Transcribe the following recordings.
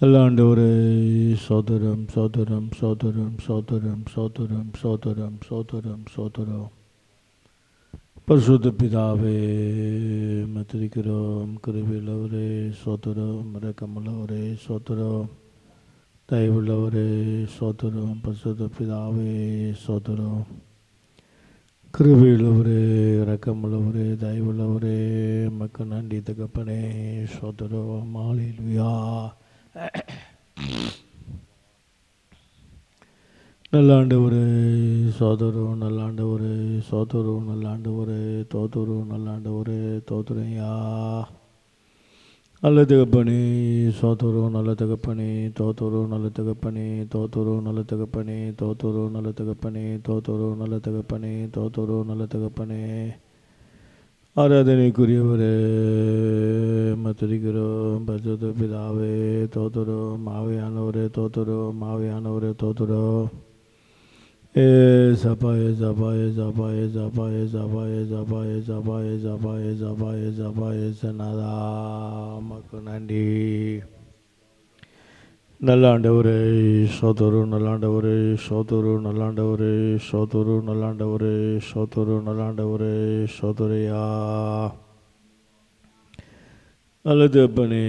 அல்லாண்டவரே சோதரம் சோதரம் சோதரம் சோதரம் சோதரம் சோதரம் சோதரம் சோதரம் பரிசுத்த பிதாவே மத்திரிக்கிறோம் கிருபையுள்ளவரே சோதரம் இரக்கமுள்ளவரே சோதரம் தயவுள்ளவரே சோதரம் பரிசுத்த பிதாவே சோதரம் கிருபையுள்ளவரே இரக்கமுள்ளவரே தயவுள்ளவரே மக்கள் நன்றி தகப்பனே சோதரம் ஹல்லேலூயா. நல்லாண்டவரே சோதரம் நல்லாண்டவரே சோதரம் நல்லாண்டவரே தோதரம் நல்லாண்டவரே தோதரையா. நல்ல தகப்பனே சோதரம் நல்ல தகப்பனே தோதரம் நல்ல தகப்பனே தோதரம் நல்ல தகப்பனே தோதரம் நல்ல தகப்பனே தோதரம் நல்ல தகப்பனே தோதரம் நல்ல தகப்பனே ஆராதனைக்குரியவரே மத்திரிக்கிறோம் பரிசுத்த பிதாவே தோதரம் ஆவியானவரே தோதரம் ஆவியானவரே தோதரம் ஏ சபாய சபாய சபாய சபாய சபாய சபாய சபாய சபாய சபாய சபாய சனதா மக்கள் நன்றி. நல்லாண்டவரே சோதரு நல்லாண்டவரே சோதரு நல்லாண்டவரே சோதரு நல்லாண்டவரே சோதரு நல்லாண்டவரே சோதரையா. நல்லது அப்பனே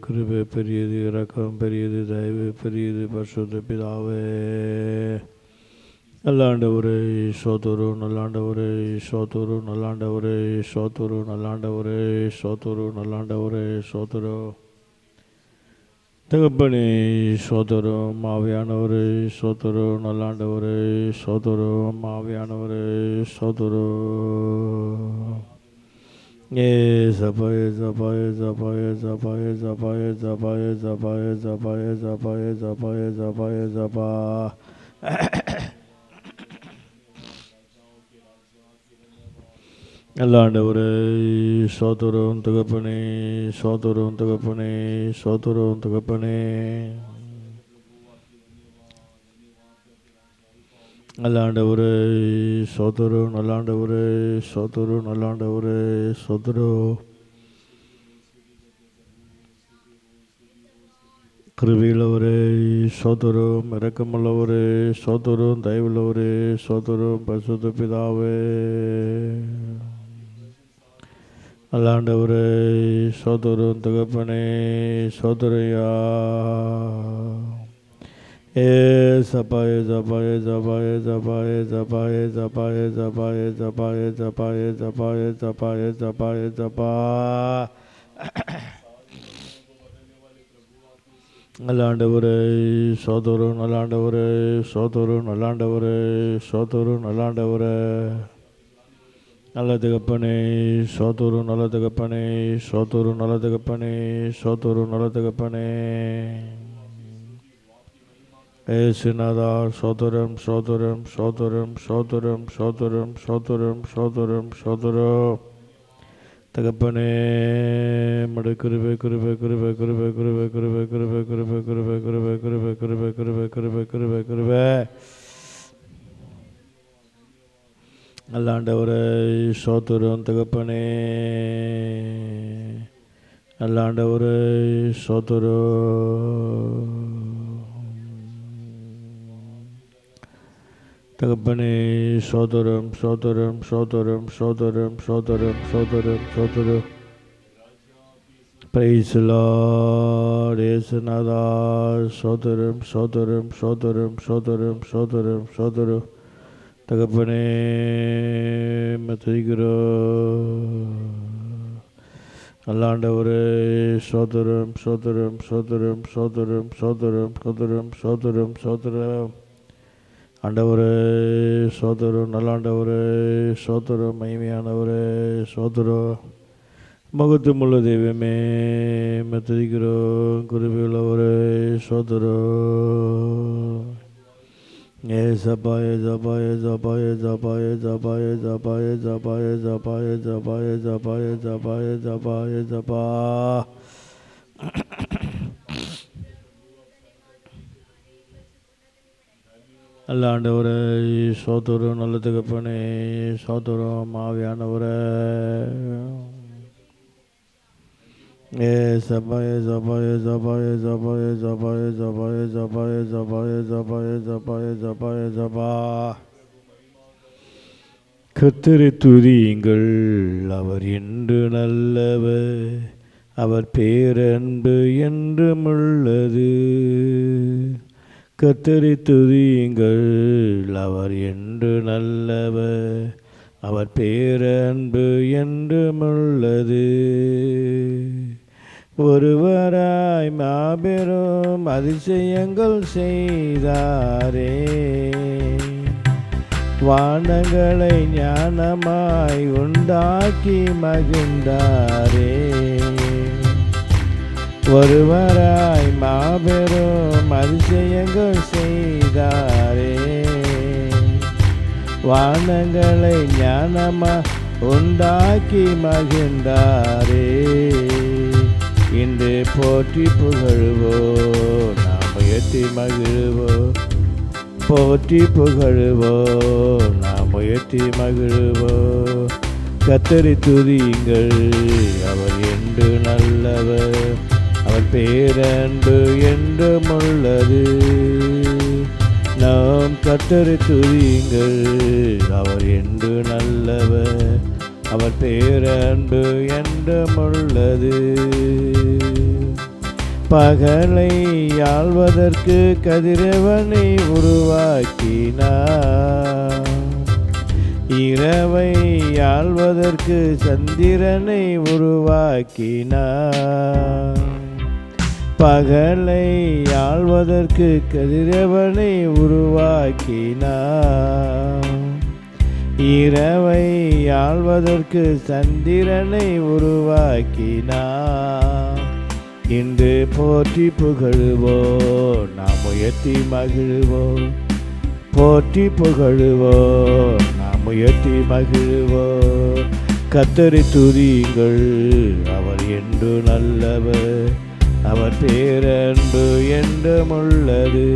கிருபை பெரியது இரக்கம் பெரியது தயவு பெரியது பரிசுத்த பிதாவே. நல்லாண்டவரே சோதரு நல்லாண்டவரே சோதரு நல்லாண்டவரே சோதரு நல்லாண்டவரே சோதரு நல்லாண்டவரே சோதரு தகப்பனே சோதரம் ஆவியானவரே சோதரு நல்லாண்டவரே சோதரு ஆவியானவரே சோதரு ஏ சபாய சபாய சபாய சபாய சபாய சபாய சபாய சபாய சபாய சபாய சபாய சபா. நல்லாண்டவரே சோதரம் தகப்பனே சோதரம் தகப்பனே சோதரம் தகப்பனே. நல்லாண்டவரே சோதரு நல்லாண்டவரே சோதரு நல்லாண்டவரே சோதரு கிருபையுள்ளவரே சோதரும் இரக்கமுள்ளவரே சோதரும் தயவுள்ளவரே சோதரும் பரிசுத்த பிதாவே. நல்லாண்டவரே சோதரும் தகப்பனே சோதரையா. ஏ சபாய சபாய சபாய சபாய சபாய சபாய சபாய சபாய சபாய சபாய சபாய சபாய சபா. நல்லாண்டவரே சோதரு நல்லாண்டவரே சோதரு நல்லாண்டவரே சோதரு நல்லாண்டவரே நல்ல தகப்பனே சோதரு நல்ல தகப்பனே சோதரு நல்ல தகப்பனே சோதரு நல்ல தகப்பனே. ஏசுநாதா சோதரம் சோதரம் சோதரம் சோதரம் சோதரம் சோதரம் சோதரம் சோதரம் தகப்பனே மடு கிருபை கிருபை கிருபை கிருபை கிருபை கிருபை கிருபை கிருபை கிருபை கிருபை கிருபை கிருபை கிருபை கிருபை கிருபை கிருபை. நல்லாண்டவரே சோதரம் தகப்பனே நல்லாண்டவரே சோதரம் தகப்பனே சோதரம் சோதரம் சோதரம் சோதரம் சோதரம் சோதரம் சோதரம். Praise the Lord. இயேசுநாதா சோதரம் சோதரம் சோதரம் சோதரம் சோதரம் சோதரம் தகப்பனே மத்திரிக்கிறோம். நல்லாண்டவரே சோதரம் சோதரம் சோதரம் சோதரம் சோதரம் சோதரம் சோதரம் சோதரம் ஆண்டவரே சோதரம் நல்லாண்டவரே சோதரம் மகிமையானவரே சோதரம் மகத்துவமுள்ள தெய்வமே மத்திரிக்கிறோம் கிருபையுள்ளவரே சோதரம். ஏ சபாய சபாய சபாய சபாய சபாய சபாய சபாய சபாய சபாய சபாய சபாய சபாய சபா. நல்ல ஆண்டவரே சோதரம் நல்ல தகப்பனே சோதரம் ஆவியானவரே Sabaya Zabaya Zabaya Zabaya Zabaya Zabaya Zabaya Zabaya Zabaya Zabaya Zabaya Zabா. கர்த்தரை துதியுங்கள், அவர் என்று நல்லவர், அவர் பேரன்பு என்றும் உள்ளது. கர்த்தரை துதியுங்கள், அவர் என்று நல்லவர், அவர் பேரன்பு என்றும் உள்ளது. ஒருவராய் மாபெரும் அதிசயங்கள் செய்தாரே, வானங்களை ஞானமாய் உண்டாக்கி மகிழ்ந்தாரே. ஒருவராய் மாபெரும் அதிசயங்கள் செய்தாரே, வானங்களை ஞானமாய் உண்டாக்கி மகிழ்ந்தாரே. இன்று போற்றி புகழுவோம், நாம் உயர்த்தி மகிழ்வோம். போற்றி புகழுவோம், நாம் உயர்த்தி மகிழ்வோம். கர்த்தரை துதியுங்கள், அவர் என்று நல்லவர், அவர் பேரன்பு என்றும் உள்ளது. நாம் கர்த்தரை துதியுங்கள், அவர் என்று நல்லவர், அவர் பேரன்பு என்றும் உள்ளது. பகலை ஆள்வதற்கு கதிரவனை உருவாக்கினார், இரவை ஆள்வதற்கு சந்திரனை உருவாக்கினார். பகலை ஆள்வதற்கு கதிரவனை உருவாக்கினார், இரவை ஆள்வதற்கு சந்திரனை உருவாக்கினார். இன்று போற்றி புகழுவோம், நாம் உயர்த்தி மகிழ்வோம். போற்றி புகழுவோம், நாம் உயர்த்தி மகிழ்வோம். கர்த்தரை துதியுங்கள், அவர் என்று நல்லவர், அவர் பேரன்பு என்றும் உள்ளது.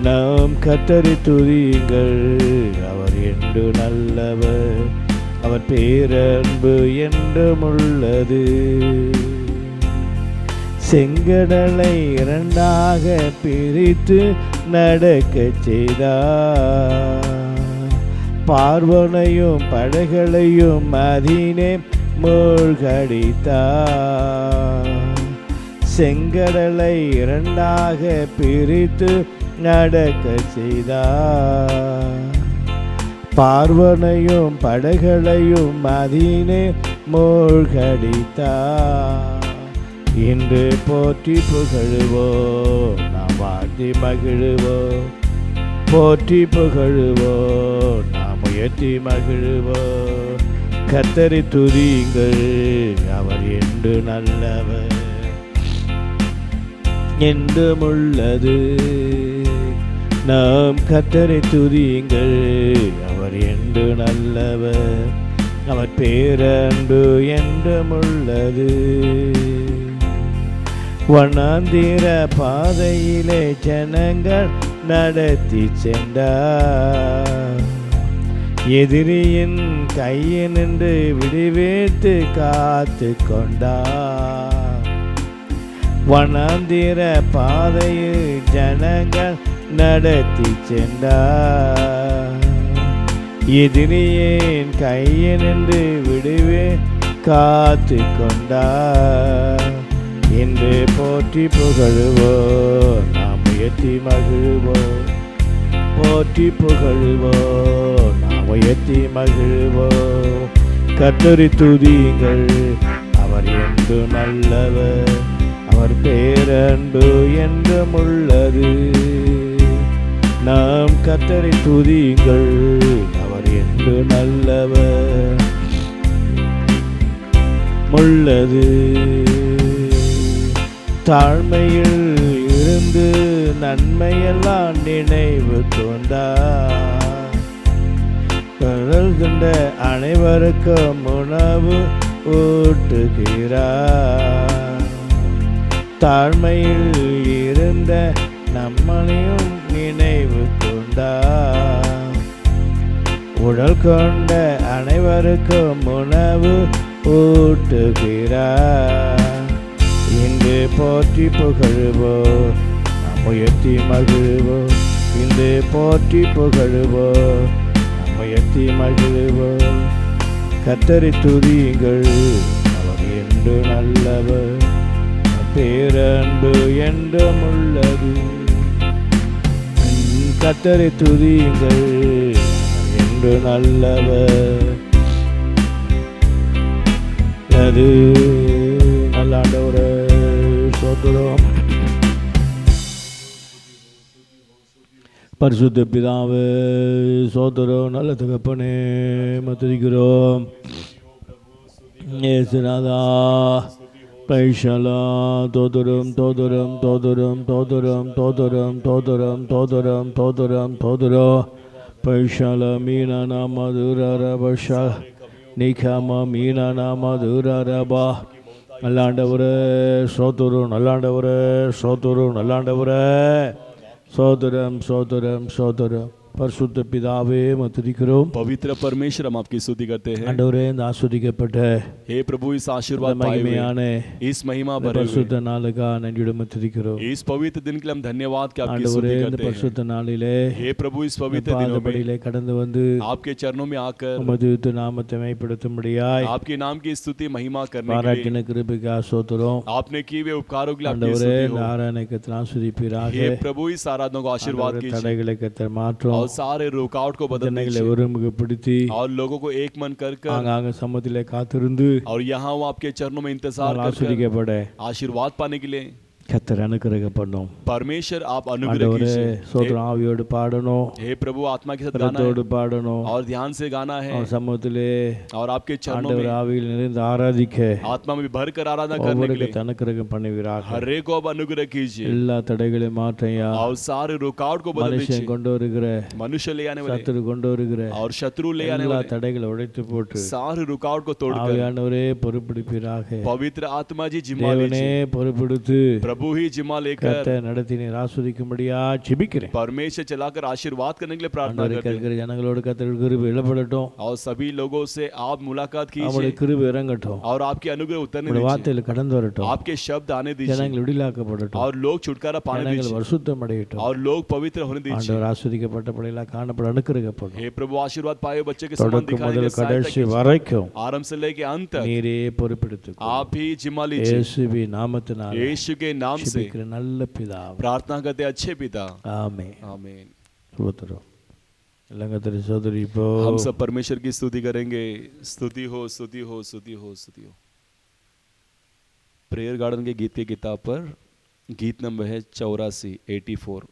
நாம் கர்த்தரை துதியுங்கள், அவர் என்று நல்லவர், அவர் பேரன்பு என்றும் உள்ளது. செங்கடலை இரண்டாக பிரித்து நடக்கச் செய்தார், பார்வனையும் படைகளையும் அதினே மூழ்கடித்தார். செங்கடலை இரண்டாக பிரித்து நடக்கச் செய்தார், பார்வனையும் படைகளையும் அதினே மூழ்கடித்தார். இன்று போற்றி புகழுவோம், நாம் வாழ்த்தி மகிழுவோம். போற்றி புகழுவோம், நாம் உயர்த்தி மகிழுவோம். கர்த்தரை துதியுங்கள், அவர் என்று நல்லவர், என்றும் உள்ளது. நாம் கர்த்தரை துதியுங்கள், அவர் என்று நல்லவர், அவர் பேரன்பு என்றும் உள்ளது. வனாந்திர பாதையிலே ஜனங்கள் நடத்தி சென்றார், எதிரியின் கையினின்று விடுவித்து காத்து கொண்டார். வனாந்திர பாதையில் ஜனங்கள் நடத்தி சென்றார், எதிரியின் கையினின்று விடுவே காத்து கொண்டார். இன்று போற்றி புகழுவோம், நாம் உயர்த்தி மகிழ்வோம். போற்றி புகழுவோம், நாம் உயர்த்தி மகிழ்வோம். கர்த்தரை துதியுங்கள், அவர் என்று நல்லவர், அவர் பேரன்பு என்றும் உள்ளது. நாம் கர்த்தரை துதியுங்கள், அவர் என்று நல்லவர் உள்ளது. தாழ்மையில் இருந்து நன்மையெல்லாம் நினைவு கொண்டார், கடல் கொண்ட அனைவருக்கும் உணவு ஊட்டுகிறார். தாழ்மையில் இருந்த நம்மளையும் நினைவு கொண்டார், உடல் கொண்ட அனைவருக்கும் உணவு ஊட்டுகிறார். இன்று போற்றி புகழுவோம், நாம் உயர்த்தி மகிழ்வோம். இன்று போற்றி புகழுவோம், நாம் உயர்த்தி மகிழ்வோம். கர்த்தரை துதியுங்கள், அவர் என்று நல்லவர், பேரன்பு என்றும் உள்ளது. கர்த்தரை துதியுங்கள், என்று நல்லவர். அது நல்ல ஆண்டவரே, ஸ்தோத்திரம். பரிசுத்த பிதாவே, ஸ்தோத்திரம். நல்ல தகப்பனே, துதிக்கிறோம். இயேசுநாதா, பைஷலா, தோதரம் தோதரம் தோதரம் தோதரம் தோதரம் தோதரம் தோதரம் தோதரம் தோதரோ பைஷல மீனா மதுரபஷா நிகம மீனா மதுரபா. நல்லாண்டவரே சோதரம், நல்லாண்டவரே சோதரம், நல்லாண்டவரே சோதரம் சோதரம் சோதரம். பரிசுத்த பிதாவே துதிக்கிறோம். पवित्र परमेश्वर, हम आपकी स्तुति करते हैं. ஆண்டவரே, இந்த ஆசீர்வதிக்கப்பட்ட हे प्रभु, इस आशीर्वाद पाए हुए, इस महिमा भरे हुए பரிசுத்த நாளுக்காக நன்றியோடு துதிக்கிறோம். इस पवित्र दिन के लिए हम धन्यवाद कि आपकी स्तुति ஆண்டவரே, இந்த करते हैं. பரிசுத்த நாளிலே हे प्रभु, इस पवित्र दिनों பாதபடியிலே கடந்து வந்து आपके चरणों में आकर உமது நாமத்தை மகிமைப்படுத்தும்படியாய் आपके नाम की स्तुति महिमा करने के लिए பாராட்டின கிருபைக்காக ஸ்தோத்திரம். आपने किए हुए उपकारों के लिए आपकी ஆண்டவரே, स्तुति இந்த हो. ஆராதனைக்கு ஆசீர்வதிப்பீராக. हे प्रभु, इस आराधना को आशीर्वाद ஆண்டவரே, कीजिए தடைகளை கர்த்தர் மாற்றும். और सारे रुकावट को बदल ஜனங்களை दीजिए ஒருமுகப்படுத்தி और लोगों को एक मन कर कर ஆங்காங்க சமூகத்திலே காத்திருந்து और यहाँ वो आपके चरणों में इंतजार कर ஆசீர்வதிக்கப்பட आशीर्वाद पाने के लिए கர்த்தர் அனுக்கிரகம் பண்ணும். परमेश्वर आप अनुग्रह ஆண்டவரே, कीजिए. ஸ்தோத்திரம். ஆவியோடு பாடணும், हे प्रभु, आत्मा के साथ गाना கருத்தோடு है பாடணும். और ध्यान से गाना है அவர் சமூகத்திலே और आपके चरणों ஆண்டவர் में ஆவியில் நிறைந்து ஆராதிக்க आत्मा में भर कर आराधना करने के ஒவ்வொருக்கு लिए அனுக்கிரகம் பண்ணுவீராக. हर एक को अब अनुग्रह कीजिए எல்லா தடைகளையும் மாற்றையா. और सारे रुकावट को बदल மனுஷன் दीजिए. கொண்டு வருகிற, मनुष्य ले आने वाले சத்துரு கொண்டு வருகிற और शत्रु ले आने எல்லா वाले தடைகளை உடைத்து போட்டு सारे रुकावट को तोड़कर ஆவியானவரே பொறுப்பிடிப்பீராக. पवित्र आत्मा जी जिम्मा தேவனே लीजिए. பொறுப்பெடுத்து प्रभु ही जिम्मा लेकर கர்த்தர் நடத்தி நீர் ஆஸ்வதிக்கும்படியா ஜெபிக்கிறேன். परमेश्वर चलाकर आशीर्वाद करने के लिए प्रार्थना ஆண்டவரே, करते हैं கேட்கிற ஜனங்களோடு கர்த்தர் கிருபை இழப்படட்டும். और सभी लोगों से आप मुलाकात அவருடைய कीजिए கிருபை இறங்கட்டும். और आपके अनुग्रह उतरने உங்களுடைய दीजिए. வார்த்தையில் கடந்து வரட்டும். आपके शब्द आने दीजिए ஜனங்கள் விடுதலாக்கப்படட்டும். और लोग छुटकारा पाने ஜனங்கள் दीजिए பரிசுத்தம் அடையட்டும். और लोग पवित्र होने दीजिए. ஆண்டவர் ஆஸ்வதிக்கப்பட்ட பிள்ளைகளாக காணப்பட அனுக்கிரகப்படும். हे प्रभु, आशीर्वाद पाए हुए बच्चे के समान தொடக்கம் दिखाने के முதல் लिए सहायता கடைசி कीजिए. வரைக்கும் आरंभ से लेके अंत तक நீரே பொறுப்பெடுத்துக் आप ही जिम्मा लीजिए. இயேசுவின் நாமத்தினால यीशु के नाम से ஜெபிக்கிற நல்ல பிதாவே, प्रार्थना करते अच्छे पिता, ஆமென். आमीन. ஸ்தோத்திரம். எல்லாம் கர்த்தரை சோதரி. இப்போ हम सब परमेश्वर की स्तुति करेंगे. स्तुति हो, स्तुति हो, स्तुति हो, स्तुति हो. प्रेयर गार्डन के गीत की किताब पर गीत नंबर है 84.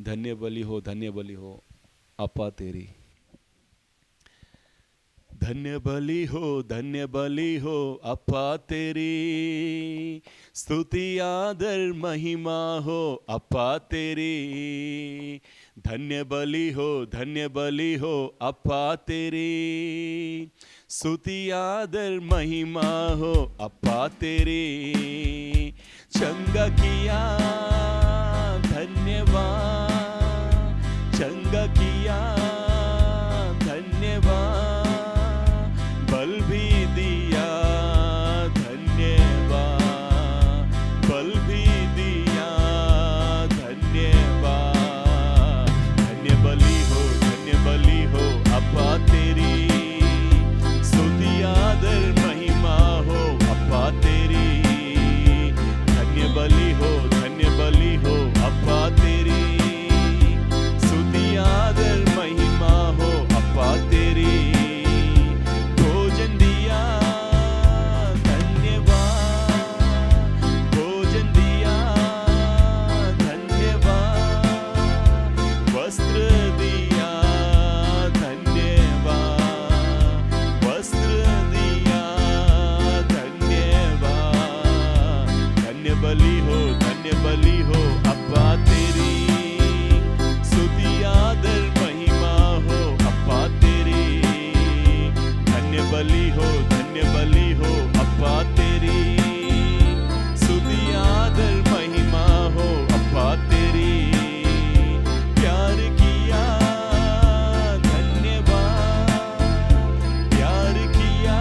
धन्य बलि हो अपा तेरी. धन्य बलि हो अपा तेरी, स्तुति आदर महिमा हो अपा तेरी. धन्य बलि हो अपा तेरी, स्तुति आदर महिमा हो अपा तेरी. चंगा किया धन्यवाद, चंगा किया धन्यवाद, बल भी दिया धन्यवाद, बल भी दिया धन्यवाद. धन्य बलि हो अपा तेरी, स्तुति आदर महिमा हो अपा तेरी. धन्य बलि हो अपा तेरी, स्तुति आदर महिमा हो अपा तेरी. भोजन दिया धन्यवाद, भोजन दिया धन्यवाद, वस्त्र दिया धन्यवाद, वस्त्र दिया धन्यवाद. धन्य बलि हो अपा तेरी, स्तुति आदर महिमा हो अपा तेरी. धन्य बलि हो अपा तेरी, स्तुति आदर महिमा हो अपा तेरी. प्यार किया धन्यवाद, प्यार किया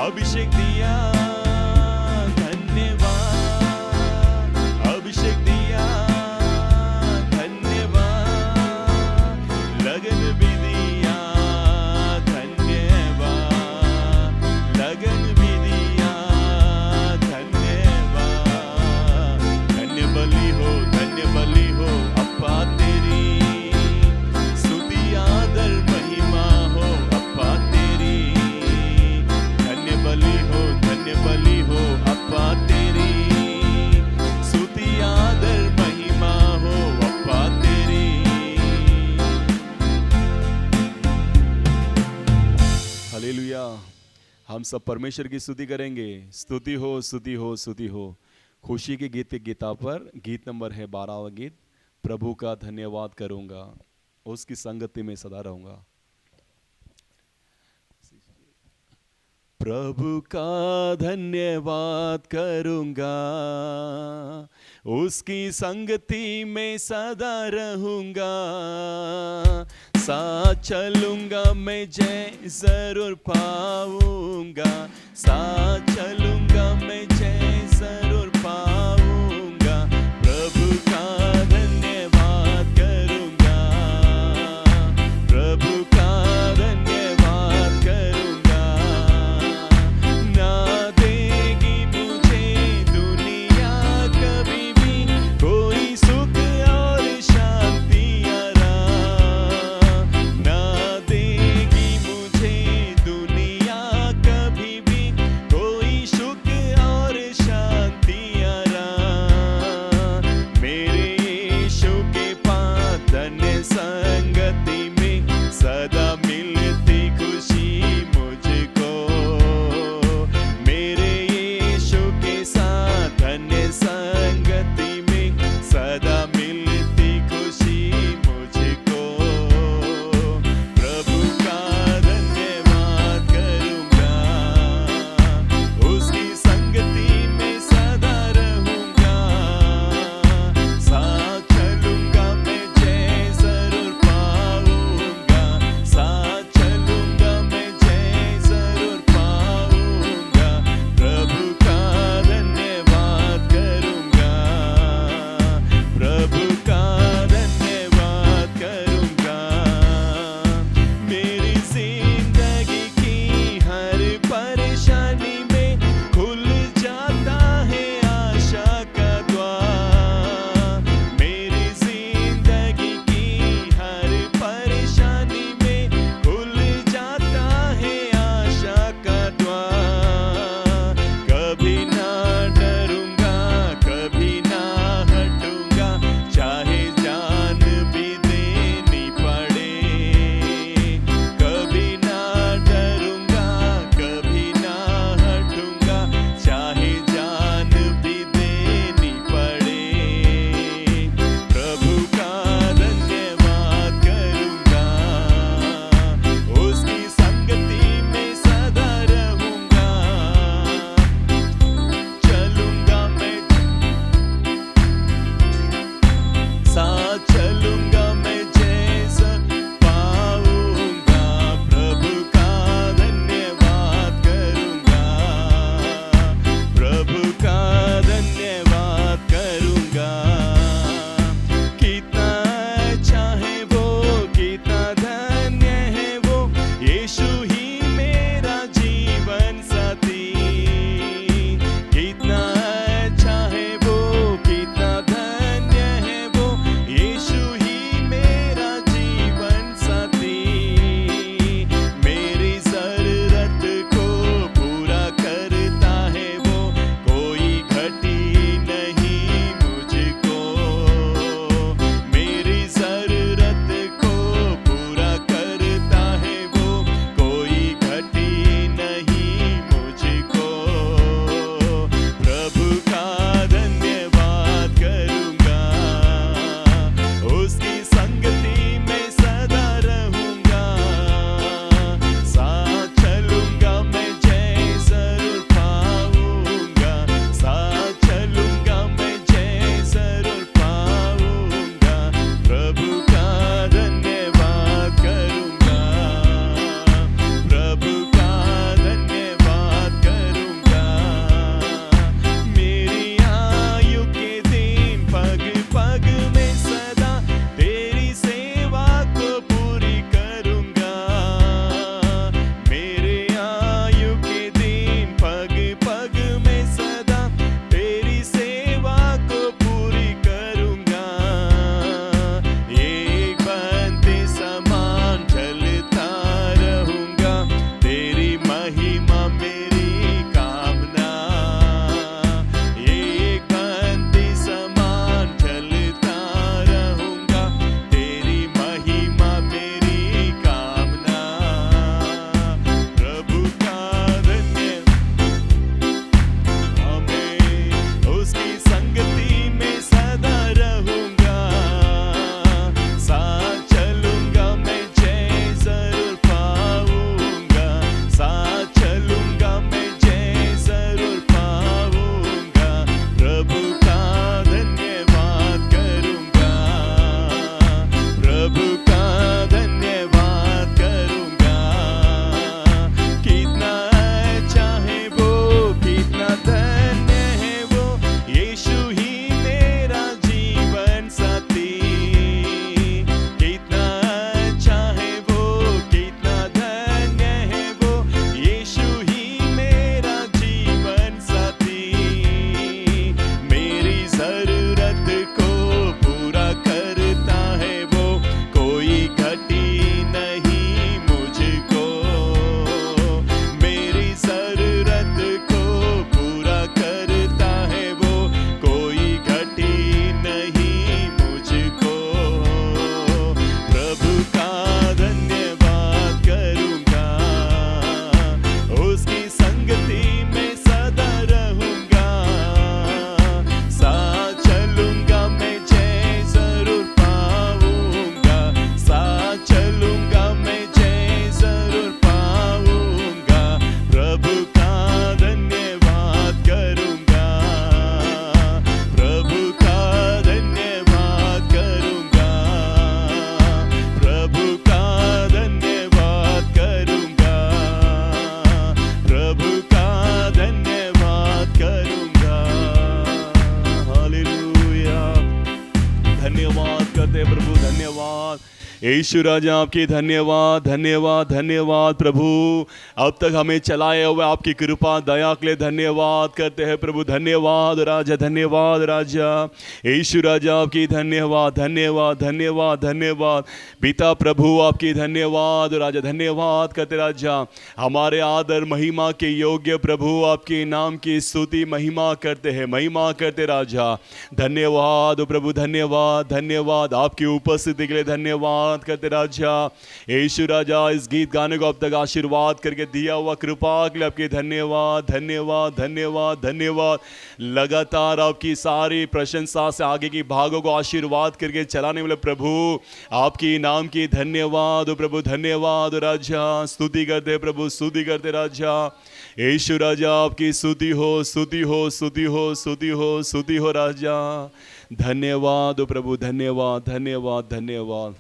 अभिषेक दिया धन्यवाद, अभिषेक दिया धन्यवाद, लगन भी दिया धन्यवाद, लगन भी दिया धन्यवाद। धन्य बलि हो अप्पा तेरी, स्तुति आदर महिमा हो अप्पा तेरी। धन्य बलि हो अप्पा तेरी, स्तुति आदर महिमा हो अप्पा तेरी। हालेलुया। हम सब परमेश्वर की स्तुति करेंगे। स्तुति हो, स्तुति हो, स्तुति हो। खुशी के गीत के गीता पर गीत नंबर है 12वां गीत, प्रभु का धन्यवाद करूंगा, उसकी संगति में सदा रहूंगा। प्रभु का धन्यवाद करूंगा, उसकी संगति में सदा रहूंगा। साथ चलूंगा मैं जय जरूर पाऊंगा, साथ चलूंगा मैं जय जरूर पाऊंगा। प्रभु का धन्यवाद करूंगा, प्रभु का धन्यवाद करूंगा। ना देगी मुझे दुनिया कभी भी कोई सुख और शांति आराम, ना देगी मुझे दुनिया कभी भी कोई यीशु राजा आपकी धन्यवाद धन्यवाद धन्यवाद प्रभु। अब तक हमें चलाए हुए आपकी कृपा दया के लिए धन्यवाद करते हैं प्रभु। धन्यवाद राजा, धन्यवाद राजा। यीशु राजा आपकी धन्यवाद धन्यवाद धन्यवाद धन्यवाद। पिता प्रभु आपकी धन्यवाद राजा, धन्यवाद करते राजा। हमारे आदर महिमा के योग्य प्रभु आपके नाम की स्तुति महिमा करते हैं, महिमा करते राजा। धन्यवाद प्रभु, धन्यवाद धन्यवाद। आपकी उपस्थिति के लिए धन्यवाद करते राजा। यीशु राजा इस गीत गाने को अब तक आशीर्वाद करके दिया हुआ कृपा के लिए आपकी धन्यवाद धन्यवाद धन्यवाद धन्यवाद। लगातार आपकी सारी प्रशंसा से आगे की भागों को आशीर्वाद करके चलाने वाले प्रभु आपकी नाम की धन्यवाद प्रभु, धन्यवाद राजा। स्तुति करते प्रभु, स्तुति करते राजा। यीशु राजा आपकी स्तुति हो, स्तुति हो, स्तुति हो, स्तुति हो, स्तुति हो राजा। धन्यवाद प्रभु, धन्यवाद धन्यवाद धन्यवाद।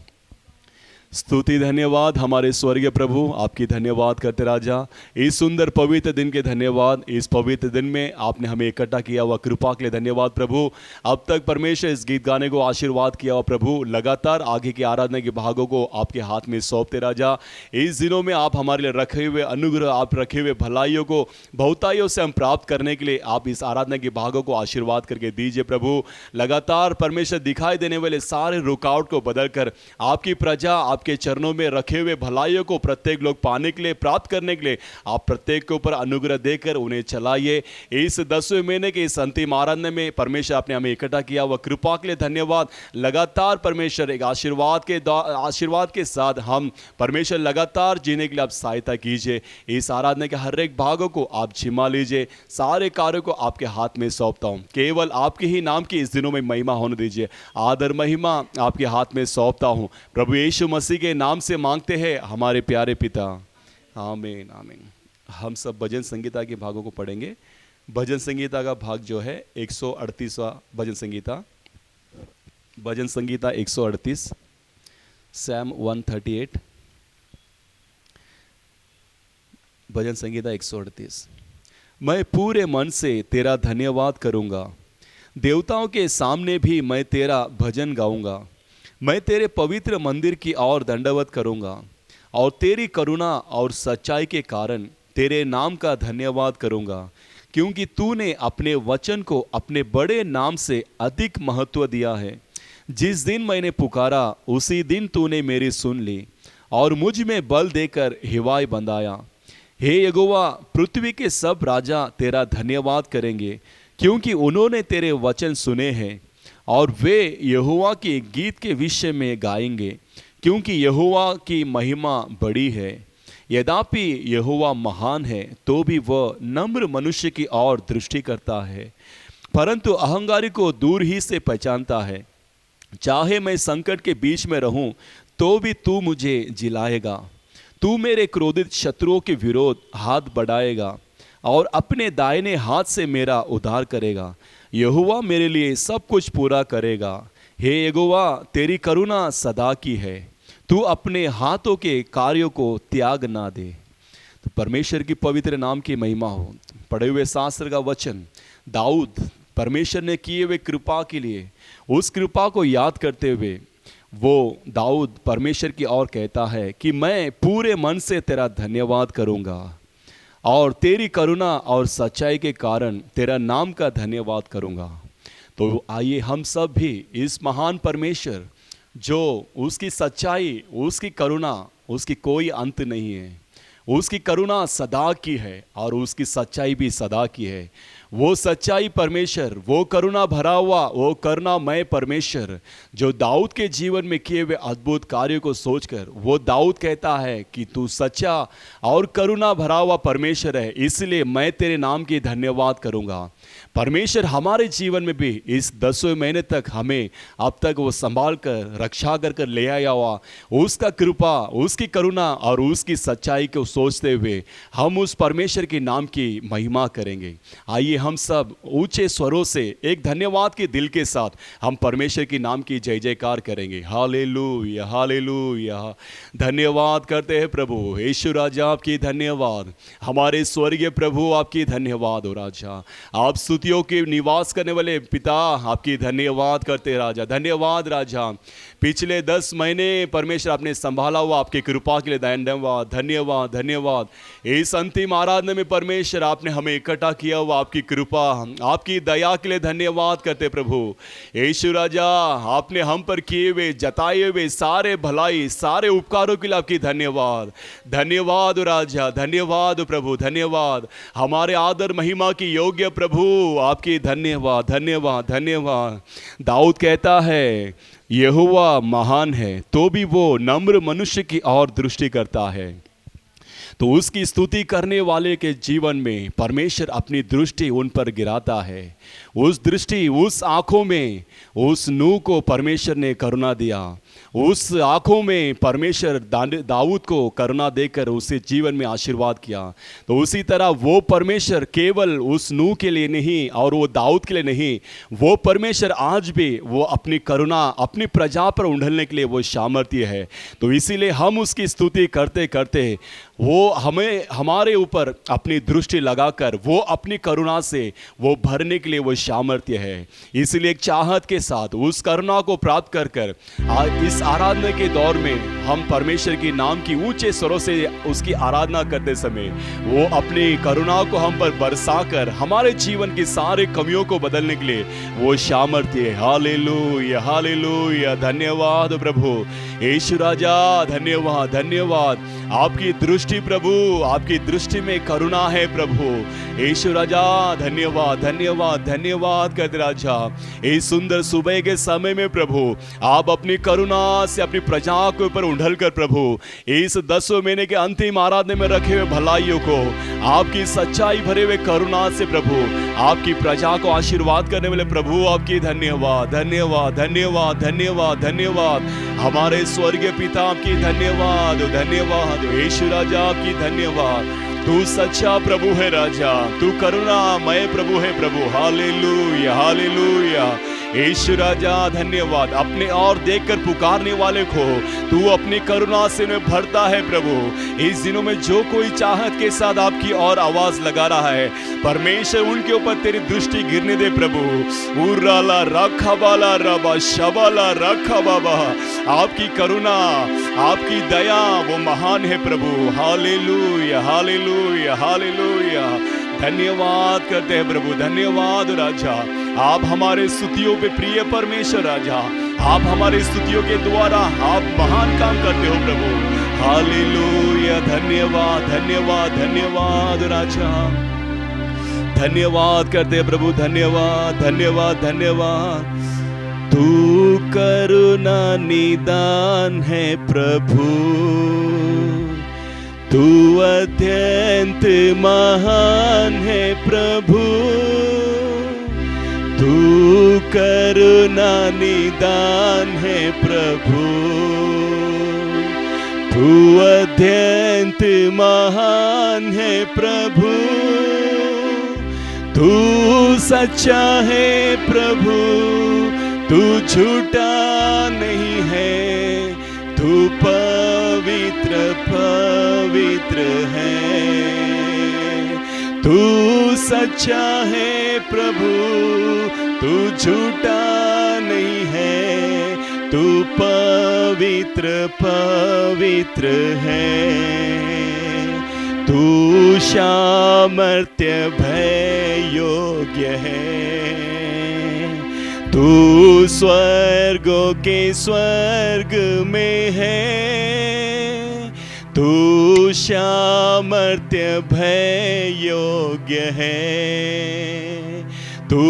स्तुति धन्यवाद हमारे स्वर्गीय प्रभु आपकी धन्यवाद करते राजा। इस सुंदर पवित्र दिन के धन्यवाद। इस पवित्र दिन में आपने हमें इकट्ठा किया हुआ कृपा के लिए धन्यवाद प्रभु। अब तक परमेश्वर इस गीत गाने को आशीर्वाद किया हुआ प्रभु। लगातार आगे की आराधना के भागों को आपके हाथ में सौंपते राजा। इस दिनों में आप हमारे लिए रखे हुए अनुग्रह, आप रखे हुए भलाइयों को बहुताइयों से हम प्राप्त करने के लिए आप इस आराधना के भागों को आशीर्वाद करके दीजिए प्रभु। लगातार परमेश्वर दिखाई देने वाले सारे रुकावट को बदलकर आपकी प्रजा आपके चरणों में रखे हुए भलाइयों को प्रत्येक लोग पाने के लिए, प्राप्त करने के लिए आप प्रत्येक के ऊपर अनुग्रह देकर उन्हें चलाइए। इस 10वें महीने के इस अंतिम आराधना में परमेश्वर आपने हमें इकट्ठा किया वह कृपा के लिए धन्यवाद। लगातार परमेश्वर एक आशीर्वाद के साथ हम परमेश्वर लगातार जीने के लिए आप सहायता कीजिए। इस आराधना के हर एक भागों को आप जिम्मा लीजिए। सारे कार्यों को आपके हाथ में सौंपता हूँ। केवल आपके ही नाम की इस दिनों में महिमा होने दीजिए। आदर महिमा आपके हाथ में सौंपता हूँ प्रभु यीशु मसीह के नाम से मांगते हैं हमारे प्यारे पिता, आमीन आमीन। हम सब भजन संगीता के भागों को पढ़ेंगे। भजन संगीता का भाग जो है 138वां भजन संगीता, भजन संगीता 138, सैम 138, भजन संगीता 138। मैं पूरे मन से तेरा धन्यवाद करूंगा, देवताओं के सामने भी मैं तेरा भजन गाऊंगा। मैं तेरे पवित्र मंदिर की ओर दंडवत करूंगा और तेरी करुणा और सच्चाई के कारण तेरे नाम का धन्यवाद करूंगा, क्योंकि तूने अपने वचन को अपने बड़े नाम से अधिक महत्व दिया है। जिस दिन मैंने पुकारा उसी दिन तूने मेरी सुन ली और मुझ में बल देकर हिवाए बंधाया। हे यहोवा, पृथ्वी के सब राजा तेरा धन्यवाद करेंगे, क्योंकि उन्होंने तेरे वचन सुने हैं और वे यहोवा के गीत के विषय में गाएंगे, क्योंकि यहोवा की महिमा बड़ी है। यद्यपि यहोवा महान है तो भी वह नम्र मनुष्य की ओर दृष्टि करता है, परंतु अहंकारी को दूर ही से पहचानता है। चाहे मैं संकट के बीच में रहूं तो भी तू मुझे जिलाएगा। तू मेरे क्रोधित शत्रुओं के विरोध हाथ बढ़ाएगा और अपने दाहिने हाथ से मेरा उद्धार करेगा। यहोवा मेरे लिए सब कुछ पूरा करेगा। हे यहोवा, तेरी करुणा सदा की है, तू अपने हाथों के कार्यों को त्याग ना दे। तो परमेश्वर की पवित्र नाम की महिमा हो। पढ़े हुए शास्त्र का वचन दाऊद परमेश्वर ने किए हुए कृपा के लिए, उस कृपा को याद करते हुए वो दाऊद परमेश्वर की ओर कहता है कि मैं पूरे मन से तेरा धन्यवाद करूँगा और तेरी करुणा और सच्चाई के कारण तेरा नाम का धन्यवाद करूँगा। तो आइए हम सब भी इस महान परमेश्वर जो उसकी सच्चाई, उसकी करुणा, उसकी कोई अंत नहीं है, उसकी करुणा सदा की है और उसकी सच्चाई भी सदा की है। वो सच्चाई परमेश्वर, वो करुणा भरा हुआ, वो करुणामय परमेश्वर जो दाऊद के जीवन में किए हुए अद्भुत कार्यों को सोचकर वो दाऊद कहता है कि तू सच्चा और करुणा भरा हुआ परमेश्वर है, इसलिए मैं तेरे नाम की धन्यवाद करूँगा। परमेश्वर हमारे जीवन में भी इस 10वें महीने तक हमें अब तक वो संभाल कर, रक्षा कर ले आया हुआ, उसका कृपा, उसकी करुणा और उसकी सच्चाई को सोचते हुए हम उस परमेश्वर के नाम की महिमा करेंगे। आइए हम सब ऊंचे स्वरों से एक धन्यवाद के दिल के साथ हम परमेश्वर के नाम की जय जयकार करेंगे। Hallelujah hallelujah. धन्यवाद करते हैं प्रभु यीशु राजा, आपकी धन्यवाद। हमारे स्वर्गीय प्रभु आपकी धन्यवाद हो राजा। आप स्तुतियों के निवास करने वाले पिता आपकी धन्यवाद करते हैं राजा। धन्यवाद राजा, पिछले 10 महीने परमेश्वर आपने संभाला हुआ, आपकी कृपा के लिए धन्यवाद धन्यवाद धन्यवाद। इस अंतिम आराधना में परमेश्वर आपने हमें इकट्ठा किया हुआ, आपकी कृपा आपकी दया के लिए धन्यवाद करते प्रभु यीशु राजा। आपने हम पर किए हुए जताए हुए सारे भलाई सारे उपकारों के लिए आपकी धन्यवाद धन्यवाद राजा। धन्यवाद प्रभु धन्यवाद। हमारे आदर महिमा की योग्य प्रभु आपकी धन्यवाद धन्यवाद धन्यवाद। दाऊद कहता है यहोवा महान है तो भी वो नम्र मनुष्य की ओर दृष्टि करता है। तो उसकी स्तुति करने वाले के जीवन में परमेश्वर अपनी दृष्टि उन पर गिराता है। उस दृष्टि उस आँखों में उस नूह को परमेश्वर ने करुणा दिया। उस आँखों में परमेश्वर दाऊद को करुणा देकर उसे जीवन में आशीर्वाद किया। तो उसी तरह वो परमेश्वर केवल उस नूह के लिए नहीं और वो दाऊद के लिए नहीं, वो परमेश्वर आज भी वो अपनी करुणा अपनी प्रजा पर उंडलने के लिए वो सामर्थ्य है। तो इसीलिए हम उसकी स्तुति करते करते वो हमें हमारे ऊपर अपनी दृष्टि लगाकर वो अपनी करुणा से वो भरने के लिए वो सामर्थ्य है। इसलिए एक चाहत के साथ उस करुणा को प्राप्त कर कर इस आराधना के दौर में हम परमेश्वर के नाम की ऊंचे स्वरों से उसकी आराधना करते समय वो अपनी करुणा को हम पर बरसा कर हमारे जीवन की सारे कमियों को बदलने के लिए वो सामर्थ्य है। Hallelujah hallelujah. धन्यवाद प्रभु यीशु राजा, धन्यवाद धन्यवाद। आपकी दृष्टि प्रभु, आपकी दृष्टि में करुणा है प्रभु यीशु राजा। धन्यवाद धन्यवाद धन्यवाद करते राजा। इस सुंदर सुबह के समय में प्रभु आप अपनी करुणा से अपनी प्रजा के ऊपर उंडल कर प्रभु इस 10वें महीने के अंतिम आराधना में रखे हुए भलाइयों को आपकी सच्चाई भरे हुए करुणा से प्रभु आपकी प्रजा को आशीर्वाद करने वाले प्रभु आपकी धन्यवाद धन्यवाद धन्यवाद धन्यवाद धन्यवाद। हमारे स्वर्गीय पिता आपकी धन्यवाद धन्यवाद यीशु राजा, आपकी धन्यवाद। तू सच्चा प्रभु है राजा, तू करुणामय प्रभु है प्रभु। हालेलुया हालेलुया यीशु राजा धन्यवाद। अपने और देखकर पुकारने वाले को तू अपनी करुणा से में भरता है प्रभु। इस दिनों में जो कोई चाहत के साथ आपकी और आवाज लगा रहा है परमेश्वर उनके ऊपर तेरी दृष्टि गिरने दे प्रभु। उर्राला रखबाला रबा शबाला रखा बाबा, आपकी करुणा आपकी दया वो महान है प्रभु। Hallelujah hallelujah hallelujah. धन्यवाद करते हैं प्रभु, धन्यवाद राजा। आप हमारे स्तुतियों पे प्रिय परमेश्वर राजा, आप हमारे स्तुतियों के द्वारा आप महान काम करते हो प्रभु। हालेलुया। धन्यवाद धन्यवाद धन्यवाद राजा। धन्यवाद करते हैं प्रभु, धन्यवाद धन्यवाद धन्यवाद। तू करुणा निदान है प्रभु, तू अत्यंत महान है प्रभु। तू करुणा निदान है प्रभु, तू अत्यंत महान है प्रभु। तू सच्चा है प्रभु, तू झूठा नहीं है, तू पवित्र पवित्र है। तू सच्चा है प्रभु, तू झूठा नहीं है, तू पवित्र पवित्र है। तू सामर्थ्य भय योग्य है, तू स्वर्गों के स्वर्ग में है। तू सामर्थ्य भय योग्य है, तू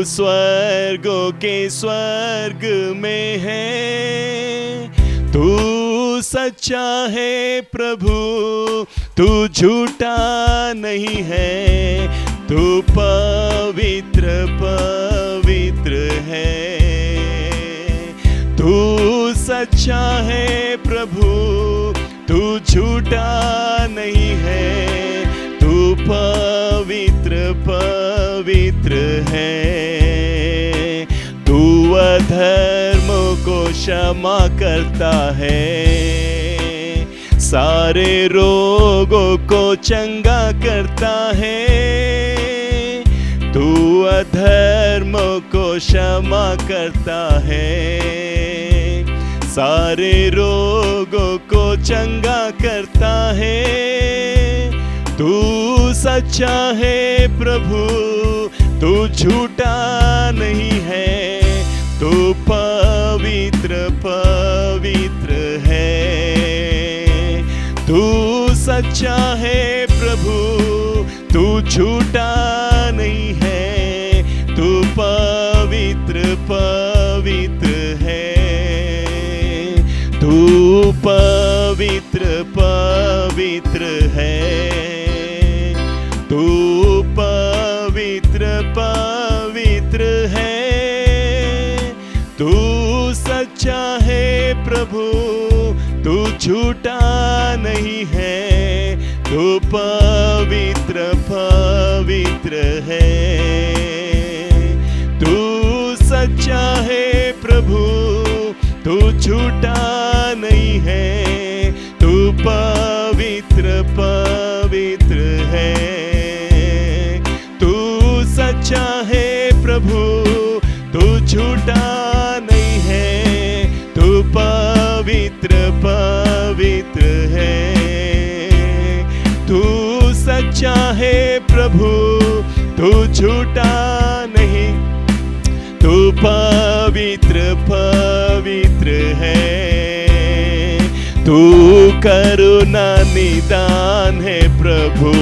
स्वर्गों के स्वर्ग में है। तू सच्चा है प्रभु, तू झूठा नहीं है, तू पवित्र पवित्र है। तू सच्चा है प्रभु, तू झूठा नहीं है, तू पवित्र पवित्र है। तू अधर्म को क्षमा करता है, सारे रोगों को चंगा करता है। तू अधर्म को क्षमा करता है, सारे रोगों को चंगा करता है। तू सच्चा है प्रभु, तू झूठा नहीं है, तू पवित्र पवित्र है। तू सच्चा है प्रभु, तू झूठा नहीं है, तू पवित्र पवित्र है। तू पवित्र पवित्र है, तू पवित्र पवित्र है। तू सच्चा है प्रभु, तू झूठा नहीं है, तू पवित्र पवित्र है। तू सच्चा है प्रभु, तू झूठा नहीं है, तू पवित्र पवित्र है। तू सच्चा है प्रभु, तू झूठा नहीं है, तू पवित्र पवित्र है। तू सच्चा है प्रभु, तू झूठा नहीं, तू पवित्र पवित्र है। तू करुणा निदान है प्रभु,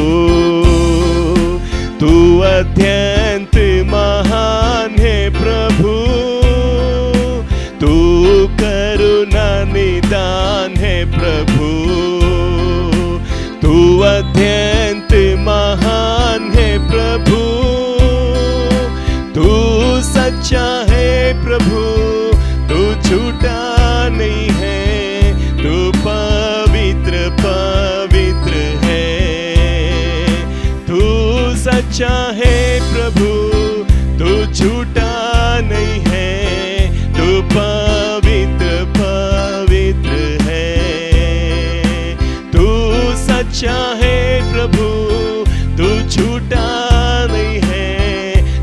तू अत्यंत महान है प्रभु। तू करुणा निदान है प्रभु, तू अत्यंत महान है प्रभु। तू सच्चा है प्रभु, तू झूठा नहीं है, तू पवित्र पवित्र है। तू सच्चा है प्रभु, तू झूठा नहीं है, तू पवित्र पवित्र है। तू सच्चा है प्रभु, तू झूठा नहीं है,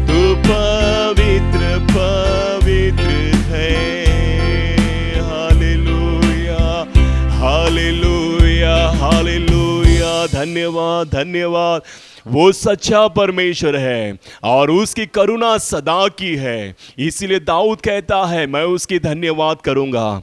तू पवित्र पवित्र है। Hallelujah hallelujah hallelujah. धन्यवाद धन्यवाद। वो सच्चा परमेश्वर है और उसकी करुणा सदा की है। इसीलिए दाऊद कहता है मैं उसकी धन्यवाद करूंगा।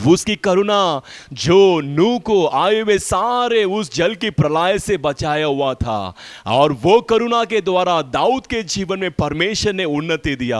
उसकी करुणा जो नूह को आए हुए सारे उस जल की प्रलय से बचाया हुआ था, और वो करुणा के द्वारा दाऊद के जीवन में परमेश्वर ने उन्नति दिया।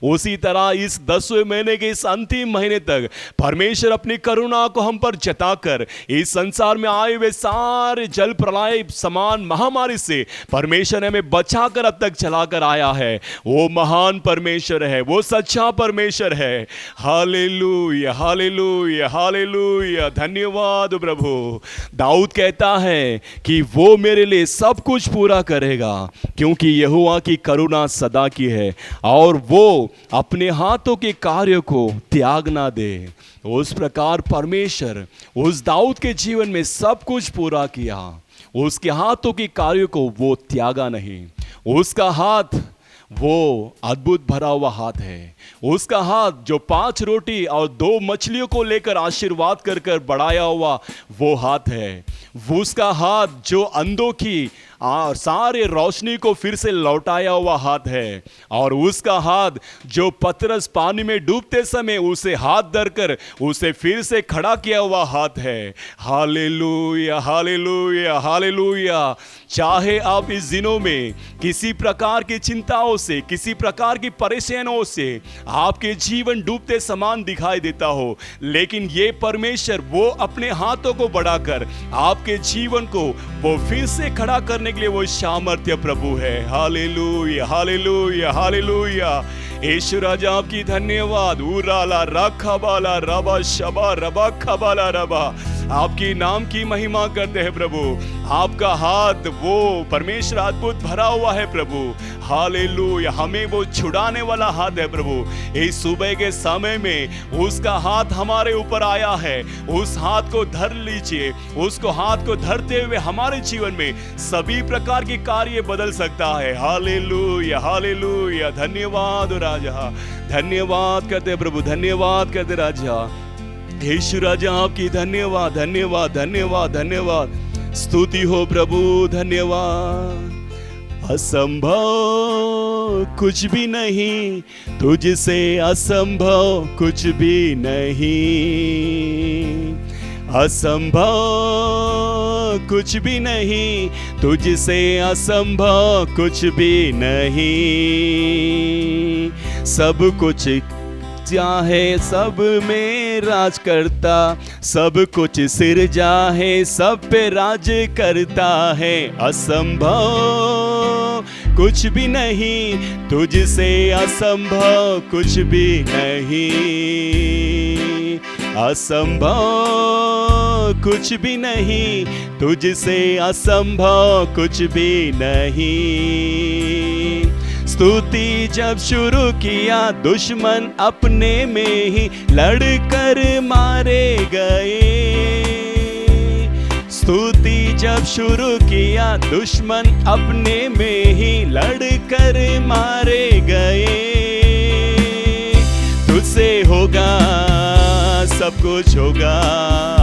उसी तरह इस 10वें महीने के इस अंतिम महीने तक परमेश्वर अपनी करुणा को हम पर जताकर इस संसार में आए हुए सारे जल प्रलय समान महामारी से परमेश्वर ने हमें बचाकर अब तक चलाकर आया है। वो महान परमेश्वर है, वो सच्चा परमेश्वर है। Hallelujah hallelujah hallelujah. धन्यवाद प्रभु। दाऊद कहता है कि वो मेरे लिए सब कुछ पूरा करेगा, क्योंकि यहोवा की करुणा सदा की है और वो अपने हाथों के कार्य को त्याग ना दे। उस प्रकार परमेश्वर उस दाऊद के जीवन में सब कुछ पूरा किया। उसके हाथों के कार्य को वो त्यागा नहीं। उसका हाथ वो अद्भुत भरा हुआ हाथ है। उसका हाथ जो 5 रोटी और 2 मछलियों को लेकर आशीर्वाद कर कर बढ़ाया हुआ वो हाथ है। उसका हाथ जो अंधों की सारे रोशनी को फिर से लौटाया हुआ हाथ है। और उसका हाथ जो पतरस पानी में डूबते समय उसे हाथ धरकर उसे फिर से खड़ा किया हुआ हाथ है। Hallelujah hallelujah hallelujah. चाहे आप इस दिनों में किसी प्रकार की चिंताओं से, किसी प्रकार की परेशानियों से आपके जीवन डूबते समान दिखाई देता हो, लेकिन ये परमेश्वर वो अपने हाथों को बढ़ाकर आपके जीवन को वो फिर से खड़ा करने के लिए वो सामर्थ्य प्रभु है। Hallelujah hallelujah hallelujah. यीशु राजा आपकी धन्यवाद। उराला रखबाला रबा शबा रबा खबाला रबा। आपकी नाम की महिमा करते हैं प्रभु। आपका हाथ वो परमेश्वर अद्भुत भरा हुआ है प्रभु। हालेलुया, हमें वो छुड़ाने वाला हाथ है प्रभु। इस सुबह के समय में उसका हाथ हमारे ऊपर आया है, उस हाथ को धर लीजिए। उसको हाथ को धरते हुए हमारे जीवन में सभी प्रकार के कार्य बदल सकता है। हालेलुया, हालेलुया, धन्यवाद राजा, धन्यवाद करते प्रभु, धन्यवाद करते राजा। यीशु राजा आपकी धन्यवाद, धन्यवाद, धन्यवाद, धन्यवाद, स्तुति हो प्रभु, धन्यवाद। असंभव कुछ भी नहीं, तुझसे असंभव कुछ भी नहीं। असंभव कुछ भी नहीं, तुझसे असंभव कुछ भी नहीं। सब कुछ चाहे सब में राज करता, सब कुछ सिरजा है, सब पे राज करता है। असंभव कुछ भी नहीं, तुझसे असंभव कुछ भी नहीं। असंभव कुछ भी नहीं, तुझसे असंभव कुछ भी नहीं। स्तुति जब शुरू किया, दुश्मन अपने में ही लड़कर मारे गए। स्तुति जब शुरू किया, दुश्मन अपने में ही लड़कर मारे गए। तुझसे होगा सब कुछ होगा,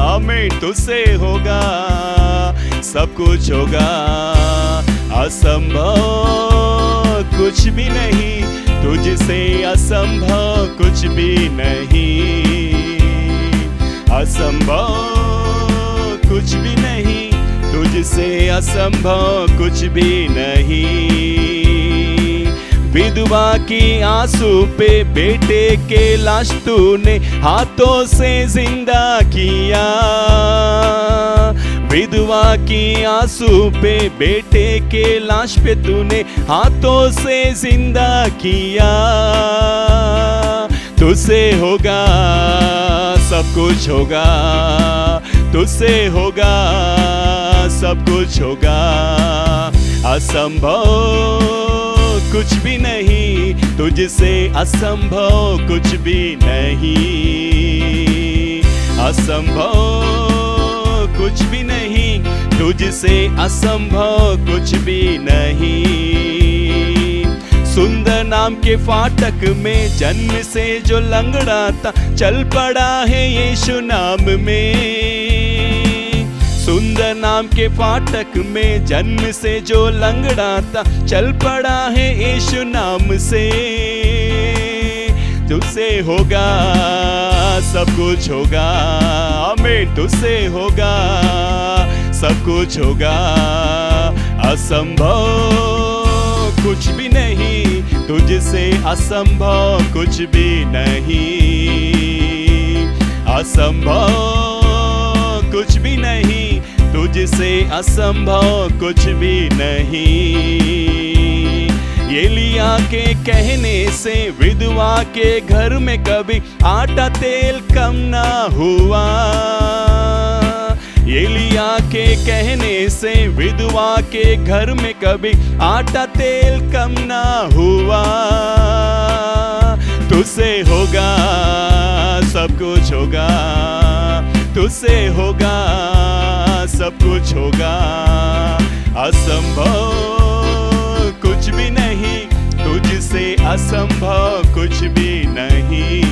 आमीन। तुझसे होगा सब कुछ होगा। असंभव कुछ भी नहीं, तुझसे असंभव कुछ भी नहीं। असंभव कुछ भी नहीं, तुझसे असंभव कुछ भी नहीं। विधवा की आंसू पे बेटे के लाश तूने हाथों से जिंदा किया। विधवा की आंसू पे बेटे के लाश पे तूने हाथों से जिंदा किया। तुझसे होगा सब कुछ होगा, तुझसे होगा सब कुछ होगा। असंभव कुछ भी नहीं, तुझसे असंभव कुछ भी नहीं। असंभव कुछ भी नहीं, तुझसे असंभव कुछ भी नहीं। सुंदर नाम के फाटक में जन्म से जो लंगड़ा था, चल पड़ा है यीशु नाम में। सुंदर नाम के फाटक में जन्म से जो लंगड़ा था, चल पड़ा है यीशु नाम से। तुझसे होगा सब कुछ होगा, आमीन। तुझसे होगा सब कुछ होगा। असंभव कुछ भी नहीं, तुझसे असंभव कुछ भी नहीं। असंभव कुछ भी नहीं, तुझसे असंभव कुछ भी नहीं। एलिया के कहने से विधवा के घर में कभी आटा तेल कम ना हुआ। एलिया के कहने से विधवा के घर में कभी आटा तेल कम ना हुआ। तुझसे होगा सब कुछ होगा, तुझसे होगा सब कुछ होगा। असंभव कुछ भी नहीं, तुझसे असंभव कुछ भी नहीं।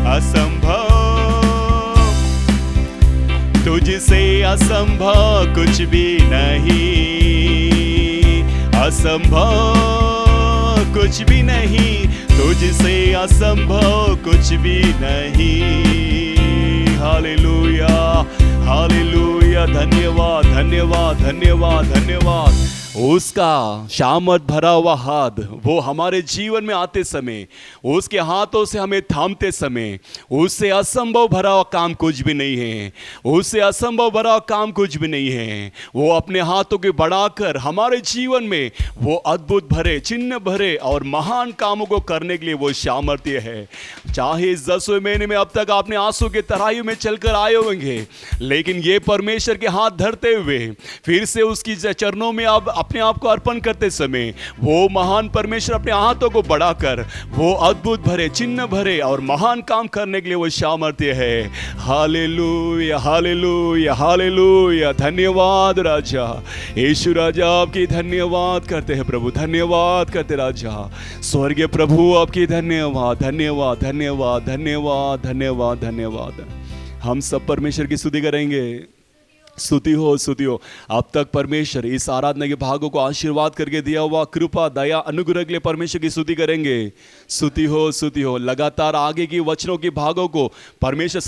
असंभव तुझसे असंभव कुछ भी नहीं। असंभव कुछ भी नहीं, तुझसे असंभव कुछ भी नहीं। हालेलुया, हालेलुया, धन्यवाद, धन्यवाद, धन्यवाद, धन्यवाद। उसका शामत भरा हुआ हाथ वो हमारे जीवन में आते समय, उसके हाथों से हमें थामते समय, उससे असंभव भरा हुआ काम कुछ भी नहीं है। उससे असंभव भरा हुआ काम कुछ भी नहीं है। वो अपने हाथों के बढ़ाकर हमारे जीवन में वो अद्भुत भरे, चिन्ह भरे और महान कामों को करने के लिए वो सामर्थ्य है। चाहे इस 10वें महीने में अब तक आपने आंसू के तराई में चलकर आए होंगे, लेकिन ये परमेश्वर के हाथ धरते हुए फिर से उसकी चरणों में आप अपने आप को अर्पण करते समय वो महान परमेश्वर अपने हाथों को बढ़ाकर वो अद्भुत भरे, चिन्ह भरे और महान काम करने के लिए वो सामर्थ्य है। Hallelujah, hallelujah, hallelujah. धन्यवाद राजा, यीशु राजा आपकी धन्यवाद करते हैं प्रभु, धन्यवाद करते राजा। स्वर्गीय प्रभु आपकी धन्यवाद, धन्यवाद, धन्यवाद, धन्यवाद, धन्यवाद, धन्यवाद। हम सब परमेश्वर की स्तुति करेंगे। स्तुति हो, स्तुति हो। अब तक परमेश्वर इस आराधना के भागों को आशीर्वाद करके दिया हुआ कृपा, दया, अनुग्रह के लिए परमेश्वर की स्तुति करेंगे। स्तुति हो, स्तुति हो। लगातार आगे की वचनों के भागों को परमेश्वर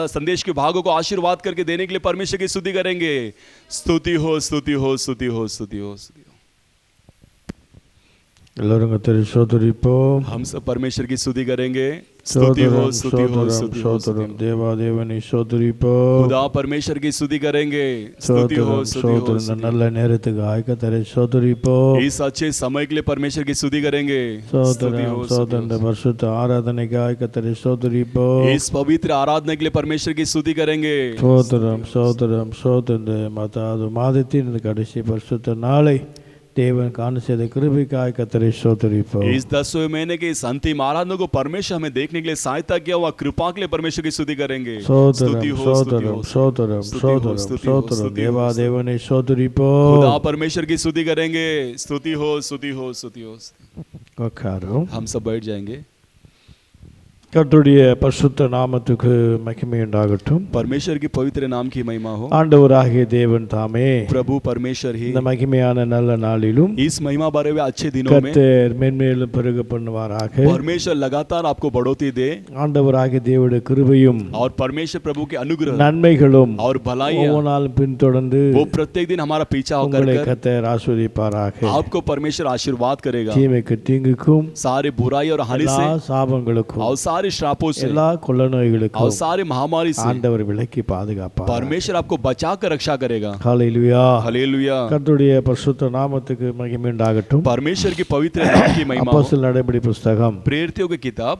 संदेश के भागों को आशीर्वाद करके देने के लिए परमेश्वर की स्तुति करेंगे। स्तुति हो, स्तुति हो, स्तुति हो, स्तुति हो, स्तुति हो। हम सब परमेश्वर की स्तुति करेंगे। स्तुति हो, स्तुति हो, स्तुति हो, देवादेवनी स्तोत्रिपो। खुदा परमेश्वर की स्तुति करेंगे। स्तुति हो, स्तुति हो, நல்ல நேரத்துக்கு ஆயக்கத்தரை स्तोत्रिपो। इस अच्छे समय के लिए परमेश्वर की स्तुति करेंगे। स्तुति हो, स्तोत्र பரிசுத்த ஆராதனைக்கு ஆயக்கத்தரை स्तोत्रिपो। इस पवित्र आराधना के लिए परमेश्वर की स्तुति करेंगे। स्तोत्रम स्तोत्रम स्तोत्र माता மாதத்தின் கடைசி பரிசுத்த நாளை देवन कान से कृपिकाय कतरे स्तोत्रिपो। इस 10वें महीने के इस अंतिम आराधना को परमेश्वर हमें देखने के लिए सहायता किया हुआ कृपा के लिए परमेश्वर की स्तुति करेंगे। स्तुति हो, स्तोत्रम स्तोत्रम स्तोत्रम स्तोत्रम देवा देवने स्तोत्रिपो। खुदा परमेश्वर की स्तुति करेंगे। स्तुति हो, स्तुति हो, स्तुति हो। हम सब बैठ जाएंगे। கர்த்தருடைய பரிசுத்த நாமத்துக்கு மகிமை உண்டாகட்டும்। परमेश्वर की पवित्र नाम की महिमा हो। ஆண்டவராகிய தேவன் தாமே प्रभु परमेश्वर ही இந்த மகிமையான நல்ல நாளிலும் इस महिमा भरे हुए अच्छे दिनों में கர்த்தர் மென்மேலும் பெருக பண்ணுவாராக। परमेश्वर लगातार आपको बढ़ोतरी दे। ஆண்டவராகிய தேவனுடைய கிருபையும் और परमेश्वर प्रभु के अनुग्रह, நன்மைகளும் और भलाइयां ஒவ்வொரு நாளும் பின்தொடர்ந்து वो प्रत्येक दिन हमारा पीछा होकर கர்த்தர் ஆசீர்வதிப்பாராக। आपको परमेश्वर आशीर्वाद करेगा। தீமைக்கு தீங்குக்கும் सारे बुराई और हानि से, சாபங்களுக்கும் और सारे श्रापों से, எல்லா கொள்ள நோய்களுக்கும் और सारे महामारी से ஆண்டவர் விலக்கி பாதுகாப்பார்। परमेश्वर आपको बचा कर रक्षा करेगा। ஹல்லேலூயா, हालेलुया। கர்த்தருடைய பரிசுத்த நாமத்துக்கு மகிமை உண்டாகட்டும்। परमेश्वर की पवित्र नाम की महिमा हो। அப்போஸ்தலர் நடபடி புத்தகம் प्रेरितों की किताब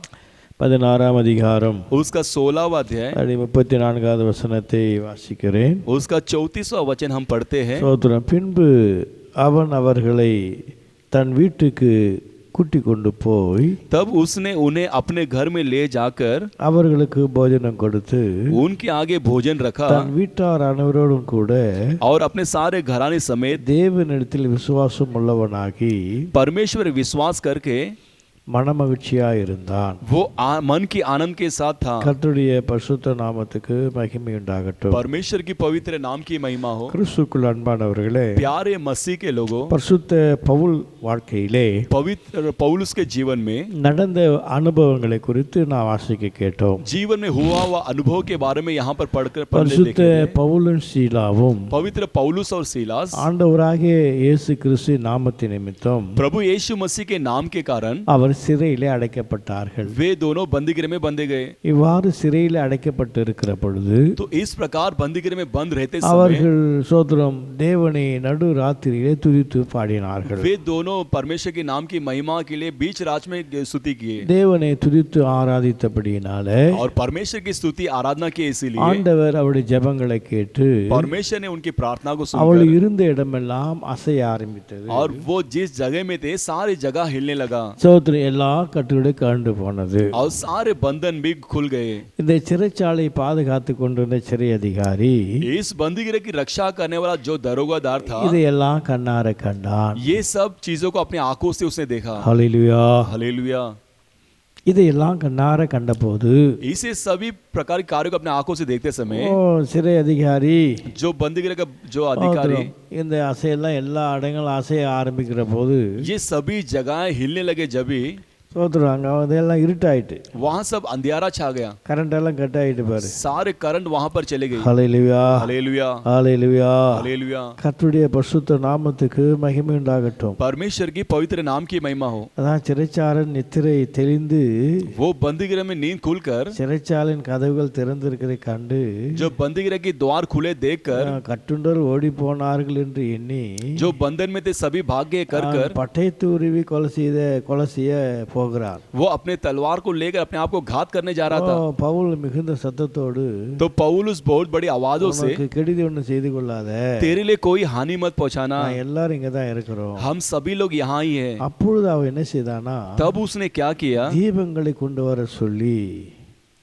16 அதிகாரம் उसका 16वां अध्याय 34வது வசனத்தை வாசிக்கிறேன்। उसका 34वां वचन हम पढ़ते हैं। சோதரன் பின்பு அவன் அவர்களை தன் வீட்டுக்கு கூட்டி கொண்டு போய் तब उसने उन्हें अपने घर में ले जाकर அவர்களுக்கு போஜனம் கொடுத்து उनके आगे भोजन रखा, தன் வீட்டார் அனைவரோடும் கூட और अपने सारे घराने समेत தேவனிடத்தில் விசுவாசம் உள்ளவனாகி परमेश्वर विश्वास करके மனமகிழ்ச்சியாய் இருந்தான்। वो मन की आनंद के साथ था। கர்த்தருடைய பரிசுத்த நாமத்துக்கு மகிமை உண்டாகட்டும்। परमेश्वर की पवित्र नाम की महिमा हो। கிறிஸ்துவுக்குள் அன்பானவர்களே, प्यारे मसीह के लोगों, பரிசுத்த பவுல் வாழ்க்கையிலே पवित्र पौलुस के जीवन में நடந்த அனுபவங்களை குறித்து நான் வாசிக்க கேட்டோம்। जीवन में हुआ हुआ अनुभव के बारे में यहाँ पर पढ़कर பரிசுத்த பவுலும் சீலாவும் पवित्र पौलुस और सीलास ஆண்டவராகிய இயேசு கிறிஸ்து நாமத்தின் நிமித்தம் प्रभु यीशु मसीह के नाम के कारण அவர் சிறையிலே அடைக்கப்பட்டார்கள்। वे दोनों बंदीगृह में बंधे गए। இவ்வாறு சிறையிலே அடைக்கப்பட்டு இருக்கிற பொழுது तो इस प्रकार बंदीगृह में बंद रहते समय அவர்கள் சோதரம் தேவனை நடு ராத்திரியிலே துதித்து பாடினார்கள்। वे दोनों परमेश्वर के नाम की महिमा के लिए बीच रात में स्तुति किए। தேவனை துதித்து ஆராதித்தபடியினாலே और परमेश्वर की स्तुति आराधना की इसीलिए ஆண்டவர் அவருடைய ஜெபங்களை கேட்டு परमेश्वर ने उनकी प्रार्थना को அவள் सुनकर இருந்த இடமெல்லாம் அசைய ஆரம்பித்தது। और वो जिस जगह में थे सारी जगह हिलने लगा, சோதரம் எல்லா கட்டுகளை கண்டு போனது। और सारे बंधन भी खुल गए। இந்த சிறைச்சாலை பாதுகாத்து கொண்டிருந்த சிறை அதிகாரி इस बंदीगृह की रक्षा करने वाला जो दरोगादार था இதையெல்லாம் கண்ணார கண்டான்। ये सब चीजों को अपनी आंखों से उसने देखा। ஹல்லேலூயா, हालेलुया। இதையெல்லாம் கண்ணார கண்டபோது इसे सभी प्रकार के कार्यों को अपने आंखों से देखते समय சிறை அதிகாரி जो बंदीगृह का जो अधिकारी இந்த அசையெல்லாம் எல்லா இடங்களும் அசைய ஆரம்பிக்கிற போது ये सभी जगह हिलने लगे, जब भी சோதராங்க அதெல்லாம் இருட்டாயிட்டு, वहां सब अंधियारा छा गया, கரண்ட் எல்லாம் கட் ஆயிட்டு பாரு। सारे करंट वहां पर चले गए। ஹல்லேலூயா, हालेलुया, ஹல்லேலூயா, हालेलुया। கர்த்தருடைய பரிசுத்த நாமத்துக்கு மகிமை உண்டாகட்டும்। परमेश्वर की पवित्र नाम की महिमा हो। அதான் சிறைச்சாரன் நித்திரை தெளிந்து वो बंदीगृह में नींद खुलकर சிறைச்சாலின் கதவுகள் திறந்திருக்கிறதை கண்டு जो बंदीगृह की द्वार खुले देखकर கட்டுண்டர் ஓடி போனார்கள் என்று எண்ணி जो बंधन में थे सभी भाग गए कर பட்டயத்து உருவி கொலை செய்ய போகிறார். वो अपने तलवार को लेकर अपने आप को घात करने जा रहा था. பவுல் மிகுந்த சத்தத்தோடு, तो पौलुस बहुत बड़ी आवाजों से, உனக்கு கெடுதி ஒன்றும் செய்து கொள்ளாத, तेरे लिए कोई हानि मत पहुंचाना, நான் எல்லாரும் இங்க தான் இருக்கிறோம். हम सभी लोग यहाँ ही हैं. அப்பொழுது அவன் என்ன செய்தானா, तब उसने क्या किया, தீபங்களை கொண்டு வர சொல்லி,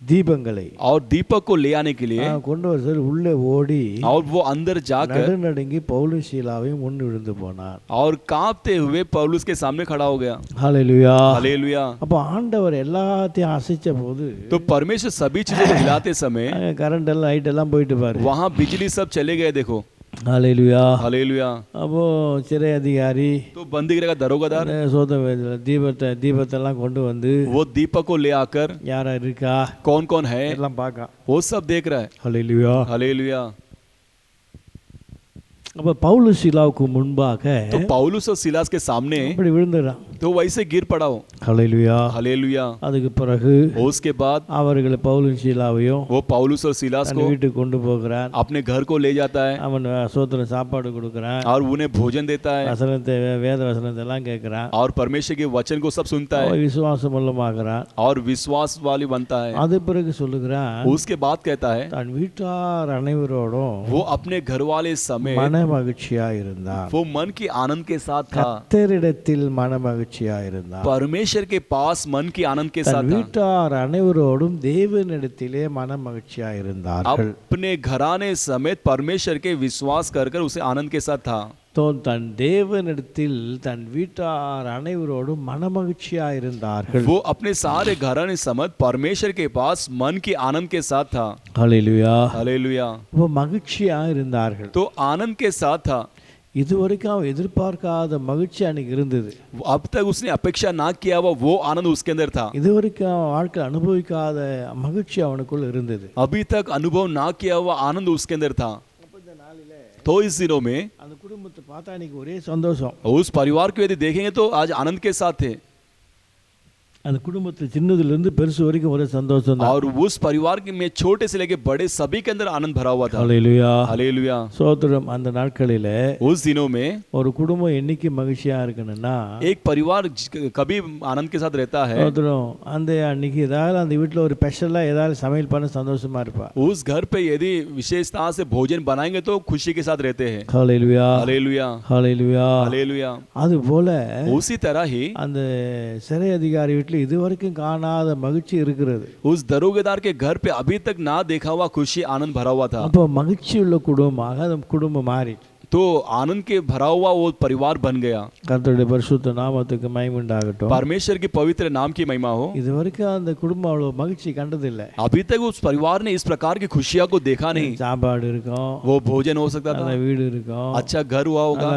தீபங்களை और दीपक को ले आने के लिए, கொண்டு வர சொல்லி உள்ளே ஓடி, और वो अंदर जाकर நடுநடுங்கி பவுலும் சீலாவையும் முன் விழுந்து போனார். और कांपते हुए पौलुस के सामने खड़ा हो गया. ஹல்லேலூயா. हालेलुया. அப்போ ஆண்டவர் எல்லாத்தையும் அசைச்ச போது, तो परमेश्वर सभी चीजों को हिलाते समय கரண்ட் எல்லாம் லைட் எல்லாம் போயிட்டு பாரு. वहां बिजली सब चले गए. देखो. ஹல்லேலூயா. हालेलुया. அப்போ சிறை அதிகாரி, तो बंदीगृह का दरोगादार, தீபத்தெல்லாம் கொண்டு வந்து, वो दीपक को ले आकर, யாரா இருக்கா कौन कौन है எல்லாம் பார்க்க. वो सब देख रहा है. ஹல்லேலூயா. हालेलुया. அப்ப பவுல் சீலாவுக்கு முன்பாக तो पौलुस और सिलास के सामने இப்படி விழுந்துறான். तो वैसे गिर पड़ा हो. ஹல்லேலூயா. हालेलुया. அதுக்கு பிறகு उसके बाद அவர்களை பவுலும் சீலாவையும் वो पौलुस और सिलास தன் को வீட்டுக்கு கொண்டு போகிறான். अपने घर को ले जाता है அவன் சோத்திர சாப்பாடு கொடுக்குறான். और उन्हें भोजन देता है வசனத்தை வேத வசனத்தை எல்லாம் கேட்கிறான். और परमेश्वर के वचन को सब सुनता है விசுவாசம் உள்ளமாகறான். और विश्वास वाली बनता है. அது பிறகு சொல்லுகிறான், उसके बाद कहता है தன் வீட்டார் அனைவரோடும் वो अपने घर वाले समेत மன மகிழ்ச்சியா இருந்தான். वो मन की आनंद के साथ था. கர்த்தரிடத்தில் மன மகிழ்ச்சியா இருந்தான். परमेश्वर के पास मन की आनंद के साथ தன் था. வீட்டார் அனைவரோடும் தேவனிடத்திலே மன மகிழ்ச்சியா இருந்தார்கள். अपने घराने समेत परमेश्वर के विश्वास कर कर उसे आनंद के साथ था. தன் தேவனிடத்தில் தன் வீட்டார் அனைவரோடும் மன மகிழ்ச்சியா இருந்தார்கள். वो अपने सारे घराने समेत परमेश्वर के पास मन की आनंद के साथ था. ஹல்லேலூயா. हालेलुया. वो மகிழ்ச்சியா இருந்தார்கள். तो आनंद के साथ था. இதுவரைக்கும் அவன் எதிர்பார்க்காத மகிழ்ச்சி அன்னைக்கு இருந்தது. अब तक उसने अपेक्षा ना किया वो आनंद उसके अंदर था. இதுவரைக்கும் அவன் வாழ்க்கை அனுபவிக்காத மகிழ்ச்சி அவனுக்குள்ள இருந்தது. अभी तक अनुभव ना किया हुआ आनंद उसके अंदर था. तो इस दिनों में அந்த குடும்பத்தை பார்த்தா அன்னைக்கு ஒரே சந்தோஷம். उस परिवार को यदि देखेंगे तो आज आनंद के साथ थे. அந்த குடும்பத்தில் சின்னதுல இருந்து பெருசு வரைக்கும் ஒரே சந்தோஷம் தான். और उस परिवार के में छोटे से लेके बड़े सभी के अंदर आनंद भरा हुआ था. ஹல்லேலூயா. हालेलुया. சோத்திரம். அந்த நாட்களிலே उस दिनों में ஒரு குடும்பம் என்னைக்கு மகிழ்ச்சியா இருக்கணும்னா, एक परिवार कभी आनंद के साथ रहता है. சோத்திரம். அந்த அன்னைக்கு ஏதாவது அந்த வீட்டில் ஒரு ஸ்பெஷலா ஏதாவது சமையல் பண்ண சந்தோஷமா இருப்பா. उस घर पे यदि विशेषता से भोजन बनाएंगे तो खुशी के साथ रहते हैं. ஹல்லேலூயா. हालेलुया. ஹல்லேலூயா. हालेलुया. அது போல उसी तरह ही அந்த சிறை அதிகாரி வீட்டில் இதுவரைக்கும் காணாத மகிழ்ச்சி இருக்கிறது. उस दरोगादार के घर पे अभी तक ना देखा हुआ खुशी आनंद भरा हुआ था. அப்போ மகிழ்ச்சி உள்ள குடும்பமாக அந்த குடும்பம் மாறி, तो आनंद के भरा हुआ वो परिवार बन गया. கர்த்தருடைய பரிசுத்த நாமத்துக்கு மகிமை உண்டாகட்டும். परमेश्वर के पवित्र नाम की महिमा हो. இதுவரைக்கும் அந்த குடும்பம் அவ்வளவு மகிழ்ச்சி கண்டதில்லை. अभी तक उस परिवार ने इस प्रकार की खुशियां को देखा नहीं. சாப்பாடு இருக்கும், वो भोजन हो सकता நல்ல था, வீடு இருக்கும், अच्छा घर हुआ होगा,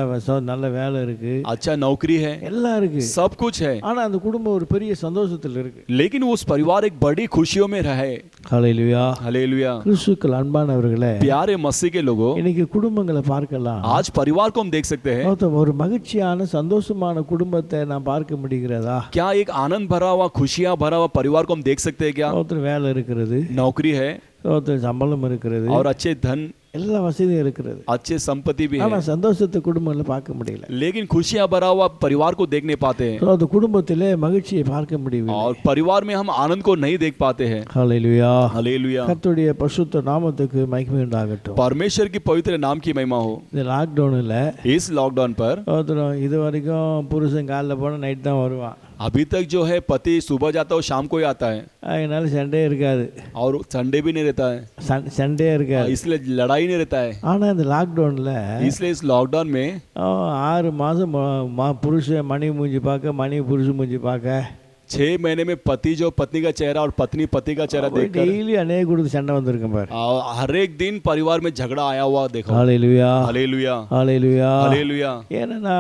நல்ல வேலை இருக்கு, अच्छा नौकरी है, எல்லாம் இருக்கு. सब कुछ है. ஆனா அந்த குடும்பம் ஒரு பெரிய சந்தோஷத்தில் இருக்கு. लेकिन उस परिवार एक बड़ी खुशियों में रहे. ஹல்லேலூயா. हालेलुया. கிறிஸ்துவுக்குள் அன்பானவர்களே, प्यारे मसीह के लोगों, இன்னைக்கு குடும்பங்களை பார்க்கலாம். आज परिवार को हम देख सकते हैं. ஒரு மகிழ்ச்சியான சந்தோஷமான குடும்பத்தை நாம் பார்க்க முடிகிறதா? क्या एक आनंद भरा हुआ खुशियां भरा हुआ परिवार को हम देख सकते हैं क्या? ஒருத்தர் வேலை இருக்கிறது, नौकरी है ஒருத்தர் சம்பளம் இருக்கிறது, और अच्छे धन, எல்லா வசதியும் இருக்கிறது. अच्छे संपत्ति भी ஆனா है, சந்தோஷத்தை குடும்பங்களை பார்க்க முடியல. लेकिन खुशियां भरा हुआ परिवार को देख नहीं पाते हैं. அந்த குடும்பத்திலே மகிழ்ச்சியை பார்க்க முடியவில்லை. और परिवार में हम आनंद को नहीं देख पाते हैं. ஹல்லேலூயா. हालेलुया. கர்த்தருடைய பரிசுத்த நாமத்துக்கு மகிமை உண்டாகட்டும். परमेश्वर की पवित्र नाम की महिमा हो. இந்த லாக்டவுன்ல इस लॉकडाउन पर ஒருத்தர் இது வரைக்கும் புருஷன் காலைல போனா நைட் தான் வருவான். अभी तक जो है पति सुबह जाता है और शाम को ही आता है, அதனால சண்டே இருக்காது, और संडे भी नहीं रहता है, சண்டே இருக்காது. इसलिए लड़ाई नहीं रहता है. ஆனா இந்த லாக்டவுன்ல इसलिए इस लॉकडाउन में 6 மாசம் புருஷன் மனைவி மூஞ்சி பார்க்க, மனைவி புருஷன் மூஞ்சி பார்க்க, 6 महीने में पति जो पत्नी का चेहरा और पत्नी पति का चेहरा देखकर டெய்லி அநேக குடும்பம் சண்டை வந்திருக்கும் பாரு. हर एक दिन परिवार में झगड़ा आया हुआ देखो. ஹல்லேலூயா. हालेलुया. ஹல்லேலூயா. हालेलुया. ஏன்னா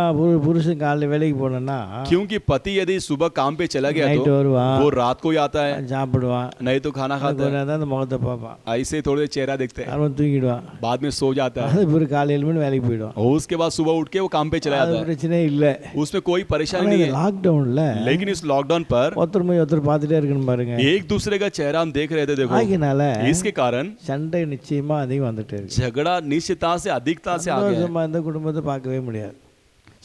புருஷன் காலைல வேலைக்கு போனா क्योंकि पति यदि सुबह काम पे चला गया நைட் तो வருவான், वो रात को ही आता है, சாப்பிடுவான், नहीं तो खाना खाता है, அந்த முகத்தை பார்ப்பான், ऐसे थोड़े चेहरा देखते हैं, அவன் தூங்கிடுவான். बाद में सो जाता है, அது பிறகு காலையில மணி வேலைக்கு போயிடுவான். और उसके बाद सुबह उठ के वो काम पे चला அது जाता है. பிரச்சனை இல்லை. उसमें कोई परेशानी नहीं है. லாக்டவுன்ல लेकिन इस लॉकडाउन पर ஒருத்தர் பார்த்துட்டே இருக்கணும் பாருங்க. एक दूसरे का चेहरा हम देख रहे थे देखो. ஆகினால इसके कारण சண்டை நிச்சயமா அதிகம் வந்துட்டே இருக்கு. झगड़ा निश्चितता से अधिकता से आ गया है. சந்தோஷமா இந்த குடும்பத்தை பார்க்கவே முடியாது.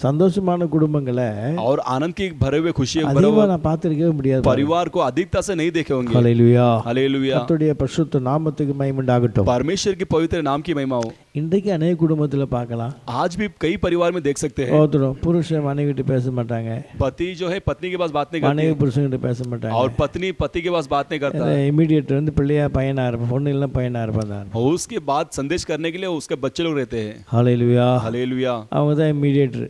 சந்தோஷமான குடும்பங்களை और आनंद की भरे हुए खुशी भरे அதிகமா हुए நான் பார்த்திருக்கவே முடியாது. परिवार को अधिकता से नहीं देखे होंगे। ஹல்லேலூயா. हालेलुया। கர்த்தருடைய பரிசுத்த நாமத்துக்கு மகிமை உண்டாகட்டும். परमेश्वर के पवित्र नाम की महिमा हो। இன்றைக்கு अनेक குடும்பத்துல பார்க்கலாம். आज भी कई परिवार में देख सकते हैं ஒருத்தரும் புருஷன் மனைவி கிட்ட பேச மாட்டாங்க, पति जो है पत्नी के पास बात नहीं करती மனைவி புருஷன் கிட்ட பேச மாட்டாங்க. और पत्नी पति के पास बात नहीं करता है। இமிடியேட் வந்து பிள்ளையா பையனா இருப்பான், பொண்ணு இல்ல பையனா இருப்பான் தான். और उसके बाद संदेश करने के लिए उसके बच्चे लोग रहते हैं। ஹல்லேலூயா. हालेलुया। அவங்க தான் மீடியேட்டர்,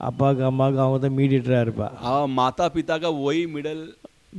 அப்பாவுக்கு அம்மாவுக்கு அவங்க தான் மீடியேட்டரா இருப்பா. हाँ, माता पिता का वही मिडल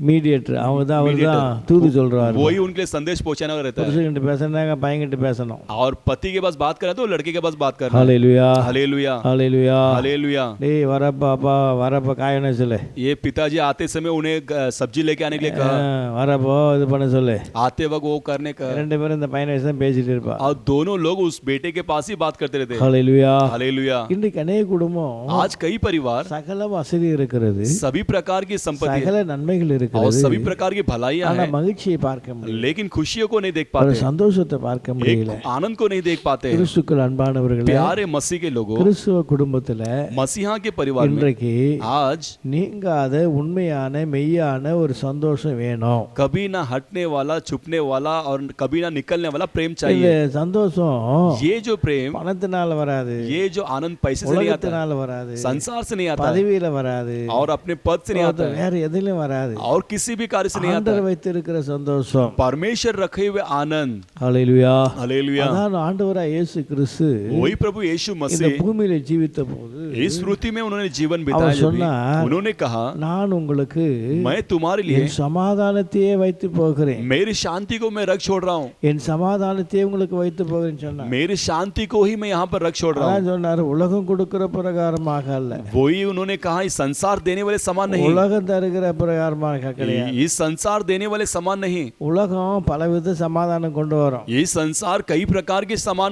மீடியேட்டர் அவங்க தான், அவர் தான் தூது சொல்றாரு. वही उनके लिए संदेश पहुंचाने का रहता है। புருஷன் கிட்ட பேசணும்னா பையன் கிட்ட பேசணும். और पति के पास बात करना तो लड़के के पास बात करना। ஹல்லேலூயா. हालेलुया। ஹல்லேலூயா. हालेलुया। டேய் வரப்பா அப்பா வரப்பா காயணும் சொல்லு. ये पिताजी आते समय उन्हें सब्जी लेके आने के लिए कहा, வரப்போ இது பண்ண சொல்லு. आते वक्त वो करने का। ரெண்டு பேரும் இந்த பையனை வச்சு தான் பேசிட்டு இருப்பா. और दोनों लोग उस बेटे के पास ही बात करते रहते हैं। ஹல்லேலூயா. हालेलुया। இன்றைக்கு अनेक குடும்பம் आज कई परिवार சகல வசதி இருக்கிறது, सभी प्रकार की संपत्ति சகல நன்மைகள் और இருக்கிறது, सभी प्रकार की भलाइयां ஆனா हैं, மகிழ்ச்சியை பார்க்க முடியல, लेकिन खुशियों को नहीं देख ஒரு पाते, சந்தோஷத்தை பார்க்க முடியல. एक आनंद को नहीं देख पाते हैं। கிறிஸ்துக்குள் அன்பானவர்களே, प्यारे मसीह के लोगों, கிறிஸ்துவ குடும்பத்துல मसीहा के परिवार में இன்றைக்கு आज நீங்காத உண்மையான மெய்யான ஒரு சந்தோஷம் வேணும். कभी ना हटने वाला, छुपने वाला और कभी ना निकलने वाला प्रेम இந்த चाहिए। சந்தோஷம் ये जो प्रेम, பணத்தினால வராது, ये जो आनंद पैसे से नहीं आता, உலகத்தினால வராது, संसार से नहीं आता பதவியில வராது, और अपने पद से नहीं आता है, வேற எதிலும் வராது. और किसी भी कार्य से नहीं आता ஆண்டவர் है। வைத்திருக்கிற சந்தோஷம். परमेश्वर रखे हुए आनंद। ஹல்லேலூயா. हालेलुया। அதான் ஆண்டவராய் இயேசு கிறிஸ்து वही प्रभु यीशु இந்த मसीह பூமியில ஜீவித்த போது इस पृथ्वी में उन्होंने जीवन बिताया, அவர் जब भी சொன்னார், उन्होंने कहा, நான் உங்களுக்கு मैं तुम्हारे लिए என் சமாதானத்தையே வைத்து போகிறேன், मेरी शांति को मैं रख छोड़ रहा हूँ, என் சமாதானத்தையே உங்களுக்கு வைத்து போகிறேன்னு சொன்னார். मेरी शांति को ही मैं यहाँ पर रख छोड़ रहा हूँ। அதான் சொன்னாரு, உலகம் கொடுக்கிற பிரகாரமாக அல்ல, वही उन्होंने कहा, इस संसार देने वाले समान नहीं, உலகம் தருகிற பிரகாரமாக கிடையாது. इस संसार देने वाले समान नहीं। உலகம் பலவித சமாதானம் கொண்டு வரும், ये संसार कई प्रकार के समान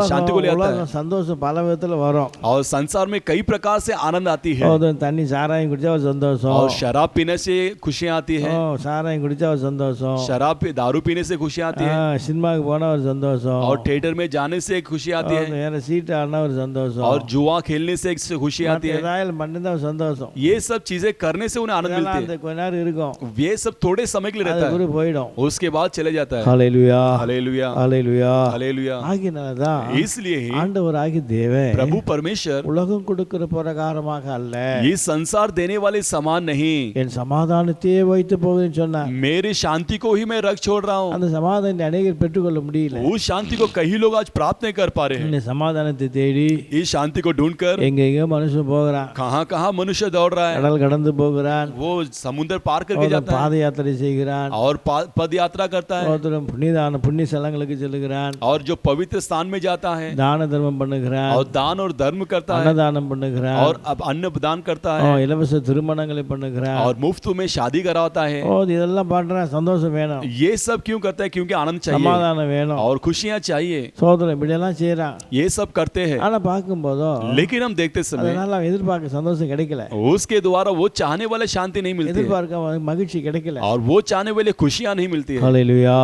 शांति को ले आता உலகம் சந்தோஷம் பல விதத்துல வரும். है और संसार में कई प्रकार से आनंद आती है, ஒருத்தன் தண்ணி சாராயம் குடிச்சா ஒரு சந்தோஷம், और शराब पीने से खुशियाँ आती है, சாராயம் குடிச்சா ஒரு சந்தோஷம், दारू पीने से खुशियाँ आती है, சினிமாவுக்கு போனா ஒரு சந்தோஷம், और थिएटर में जाने से एक खुशी आती है, வேற சீட் ஆடினா ஒரு சந்தோஷம், और जुआ खेलने से एक खुशी आती है। ஏதாவது மட்டும்தான் ஒரு சந்தோஷம். ये सब चीजें करने से उन्हें आनंद मिलती அந்த கொஞ்ச நேரம் இருக்கும், है, ये सब थोड़े समय के लिए रहता அது है, போயிடும். उसके बाद चले जाता है। ஹல்லேலூயா. हालेलुया। ஹல்லேலூயா. हालेलुया। ஆகினால்தான் इसलिए ही ஆண்டவராகிய தேவன் प्रभु परमेश्वर உலகம் கொடுக்கிற பிரகாரமாக அல்ல, ये संसार देने वाले समान नहीं, என் சமாதானத்தையே வைத்து போகுதுன்னு சொன்னார். मेरी शांति को ही मैं रख छोड़ रहा हूँ। அந்த சமாதானத்தை அநேகர் பெற்றுக்கொள்ள முடியல. उस शांति को कई लोग आज प्राप्त नहीं कर पा रहे हैं। இந்த சமாதானத்தை தேடி इस शांति को ढूंढकर எங்கெங்க மனுஷன் போகிறான், कहाँ कहाँ मनुष्य दौड़ रहा है, கடல் கடந்து போகிறான், वो समुद्र पार करके जाता है பாத யாத்திரை செய்கிறான், और पद यात्रा करता है, ஒருத்தரும் புண்ணிய ஸ்தலங்களுக்கு செல்லுகிறான், और जो पवित्र स्थान में जाता है தான தர்மம் பண்ணுகிறான், और दान और धर्म करता है, அன்னதானம் பண்ணுகிறான், और अब अन्न दान करता है, இலவச திருமணங்களை பண்ணுகிறான், और मुफ्त में शादी कराता है। இதெல்லாம் பண்றான். சந்தோஷம் வேணும், ये सब क्यों करता है? क्योंकि आनंद चाहिए சமாதானம் வேணும், और खुशियां चाहिए, சோதனை இப்படியெல்லாம் செய்யறான். ये सब करते हैं। ஆனா பார்க்கும் போதோ लेकिन हम देखते समय அதனால அவன் எதிர்பார்க்க சந்தோஷம் கிடைக்கல, उसके द्वारा वो चाहने वाले शांति नहीं मिलती है, எதிர்பார்க்க மகிழ்ச்சி கிடைக்கல. और वो चाहने वाले खुशियां नहीं मिलती है। ஹல்லேலூயா.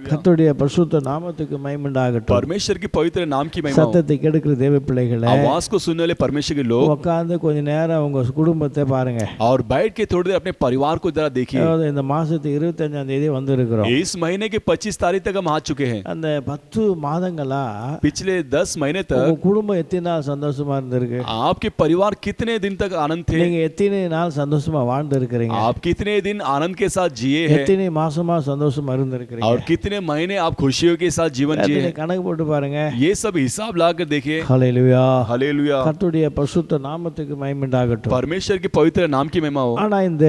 கர்த்தருடைய பரிசுத்த நாமத்துக்கு மகிமை உண்டாகட்டும். परमेश्वर की पवित्र नाम की महिमा हो। சத்தத்தை கேட்கிற தேவ பிள்ளைகளே, आवाज को सुनने वाले परमेश्वर के लोग உட்கார்ந்து கொஞ்ச நேரம் உங்க குடும்பத்தை பாருங்க. और बैठ के थोड़ी देर अपने परिवार को जरा देखिए। இந்த மாசத்துக்கு 25ஆம் தேதி வந்திருக்கிறோம். इस महीने के 25 तारीख तक हम आ चुके हैं। அந்த 10 மாதங்களா पिछले 10 महीने உங்க तक குடும்பம் எத்தனை நாள் சந்தோஷமா இருந்திருக்கு? आपके परिवार कितने दिन तक आनंद थे? நீங்க எத்தனை நாள் சந்தோஷமா வாழ்ந்து இருக்கிறீங்க? आप कितने दिन आनंद के साथ जिए हैं? எத்தனை மாசமா சந்தோஷமா இருந்திருக்கிறீங்க? और कितने महीने आप खुशियों के साथ जीवन जिए हैं? கணக்கு போட்டு பாருங்க. ये सब हिसाब लाकर देखिए। ஹல்லேலூயா. हालेलुया। கர்த்தருடைய பரிசுத்த நாமத்துக்கு மகிமை உண்டாகட்டும். परमेश्वर के पवित्र नाम की महिमा हो। ஆனா இந்த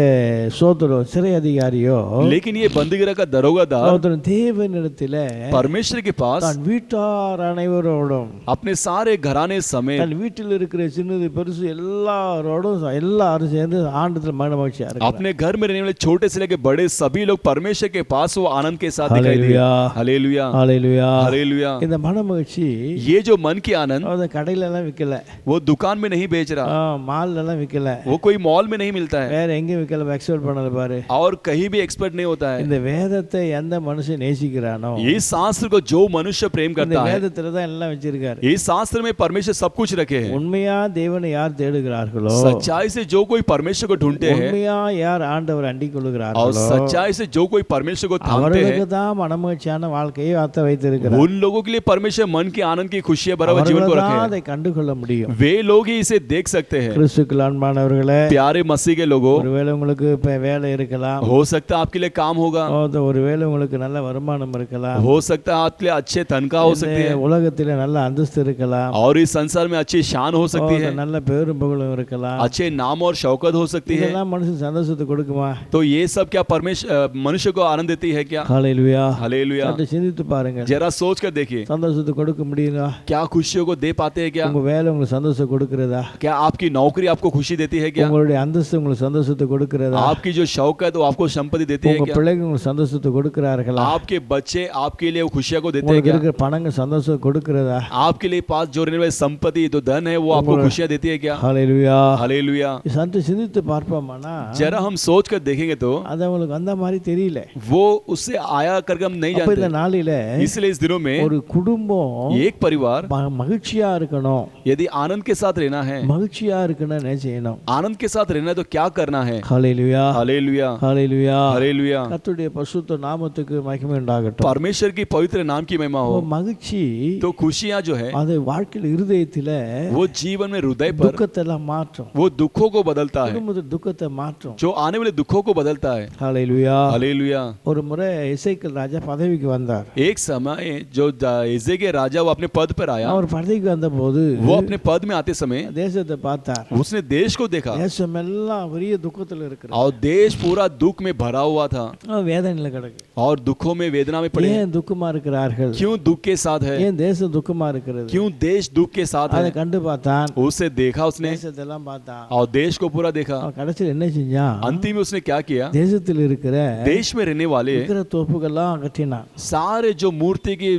சோதரோ சிறை அதிகாரியோ, लेकिन ये बंदीगृह का दरोगादार சோதரன் தேவனிடத்திலே परमेश्वर के पास தன் வீட்டார் அனைவரோடும், अपने सारे घराने समेत தன் வீட்டில் இருக்கிற சின்னது பெருசு எல்லாரும் சேர்ந்து ஆண்டத்தில் மகிழ்ச்சியா இருக்கு. अपने घर में रहने वाले छोटे से लेकर बड़े सभी लोग परमेश्वर के पास वो आनंद के साथ दिखाई दिए। Hallelujah. हालेलुया ஹalleluya. हालेलुया। இந்த மனமகிழ்ச்சி ये जो मन की आनंद அந்த கடையில எல்லாம் விக்கல, वो दुकान में नहीं बेच रहा, மால்ல எல்லாம் விக்கல, वो कोई मॉल में नहीं मिलता है வேற எங்கேயும் விக்கல, எக்ஸ்போர்ட் பண்ணல பாரு. और कहीं भी एक्सपर्ट नहीं होता है। இந்த வேதத்தை எந்த மனுஷன் நேசிக்கிறானோ इस शास्त्र को जो मनुष्य प्रेम இந்த करता है, வேதத்துல தான் எல்லாம் வச்சிருக்காரு. इस शास्त्र में परमेश्वर सब कुछ रखे हैं। உண்மையா தேவனை யார் தேடுகிறார்களோ, सच्चाई से जो कोई परमेश्वर को ढूंढते हैं உண்மையா யார் ஆண்டவர் அண்டிக் और கொள்கிறார்களோ सच्चाई से जो कोई परमेश्वर को थामते அவர்களுக்கு हैं, தான் மனமகிழ்ச்சியான வாழ்க்கையை ஆத்த வைத்திருக்கிறார். उन लोगों के लिए परमेश्वर मन की आनंद की खुशियां भरा हुआ जीवन को அவர்கள் रखे தான் हैं। அதை கண்டு கொள்ள முடியும். वे लोग ही इसे देख सकते हैं। கிறிஸ்துக்குள் அன்பானவர்களே, प्यारे मसीह के लोगों, ஒருவேளை உங்களுக்கு இப்ப வேலை இருக்கலாம், हो सकता है आपके लिए काम होगा, ஒருவேளை உங்களுக்கு நல்ல வருமானம் இருக்கலாம், हो सकता है आपके लिए अच्छे तनख्वाह हो सकती है, உலகத்திலே நல்ல அந்தஸ்து இருக்கலாம், और इस संसार में अच्छी शान हो सकती है, நல்ல பேரும் புகழும் இருக்கலாம். अच्छे नाम और शौकत हो सकती है। இதெல்லாம் மனுஷன் சந்தோஷத்தை கொடுக்குமா? तो ये सब क्या परमेश्वर मनुष्य को आनंद देती है क्या? ஹalleluya. हालेलुया। சற்று சிந்தித்து பாருங்க. जरा सोच कर देखिए, சந்தோஷத்தை கொடுக்க முடியுதா? क्या खुशियों को दे पाते हैं क्या? உங்க வேலை உங்களுக்கு சந்தோஷம் கொடுக்கிறதா? क्या आपकी नौकरी आपको खुशी देती है क्या? உங்களுடைய அந்தஸ்து உங்களுக்கு சந்தோஷத்தை கொடுக்கிறதா? आपकी जो शौकत वो आपको संपत्ति देती है உங்க क्या? பிள்ளைங்க உங்களுக்கு சந்தோஷத்தை கொடுக்கிறார்களா? आपके बच्चे आपके लिए वो खुशियां को देते हैं உங்களுக்கு क्या? இருக்கிற பணங்க சந்தோஷம் கொடுக்கிறதா? आपके लिए पास जो रहने वाली संपत्ति जो धन है वो आपको खुशियां देती है क्या? ஹalleluya. हालेलुया। சற்று சிந்தித்து பார்ப்போமானா जरा हम सोच कर देखेंगे तो அது உங்களுக்கு அந்த மாதிரி தெரியல. वो उससे आया करके हम नहीं அப்ப இந்த जानते। நாளில इसलिए इस दिनों में ஒரு குடும்பம் एक परिवार மகிழ்ச்சியா இருக்கணும், यदि आनंद के साथ रहना है, மகிழ்ச்சியா இருக்கணும் என்ன செய்யணும்? आनंद के साथ रहना है तो क्या करना है? ஹalleluya. हालेलुया ஹalleluya. हालेलुया। கர்த்தருடைய பரிசுத்த நாமத்துக்கு மகிமை உண்டாகட்டும். परमेश्वर की पवित्र नाम की महिमा हो। மகிழ்ச்சி तो खुशियां जो है அது வாழ்க்கையில இருதயத்தில वो जीवन में हृदय पर துக்கத்தை எல்லாம் மாற்றும், वो दुखों को बदलता है, குடும்பத்து துக்கத்தை மாற்றும். जो आने वाले दुखों को बदलता है। ஹalleluya. हालेलुया। ஒரு முறை எசேக்கியேல் ராஜா பதவிக்கு வந்தார். एक समय जो इज़्राइल के राजा वो अपने पद पर आया, அவர் பதவிக்கு வந்தபோது वो अपने पद में आते समय தேசத்தை பார்த்தார். उसने देश को देखा தேசம் எல்லாம் பெரிய துக்கத்துல இருக்கிறது, और देश पूरा दुख में भरा हुआ था வேதனையில கிடக்கு. और दुखों में वेदना में पड़े हैं। ஏன் துக்கமா இருக்கிறார்கள்? क्यों दुख के साथ है? ஏன் தேசம் துக்கமா இருக்கிறது? क्यों देश दुख के साथ அதை है? கண்டு பார்த்தான், उसे देखा उसने தேசத்தெல்லாம் பார்த்தான். और देश को पूरा देखा। அவன் கடைசியில் என்ன செஞ்சான்? अंतिम में उसने क्या किया? தேசத்தில் இருக்கிற देश में रहने वाले விக்கிர தோப்புகள்லாம் அகற்றினான், सारे जो मूर्ति की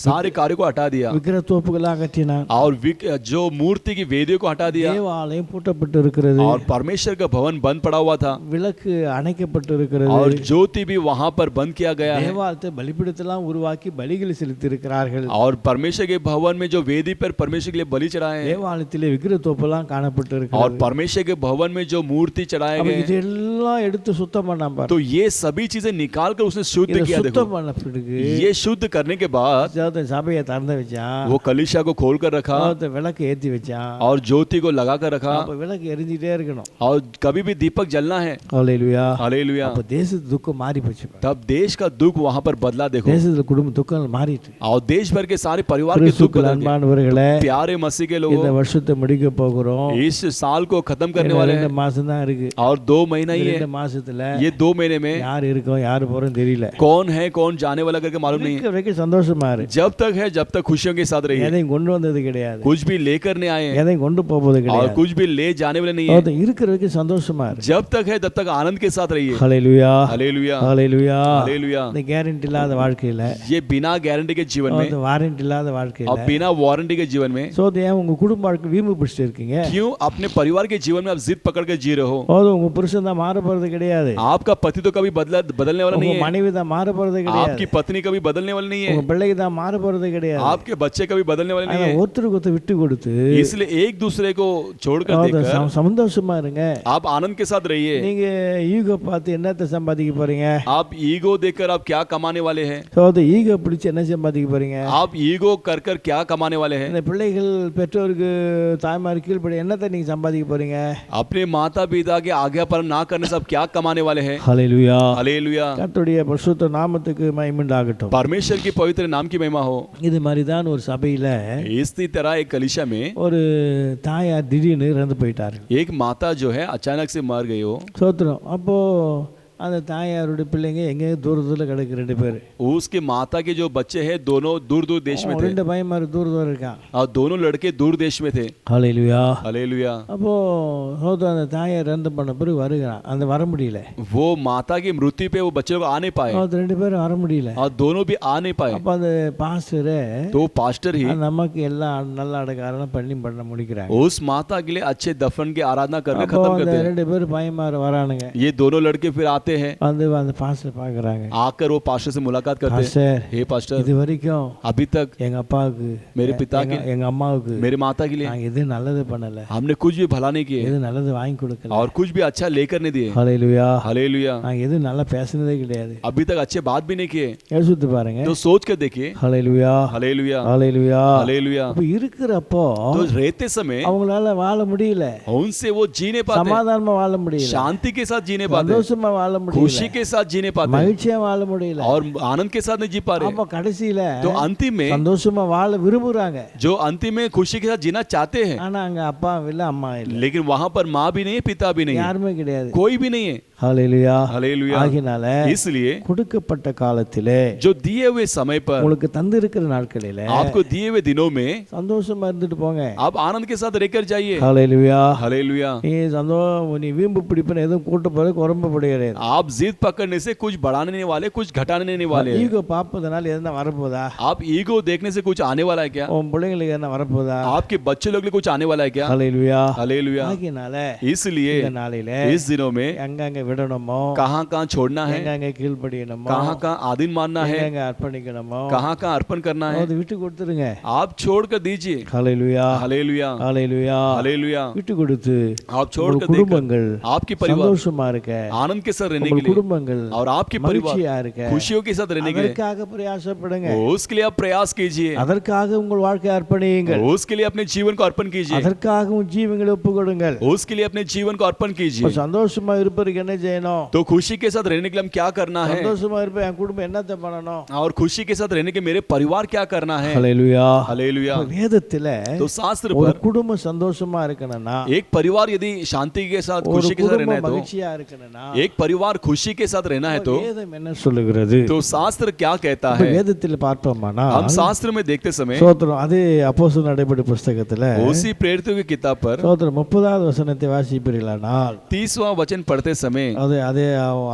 सारे कार्य को हटा दिया விக்கிர தோப்புகள்லாம் அகற்றினான். और जो मूर्ति की वेदियों को हटा दिया தேவாலயம் பூட்டப்பட்டு இருக்கிறது, और परमेश्वर का भवन बंद पड़ा हुआ था விளக்கு அணைக்கப்பட்டு இருக்கிறது, और ज्योति भी वहां पर बंद किया गया है தேவாலயத்தை பலிபீடத்தெல்லாம் உருவாக்கி பலிகளை செலுத்தி இருக்கிறார்கள். और परमेश्वर के भवन में जो वेदी पर परमेश्वर के लिए बलि चढ़ाए हैं தேவாலயத்திலே விக்கிர தோப்பெல்லாம் காணப்பட்டு और இருக்கிறது. परमेश्वर के भवन में जो मूर्ति चढ़ाए அப்ப गए இதெல்லாம் எடுத்து சுத்தம் பண்ணாம பாரு. तो ये सभी चीजें निकाल कर उसने शुद्ध இதை किया। देखो சுத்தம் பண்ண பிறகு ये शुद्ध करने के बाद சபையை திறந்து வச்சான், वो कलीसिया को खोल कर रखा விளக்கு ஏத்தி வச்சான். और ज्योति को लगा कर रखा அப்ப விளக்கு எரிஞ்சிட்டே இருக்கணும். और कभी भी दीपक जलना है। ஹalleluya. हालेलुया। அப்ப தேசத்து துக்கம் மாறி போச்சு பாரு. तब देश का दुख वहां पर बदला। देखो தேசத்துல குடும்ப துக்கங்கள் மாறிட்டு. और देश भर के सारे परिवार के दुख கிறிஸ்துவுக்குள் बदल गए। அன்பானவர்களே, प्यारे मसीह के இந்த लोगों, வருஷத்தை முடிக்க போகிறோம். इस साल को खत्म करने वाले हैं 2 மாசம் தான் இருக்கு. और 2 महीना ही है। 2 மாசத்துல ये 2 महीने में யார் இருக்கோம் யார் போறோம் தெரியல. कौन है कौन जाने वाला करके मालूम नहीं है। இருக்கிற வரைக்கும் சந்தோஷமா இரு. जब तक है जब तक खुशियों के साथ रहिए। எதையும் கொண்டு வந்தது கிடையாது, कुछ भी लेकर नहीं आए हैं எதையும் கொண்டு போவது और கிடையாது. कुछ भी ले जाने वाले नहीं है। இருக்கிற வரைக்கும் சந்தோஷமா இரு. जब तक है तब तक आनंद के साथ रहिए। ஹalleluya. हालेलुया ஹalleluya. हालेलुया। இந்த கேரண்டி இல்லாத வாழ்க்கையில, ये बिना गारंटी के जीवन में வாரண்டி இல்லாத और வாழ்க்கையில बिना वारंटी के जीवन में ஏன் உங்க குடும்ப வாழ்க்கை வீம்பு பிடிச்சிட்டு இருக்கீங்க? क्यों अपने परिवार के जीवन में आप जिद पकड़ कर जी रहे हो? உங்க புருஷன் தான் மாற போறது கிடையாது, आपका पति तो कभी बदलने वाला नहीं உங்க है, மனைவி தான் மாற போறது கிடையாது, आपकी पत्नी कभी बदलने वाली नहीं உங்க है, பிள்ளைக்கு தான் மாற போறது கிடையாது. आपके बच्चे कभी बदलने वाले नहीं ஆனா है। ஒருத்தருக்கு ஒருத்தர் விட்டு கொடுத்து इसलिए एक दूसरे को छोड़कर देखकर சந்தோஷமா இருங்க. आप आनंद के साथ रहिए। நீங்க ஈகோ பார்த்து என்னத்தை சம்பாதிக்க போறீங்க? आप ईगो देखकर आप क्या कमाने वाले हैं? ஈகோ பிடிச்சு என்ன சம்பாதிக்க போறீங்க? आप ईगो कर कर क्या कमाने वाले हैं? இந்த பிள்ளைகள் பெற்றோருக்கு தாய்மார் கீழ்ப்படி என்னத்தை நீங்க சம்பாதிக்க போறீங்க? अपने माता पिता के आज्ञा पालन ना करने से आप क्या कमाने वाले हैं? ஹalleluya. हालेलुया। கர்த்தருடைய பரிசுத்த நாமத்துக்கு மகிமை உண்டாகட்டும். परमेश्वर की पवित्र नाम की महिमा हो। இது மாதிரி தான் ஒரு சபையில इसी तरह एक कलीसिया में ஒரு தாயார் திடீர்னு இறந்து போயிட்டாரு. एक माता जो है अचानक से मर गई हो। சோத்திரம். அப்போ அந்த தாயாருடைய பிள்ளைங்க எங்கேயோ தூரத்தில் கிடக்கு 2 பேர். उसके माता के जो बच्चे हैं दोनों दूर दूर देश में थे 2 பையன்மார் தூரம் இருக்கான். और दोनों लड़के दूर देश में थे. ஹல்லேலூயா. हालेलुया. அப்போ சோதரன் அந்த தாயார் இறந்து பண்ண பிறகு வருகிறான். அந்த வர முடியல. वो माता की मृत्यु पे वो बच्चे लोग आ नहीं पाए அது 2 பேரும் வர முடியல. और दोनों भी आ नहीं पाए. அப்போ அந்த பாஸ்டரே तो पास्टर ही நமக்கு எல்லாம் நல்ல அடக்காரம் பண்ண முடிக்கிறாங்க. उस माता के लिए अच्छे दफन की आराधना करके அப்போ खत्म அந்த करते हैं. 2 பேர் பையன்மார் வரானுங்க. ये दोनों लड़के फिर आते हैं. அந்த பாஸ்டர் பார்க்கறாங்க. आकर वो पास्टर से मुलाकात करते हैं. பாஸ்டர், हे पास्टर, இது வரைக்கும் अभी तक எங்க அப்பாவுக்கு, मेरे पिता के, எங்க அம்மாவுக்கு, मेरे माता के लिए நான் எது நல்லது பண்ணல, हमने कुछ भी भला नहीं किए எது நல்லது வாங்கி கொடுக்கல. और कुछ भी अच्छा लेकर नहीं दिए. ஹல்லேலூயா. हालेलुया. நான் எது நல்லா பேசினதே கிடையாது. अभी तक अच्छे बात भी नहीं किए. யோசித்து பாருங்க. तो सोच कर देखिए. ஹல்லேலூயா. हालेलुया. ஹல்லேலூயா. हालेलुया. அப்ப இருக்கிறப்போ तो रहते समय அவங்களால வாழ முடியல. उनसे वो जीने पाते, சமாதானமா வாழ முடியல, शांति के साथ जीने पाते, சந்தோஷமா வாழ முடியல, खुशी के साथ जीने पाते மகிழ்ச்சியா வாழ முடியல. और आनंद के साथ नहीं जी पा रहे. அப்ப கடைசியில तो अंतिम में சந்தோஷமா வாழ விரும்புறாங்க. जो अंतिम में खुशी के साथ जीना चाहते हैं, ஆனா அங்க அப்பா இல்ல, அம்மா இல்ல, लेकिन वहां पर माँ भी नहीं है, पिता भी नहीं है, யாருமே கிடையாது. कोई भी नहीं है. ஹல்லேலூயா. हालेलुया. ஆகினால इसलिए கொடுக்கப்பட்ட காலத்திலே जो दिए हुए समय पर, உங்களுக்கு தந்திருக்கிற நாட்களிலே आपको दिए हुए दिनों में சந்தோஷமா இருந்துட்டு போங்க. आप आनंद के साथ रहकर जाइए. ஹல்லேலூயா. हालेलुया. நீ வீம்பு பிடிப்புன்னு எதுவும் கூட்ட போற குறம்ப படுகிறது. आप जिद पकड़ने से कुछ बढ़ाने नहीं वाले, कुछ घटाने नहीं वाले. ஈகோ பாப்பதனால எதுனா வரப்போதா? आप ईगो देखने से कुछ आने वाला है क्या? உன் பிள்ளைங்களுக்கு எதுனா வரப்போதா? आपके बच्चे लोग के लिए कुछ आने वाला है क्या? ஹல்லேலூயா. हालेलुया. ஆகினால इसलिए இந்த நாளிலே इस दिनों में எங்கங்க விடணுமோ, कहाँ कहाँ छोड़ना है, எங்கங்க கீழ்ப்படியணுமோ, कहाँ कहाँ आधीन मानना है, எங்கங்க அர்ப்பணிக்கணுமோ, कहाँ कहाँ अर्पण करना है, அது விட்டு கொடுத்துருங்க. आप छोड़ कर दीजिए. ஹல்லேலூயா. हालेलुया. ஹல்லேலூயா. हालेलुया. விட்டு கொடுத்து आप छोड़ உங்கள் कर देकर குடும்பங்கள் आपकी परिवार சந்தோஷமா இருக்க, आनंद के साथ रहने के உங்கள் लिए குடும்பங்கள் और आपके மகிழ்ச்சியா परिवार இருக்க, खुशियों के साथ रहने के लिए அதற்காக பிரயாசப்படுங்க. उसके लिए आप प्रयास कीजिए. அதற்காக உங்கள் வாழ்க்கை அர்ப்பணியுங்கள். उसके लिए अपने जीवन को अर्पण कीजिए. அதற்காக உன் ஜீவங்களை ஒப்பு கொடுங்கள். उसके लिए अपने जीवन को अर्पण இப்ப कीजिए. சந்தோஷமா இருப்பதற்கு என்ன செய்யணும்? तो खुशी के साथ रहने के लिए हम क्या करना है, சந்தோஷமா இருப்ப என் குடும்பம் என்னத்தை பண்ணணும்? और खुशी के साथ रहने के मेरे परिवार क्या करना है. ஹல்லேலூயா. हालेलुया. வேதத்துல तो शास्त्र ஒரு पर குடும்பம் சந்தோஷமா இருக்கணும்னா, एक परिवार यदि शांति के साथ ஒரு खुशी के साथ रहना குடும்பம் है तो, மகிழ்ச்சியா இருக்கணும்னா, एक परिवार खुशी के साथ रहना है तो வேதம் என்ன சொல்லுகிறது? तो शास्त्र क्या कहता இப்ப है. வேதத்துல பார்ப்போமானா, हम शास्त्र में देखते समय சோத்திரம் அதே அப்போஸ்தலர் நடைபடி புஸ்தகத்துல उसी प्रेरितों की किताब पर சோத்திரம் 30வது வசனத்தை வாசிப்பீர்களானால், 30वां वचन पढ़ते समय அதே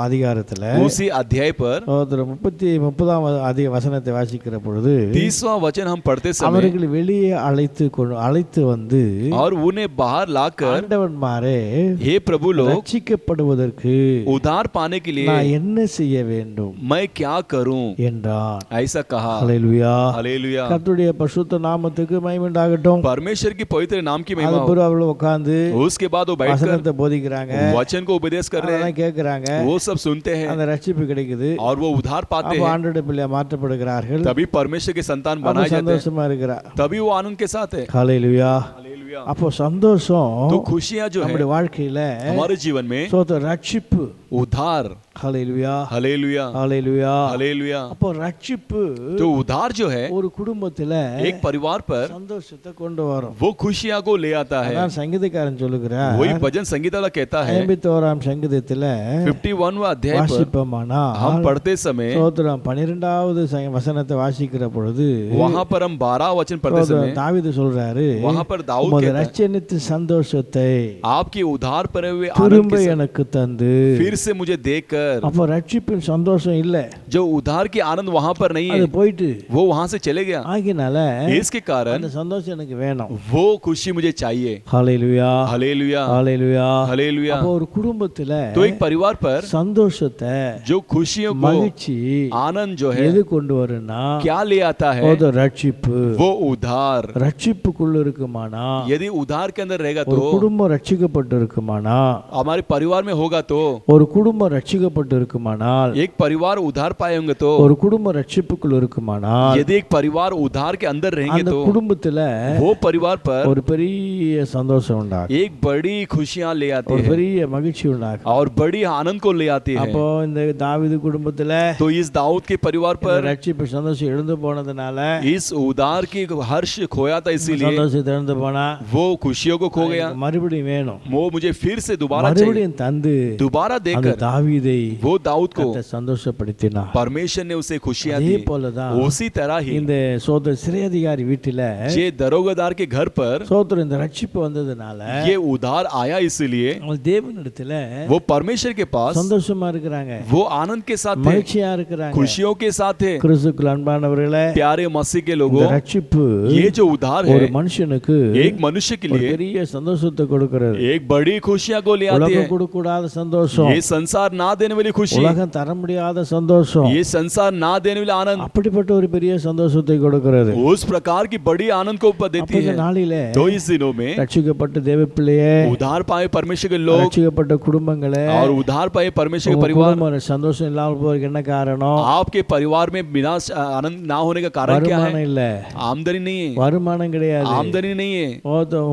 அதிகாரத்துல उसी अध्याय पर சோத்திரம் 30வது வசனத்தை வாசிக்கிற பொழுது 30वां वचन हम पढ़ते समय அவர்களை வெளியே அழைத்து வந்து और उन्हें बाहर लाकर, ஆண்டவன்மாரே, हे प्रभु लोग, ரட்சிக்கப்படுவதற்கு उधार पाने के लिए நான் என்ன செய்ய வேண்டும் मैं क्या करूं, என்றார். ऐसा कहा. ஹல்லேலூயா. हालेलुया. கர்த்தருடைய பரிசுத்த நாமத்துக்கு மகிமை உண்டாகட்டும். परमेश्वर की पवित्र नाम की महिमा हो. அதுபோல அவர்கள் உட்கார்ந்து उसके बाद वो बैठकर வசனத்தை போதிக்கிறாங்க, वचन को उपदेश कर रहे हैं, அதெல்லாம் கேட்கிறாங்க, वो सब सुनते हैं அந்த ரட்சிப்பு கிடைக்குது. और वो उधार पाते அப்ப हैं. ஆண்டவருடைய பிள்ளையா மாற்றப்படுகிறார்கள். तभी परमेश्वर के संतान அப்ப बनाए जाते हैं, சந்தோஷமா இருக்கிறார். तभी वो आनंद के साथ है. ஹல்லேலூயா. हालेलुया. அப்போ சந்தோஷம் तो खुशियां जो है நம்முடைய வாழ்க்கையில हमारे जीवन में, சோத்திர ரட்சிப்பு. उधार. ஹல்லேலூயா. हालेलुया. ஹல்லேலூயா. हालेलुया. அப்போ ரட்சிப்பு तो उधार जो है ஒரு कुடும்பத்துல एक परिवार पर சந்தோஷத்தை கொண்டு வரும். वो खुशियां को ले आता है. அதான் சங்கீதக்காரன் சொல்லுகிறார், वही भजन संगीत वाला कहता है 51ஆம் சங்கீதத்துல 51वां अध्याय पर வாசிப்போமானா, हम पढ़ते समय சோத்திரம் 12வது வசனத்தை வாசிக்கிற பொழுது वहां पर हम 12 वचन पढ़ते समय தாவீது சொல்றாரு, वहां पर दाऊद உமது कहता है, ரட்சணித்து சந்தோஷத்தை आपकी उधार पर हुए आनंद திரும்ப के साथ எனக்கு தந்து. फिर से मुझे देकर. அப்ப ரட்சிப்பின் சந்தோஷம் இல்ல, जो उधार की आनंद वहां पर नहीं அது है, போயிட்டு. वो वहां से चले गया. ஆகினால इसके कारण அந்த சந்தோஷம் எனக்கு வேணும். वो खुशी मुझे चाहिए. ஹல்லேலூயா. हालेलुया. ஹல்லேலூயா. हालेलुया. அப்போ ஒரு குடும்பத்துல तो एक परिवार पर சந்தோஷத்தை, जो खुशियों को, மகிழ்ச்சி आनंद जो है எது கொண்டு வரும்னா, क्या ले आता है, அது ரட்சிப்பு. वो उधार. ரட்சிப்புக்குள்ள இருக்குமானா, यदि उधार के अंदर रहेगा ஒரு तो, குடும்பம் ரட்சிக்கப்பட்டு இருக்குமானா, हमारे परिवार में होगा तो, ஒரு குடும்பம் ரட்சிக்கப்பட்டு இருக்குமானால், एक परिवार उधार पाए होंगे तो, ஒரு குடும்பம் ரட்சிப்புக்குள்ள இருக்குமானால், यदि एक परिवार उधार के अंदर रहेंगे அந்த तो, குடும்பத்துல वो परिवार पर ஒரு பெரிய சந்தோஷம் உண்டாகும், एक बड़ी खुशियां ले आती ஒரு है பெரிய மகிழ்ச்சி உண்டாகும். और बड़ी आनंद को ले आती है. அப்போ இந்த தாவீது குடும்பத்துல तो इस दाऊद के परिवार இந்த पर ரட்சிப்பு சந்தோஷம் எழுந்து போனதுனால, इस उधार की हर्ष खोया था, इसीलिए சந்தோஷத்தை எழுந்து போனா वो खुशियों को खो गया. மறுபடியும் வேணும், वो मुझे फिर से दोबारा चाहिए, மறுபடியும் தந்து दोबारा அந்த देकर தாவீதை वो दाऊद को கர்த்தர் சந்தோஷப்படுத்தினார். परमेश्वर ने उसे खुशियां அதே दी। போலதான் उसी तरह ही இந்த சோதர சிறை அதிகாரி வீட்டில ये दरोगादार के घर पर சோதர இந்த ரட்சிப்பு வந்ததுனால ये उधार आया, इसलिए அவங்க தேவனிடத்துல वो परमेश्वर के पास சந்தோஷமா இருக்கிறாங்க, वो आनंद के साथ थे, மகிழ்ச்சியா இருக்கிறாங்க. खुशियों के साथ थे। கிறிஸ்துவுக்குள் அன்பானவர்களே, प्यारे मसीह के இந்த लोगों, ரட்சிப்பு ये जो उधार ஒரு है மனுஷனுக்கு एक मनुष्य के ஒரு लिए பெரிய சந்தோஷத்தை கொடுக்கிறது. एक बड़ी खुशियां को ले आती உலகம் है। கொடுக்கூடாத சந்தோஷம், ये संसार ना देने वाली खुशी, உலகம் தர முடியாத சந்தோஷம், ये संसार ना देने वाला आनंद அப்படிப்பட்ட ஒரு பெரிய சந்தோஷத்தை கொடுக்கிறது. उस प्रकार की बड़ी आनंद को देती அப்ப है। நாளிலே तो इस दिनों में ரட்சிக்கப்பட்ட தேவ பிள்ளையே, उधार पाए परमेश्वर के लोग ரட்சிக்கப்பட்ட குடும்பங்களே, और उधार पाए परमेश्वर के உங்க परिवार, குடும்பம் சந்தோஷம் இல்லாமல் போறதுக்கு என்ன காரணம்? आपके परिवार में बिना आनंद ना होने का कारण क्या வருமானம் है? இல்ல, आमदनी नहीं है, வருமானம் கிடையாது, आमदनी नहीं है,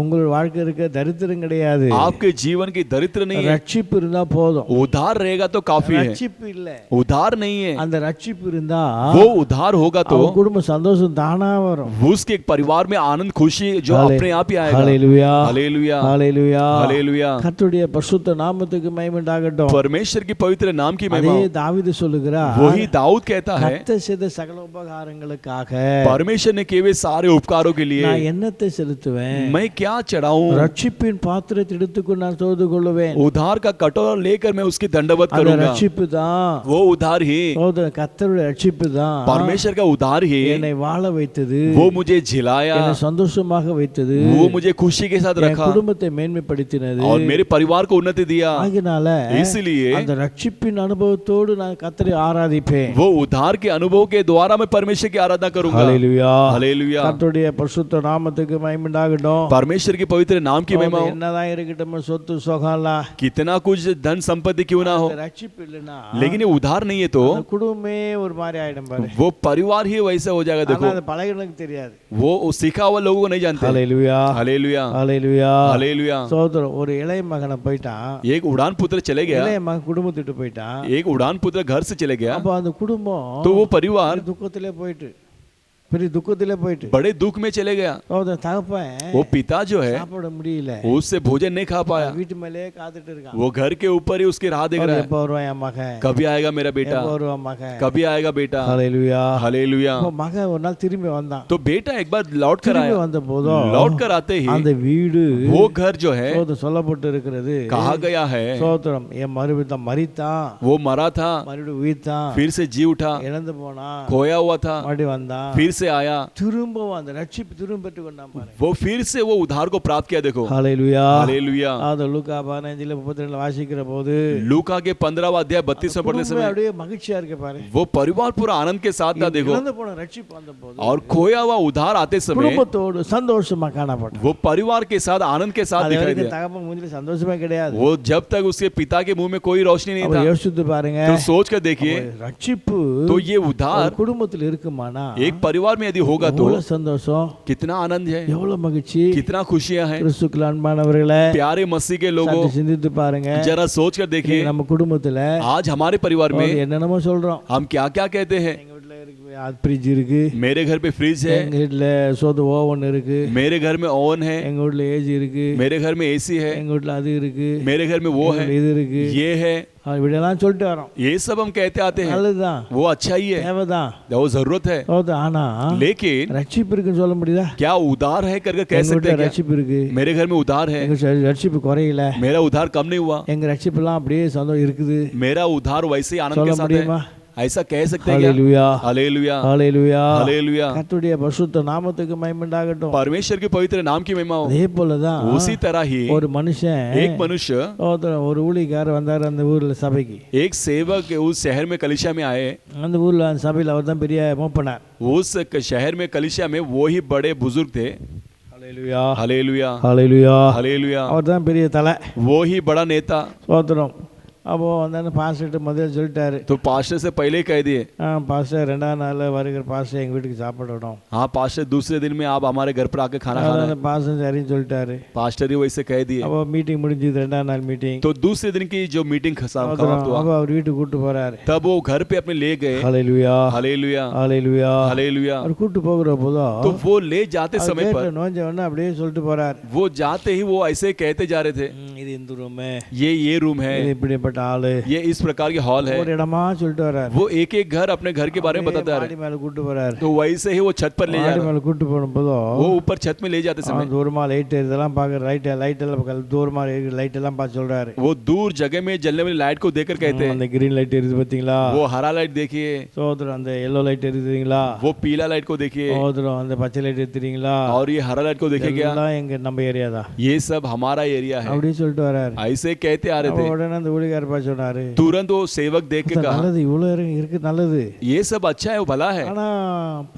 உங்கள் வாழ்க்கை இருக்க தரித்திரம் கிடையாது, आपके जीवन की दरिद्र नहीं है। ரட்சிப்பு இருந்தா போதும். उधार रहेगा तो काफी है, ரட்சிப்பு இல்ல, उधार नहीं है। அந்த ரட்சிப்பு இருந்தா वो उधार होगा तो அவங்க குடும்ப சந்தோஷம் தானா வரும். उसके परिवार में आनंद खुशी जो अपने आप ही आएगा। ஹalleluya, हालेलुया, ஹalleluya, हालेलुया। கர்த்தருடைய பரிசுத்த நாமத்துக்கு மகிமை உண்டாகட்டும். परमेश्वर की पवित्र नाम की महिमा। அதே தாவீது சொல்லுகிறார், वही दाऊद कहता है, கர்த்தர் செய்த சகல உபகாரங்களுக்காக परमेश्वर ने किए हुए सारे उपकारों के लिए நான் என்னத்தை செலுத்துவேன்? मैं क्या चढ़ाऊं? ரட்சிப்பின் பாத்திரத்தை எடுத்துக்கொண்டு நான் தொழுது கொள்ளுவேன். उधार का कटोरा लेकर मैं उसकी दंडवत அந்த करूंगा। ரட்சிப்பு தான், वो उधार ही, கர்த்தருடைய ரட்சிப்பு தான் परमेश्वर का उधार ही என்னை வாழ வைத்தது, वो मुझे झिलाया, என்னை சந்தோஷமாக வைத்தது, वो मुझे खुशी के साथ என் रखा குடும்பத்தை மேன்மைப்படுத்தினது. और मेरे परिवार को उन्नति दिया। ஆகினால इसलिए அந்த ரட்சிப்பின் அனுபவத்தோடு நான் கர்த்தரை ஆராதிப்பேன். वो उधार के अनुभव के द्वारा मैं परमेश्वर की आराधना करूंगा। ஹalleluya, हालेलुया। கர்த்தருடைய பரிசுத்த நாமத்துக்கு மகிமை உண்டாகட்டும். परमेश्वर की पवित्र नाम की महिमा हो। என்னதான் இருக்கட்டும், சொத்து சுகம்லாம், कितना कुछ धन संपत्ति क्यों ना हो, அந்த ரட்சிப்பு இல்லைன்னா लेकिन ये उधार नहीं है तो அந்த குடும்பமே ஒரு மாதிரி ஆயிடும் பாரு. वो परिवार ही वैसा हो जाएगा। ஆனா देखो, அது பழகினதுக்கு தெரியாது. वो सीखा हुआ लोगों को नहीं जानते। ஹalleluya, हालेलुया, ஹalleluya, हालेलुया। சோதரம் ஒரு இளைய மகனை போயிட்டான், एक उड़ान पुत्र चले गया, இளைய மகன் குடும்பத்திட்டு போயிட்டான். एक उड़ान पुत्र घर से चले गया, அப்ப அந்த குடும்பம் तो वो परिवार துக்கத்திலே போயிட்டு, பெரிய துக்கத்திலே போயிட்டு, बड़े दुख में चले गया। சோதர தகப்பன் वो पिता जो है சாப்பிட முடியல, उससे भोजन नहीं खा पाया, வீட்டு மேலே காத்துட்டு இருக்கான். वो घर के ऊपर ही उसकी राह देख रहा है, எப்ப வருவான் என் மகன், कभी आएगा मेरा बेटा, எப்ப வருவான் மகன். कभी आएगा बेटा। ஹalleluya. हालेलुया। அப்ப மகன் ஒரு நாள் திரும்பி வந்தான். तो बेटा एक बार लौट कर திரும்பி आया, வந்த போதும் लौट कर आते ही அந்த வீடு वो घर जो है சோதரம் சொல்லப்பட்டு இருக்கிறது, कहा गया है சோதரம் என் மறுபடியும் மரித்தான், वो मरा था, மறுபடியும் உயிர்த்தான், फिर से जी उठा, இழந்து போனான், खोया हुआ था, மறுபடியும் வந்தான், फिर से आया, திரும்பவும் அந்த ரட்சிப்பு திரும்ப பெற்றுக் கொண்டான் பாரு. वो फिर से वो उधार को प्राप्त किया। देखो, ஹalleluya. हालेलुया। அது லூக்கா 15:32 வாசிக்கிற போது लूका के 15वां अध्याय 32 में पढ़ने குடும்பமே समय அப்படியே மகிழ்ச்சியா இருக்கு பாரு. वो परिवार पूरा आनंद के साथ था। देखो, இழந்து போன ரட்சிப்பு வந்த போது और खोया हुआ उधार आते समय குடும்பத்தோடு சந்தோஷமா காணப்பட்டான். वो परिवार के साथ आनंद के साथ அது दिखाई வரைக்கும் दिया। தகப்பன் மூஞ்சில சந்தோஷமே கிடையாது. वो जब तक उसके पिता के मुंह में कोई रोशनी नहीं அவர் था। யோசித்து பாருங்க, तो सोच कर देखिए, ரட்சிப்பு तो ये ஒரு उधार குடும்பத்தில் இருக்குமானா एक परिवार में यदि होगा तो எவ்வளவு சந்தோஷம், कितना आनंद है, எவ்வளவு மகிழ்ச்சி. कितना खुशियां हैं। கிறிஸ்துவுக்குள் அன்பானவர்களே, प्यारे मसीह के लोगों, சற்று சிந்தித்து பாருங்க. जरा सोच कर देखिए, இன்னைக்கு நம்ம குடும்பத்துல आज हमारे परिवार में என்னென்னமோ சொல்றோம். हम क्या क्या कहते हैं। எங்க வீட்டுல இருக்கு ஃப்ரிட்ஜ் இருக்கு, मेरे घर पे फ्रिज है, எங்க வீட்டுல சோது ஓவன் இருக்கு, मेरे घर में ओवन है, எங்க வீட்டுல ஏசி இருக்கு, मेरे घर में एसी है, எங்க வீட்டுல அது இருக்கு, मेरे घर में वो எங்க है, வீட்டுல இது இருக்கு, ये है, இப்படியெல்லாம் சொல்லிட்டு வரோம். ये सब हम कहते आते हैं। நல்லதுதான், वो अच्छा ही है, தேவைதான், वो जरूरत है, ஆனா लेकिन ரட்சிப்பு இருக்குன்னு சொல்ல முடியுதா? क्या उधार है करके कह எங்க सकते வீட்டுல हैं क्या? ரட்சிப்பு இருக்கு, मेरे घर में उधार है, எங்க ரட்சிப்பு குறையல, मेरा उधार कम नहीं हुआ, எங்க ரட்சிப்பு எல்லாம் அப்படியே சந்தோஷம் இருக்குது मेरा उधार वैसे ही आनंद சொல்ல के साथ முடியுமா? है, ऐसा कह सकते हैं क्या? ஹalleluya, हालेलुया, ஹalleluya, हालेलुया। கர்த்தருடைய பரிசுத்த நாமத்துக்கு மகிமை உண்டாகட்டும். परमेश्वर के पवित्र नाम की महिमा हो। அதே போலதான் उसी तरह ही ஒரு மனுஷன், एक मनुष्य, ஒரு ஊழியக்காரர் வந்தார் அந்த ஊர்ல சபைக்கு. एक सेवक उस शहर में कलीसिया में आए। அந்த ஊர்ல அந்த சபையில அவர் தான் பெரிய மூப்பனார். उस शहर में कलीसिया में वो ही बड़े बुजुर्ग थे। ஹalleluya, हालेलुया, ஹalleluya, हालेलुया। அவர் தான் பெரிய தலை. वो ही बड़ा नेता। ஸ்தோத்திரம். அப்போ அந்த பாஸ்டர் முதல்ல சொல்லிட்டாரு, तो पास्टर से पहले ही कह दिए, பாஸ்டர் 2ஆம் நாள் வருகிற பாஸ்டர் எங்க வீட்டுக்கு சாப்பிடணும். हाँ पास्टर दूसरे दिन में आप हमारे घर पर आके खाना खाना है। பாஸ்டர் சரின்னு சொல்லிட்டாரு. पास्टर ही वैसे कह दिए। அப்போ மீட்டிங் முடிஞ்சது, 2ஆம் நாள் மீட்டிங். तो दूसरे दिन की जो मीटिंग समाप्त हुआ, அப்போ அவர் வீட்டுக்கு கூட்டு போறாரு. तब वो घर पे अपने ले गए। ஹalleluya, हालेलुया, ஹalleluya, हालेलुया। அவர் கூட்டு போகிற போதோ तो वो ले जाते समय पर நோஞ்ச உடனே அப்படியே சொல்லிட்டு போறாரு, वो जाते ही वो ऐसे कहते जा रहे थे, இது இந்த ரூம், ये रूम है, இது இப்படிப்பட்ட அப்படிப்பட்ட ஆளு ये इस प्रकार के हॉल है। ஒரு இடமா சொல்லிட்டு வர்றாரு. वो एक एक घर अपने घर के बारे में बताता மாடி है, மேல கூட்டு போறாரு. तो वैसे ही वो छत पर ले जा மாடி रहा மேல கூட்டு போகும்போதும் है। वो ऊपर छत में ले जाते समय தூரமா லைட் இதெல்லாம் பார்க்க லைட் எல்லாம் தூரமா லைட் எல்லாம் பார்த்து சொல்றாரு. वो दूर जगह में जलने वाली लाइट को देखकर कहते हैं, அந்த கிரீன் லைட் எரியுது பாத்தீங்களா, वो हरा लाइट देखिए, சோதரம் அந்த எல்லோ லைட் எரியுதுங்களா, वो पीला लाइट को देखिए, சோதரம் அந்த பச்சை லைட் எரியுதுங்களா, और ये हरा लाइट को देखिए क्या, இதெல்லாம் எங்க நம்ம ஏரியா தான், ये सब हमारा एरिया है। அப்படி சொல்லிட்டு வராரு. ऐसे कहते आ रहे थे। உடனே அந்த ஊழியக்காரர் பா சொன்னாரு, तुरंत वो सेवक देख के कहा, நல்லது இவ்வளவு இருக்கு நல்லது, ये सब अच्छा है, वो भला है, ஆனா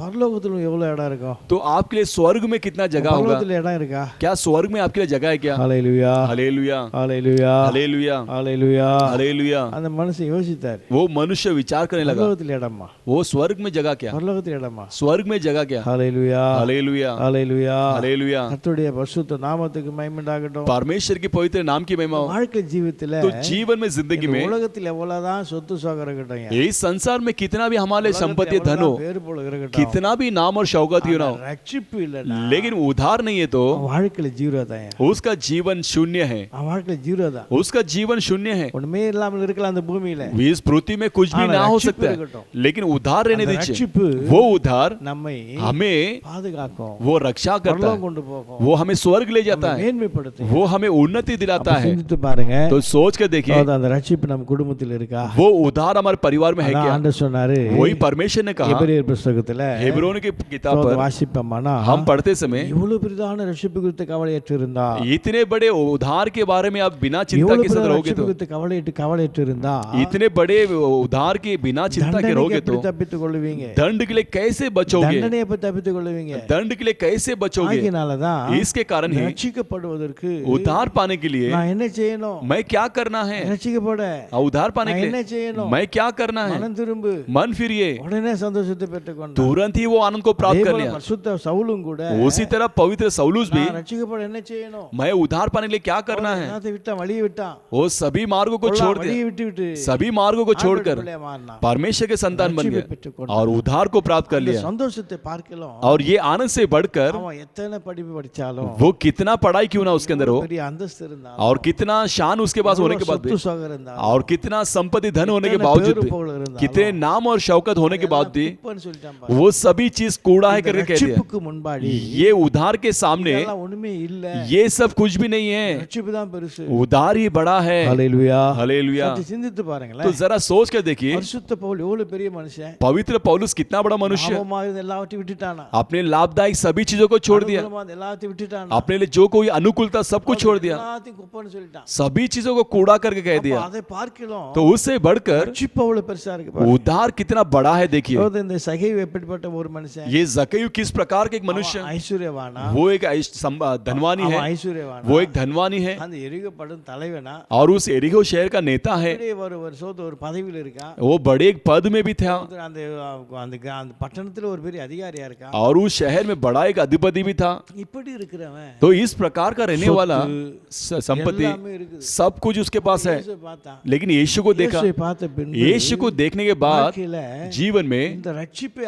பரலோகத்துல எவ்வளவு இடம் இருக்கும், तो आपके लिए स्वर्ग में कितना जगह होगा, பரலோகத்துல இடம் இருக்கா, क्या स्वर्ग में आपके लिए जगह है क्या? ஹalleluya हालेलुया ஹalleluya हालेलुया ஹalleluya. हालेलुया। அந்த மனுஷன் யோசித்தார், वो मनुष्य विचार करने लगा, பரலோகத்துல இடமா, वो स्वर्ग में जगह क्या, பரலோகத்துல இடமா, स्वर्ग में जगह क्या? ஹalleluya हालेलुया ஹalleluya. हालेलुया। கர்த்தருடைய பரிசுத்த நாமத்துக்கு மகிமை உண்டாகட்டும். परमेश्वर की पवित्र नाम की महिमा हो। வாழ்க்கை ஜீவிதத்துல तो जीवन में जिंदगी में உலகத்தில் எவ்வளவுதான் சொத்து சுகம் இருக்கட்டும், इस संसार में कितना भी हमारे संपत्ति धन हो, பேரு போல இருக்கட்டும், कितना भी नाम और शौकत क्यों ना हो, ரட்சிப்பு இல்லனா लेकिन उधार नहीं है तो வாழ்க்கையில ஜீரோதான், उसका जीवन शून्य है, வாழ்க்கையில ஜீரோதான், उसका जीवन शून्य है। ஒண்ணுமே இல்லாமல் இருக்கலாம் அந்த பூமியில, इस पृथ्वी में कुछ भी हाँ, ना हो रक्षित सकता है, இருக்கட்டும். लेकिन उधार रहने அந்த दीजिए। ரட்சிப்பு वो उधार நம்மை हमें பாதுகாக்கும், वो रक्षा करता பரலோகம் है, கொண்டு போகும், वो हमें स्वर्ग ले जाता है, மேன்மைப்படுத்தும். वो हमें उन्नति दिलाता है। சிந்தித்து பாருங்க, तो सोच कर देखिए, அந்த ரட்சிப்பு நம்ம குடும்பத்தில் இருக்கா, वो उधार हमारे परिवार में है அதான் क्या? ஆண்டவர் சொன்னாரு, वही परमेश्वर ने कहा எபிரேயர் புத்தகத்துல हेब्रोन की किताब पर வாசிப்போம்னா, हम पढ़ते समय இவ்வளவு பெரிதான ரட்சிப்பு குறித்து கவலையற்று இருந்தா, इतने बड़े उधार के बारे में आप बिना चिंता இவ்வளவு के साथ பெரிய रहोगे ரட்சிப்பு तो, குறித்து கவலையற்று இருந்தா, इतने बड़े उधार के बिना चिंता के தண்டனைக்கு रहोगे எப்படி तो தப்பித்துக் கொள்வீங்க, दंड के लिए कैसे बचोगे, தண்டனையை எப்படி தப்பித்துக் கொள்வீங்க, दंड के लिए कैसे बचोगे? ஆகினாலதான் इसके कारण ही ரட்சிக்கப்படுவதற்கு उधार पाने के लिए நான் என்ன செய்யணும், मैं क्या करना है, ரட்சிக்கப்பட उधार पाने நான் के என்ன लिए செய்யணும், मैं क्या करना है, மனம் திரும்பு, मन फिरिए, உடனே சந்தோஷத்தை பெற்றுக்கொண்டான். तुरंत ही वो आनंद को प्राप्त कर लिया। பரிசுத்த சவுலும் கூட उसी तरह पवित्र सौलूस भी, நான் ரட்சிக்கப்பட என்ன செய்யணும், मैं उधार पाने के लिए क्या करना है, எல்லாத்தை விட்டான், வழியை விட்டான், वो सभी मार्गों को छोड़ வழியை दिया, விட்டு सभी मार्गों को छोड़कर பிள்ளையா மாறினான். परमेश्वर के संतान बन ரட்சிப்பை गया பெற்றுக்கொண்டான். और उधार को प्राप्त कर இந்த लिया। சந்தோஷத்தை பார்க்கலாம், और ये आनंद से बढ़कर அவன் எத்தனை படிப்பு படிச்சாலும், वो कितना पढ़ाई क्यों ना उसके अंदर हो, பெரிய अந்தஸ்து இருந்தாலும், और कितना शान उसके पास होने के बाद भी, சொத்து சுகம் இருந்தாலும், और कितना संपत्ति धन होने के कितने बावजूद பேரு भी, புகழ் இருந்தாலும், कितने नाम और शौकत होने के बाद भी, குப்பைன்னு சொல்லிட்டான் பாரு. वो सभी चीज कूड़ा है இந்த करके कह दिया। ரட்சிப்புக்கு முன்பாடி ये उधार के सामने இதெல்லாம் ஒண்ணுமே இல்ல, ये सब कुछ भी नहीं है, ரட்சிப்பு தான் பெருசு. उधार ही बड़ा है। ஹalleluya हालेलुया। சற்று சிந்தித்து பாருங்களேன். तो जरा सोच कर देखिए, பரிசுத்த பவுல் எவ்வளவு பெரிய மனுஷன், पवित्र पौलुस कितना बड़ा मनुष्य, பாவமாக இருந்த எல்லாவற்றையும் விட்டுட்டானா, अपने लाभदायक सभी चीजों को छोड़ दिया, அனுகூலமா இருந்த எல்லாத்தையும் விட்டுட்டானா, अपने लिए जो कोई अनुकूलता सब कुछ छोड़ दिया, எல்லாத்தையும் குப்பைன்னு சொல்லிட்டான். सभी चीजों को कूड़ा करके कह அப்ப दिया। அதை பார்க்கலாம், तो उससे बढ़कर ரட்சிப்பு அவ்வளவு பெருசா இருக்கு பாரு. उधार कितना बड़ा है देखिए। அதாவது இந்த சகைவு எப்படிப்பட்ட ஒரு மனுஷன், ये जकयू किस प्रकार के एक मनुष्य, அவன் ஐஸ்வர்யவானா, वो एक धनवानी அவன் है, ஐஸ்வர்யவானா, वो एक धनवानी है அந்த எரிகோ படும் தலைவனா, और उस एरिगो शहर का नेता है, இப்படி ஒரு சோத்து ஒரு பதவியில் இருக்கான், वो बड़े एक पद में भी था அந்த அந்த அந்த பட்டணத்துல ஒரு பெரிய அதிகாரியா இருக்கான். और उस शहर में बड़ा एक अधिपति भी था। இப்படி இருக்கிறவன் तो इस प्रकार का रहने वाला संपत्ति எல்லாமே இருக்குது. सब कुछ उसके पास है, இயேசுவை பார்த்தான். लेकिन यीशु को देखा, இயேசுவை பார்த்த பின்பு यीशु को देखने के बाद வாழ்க்கையில जीवन में இந்த ரட்சிப்பை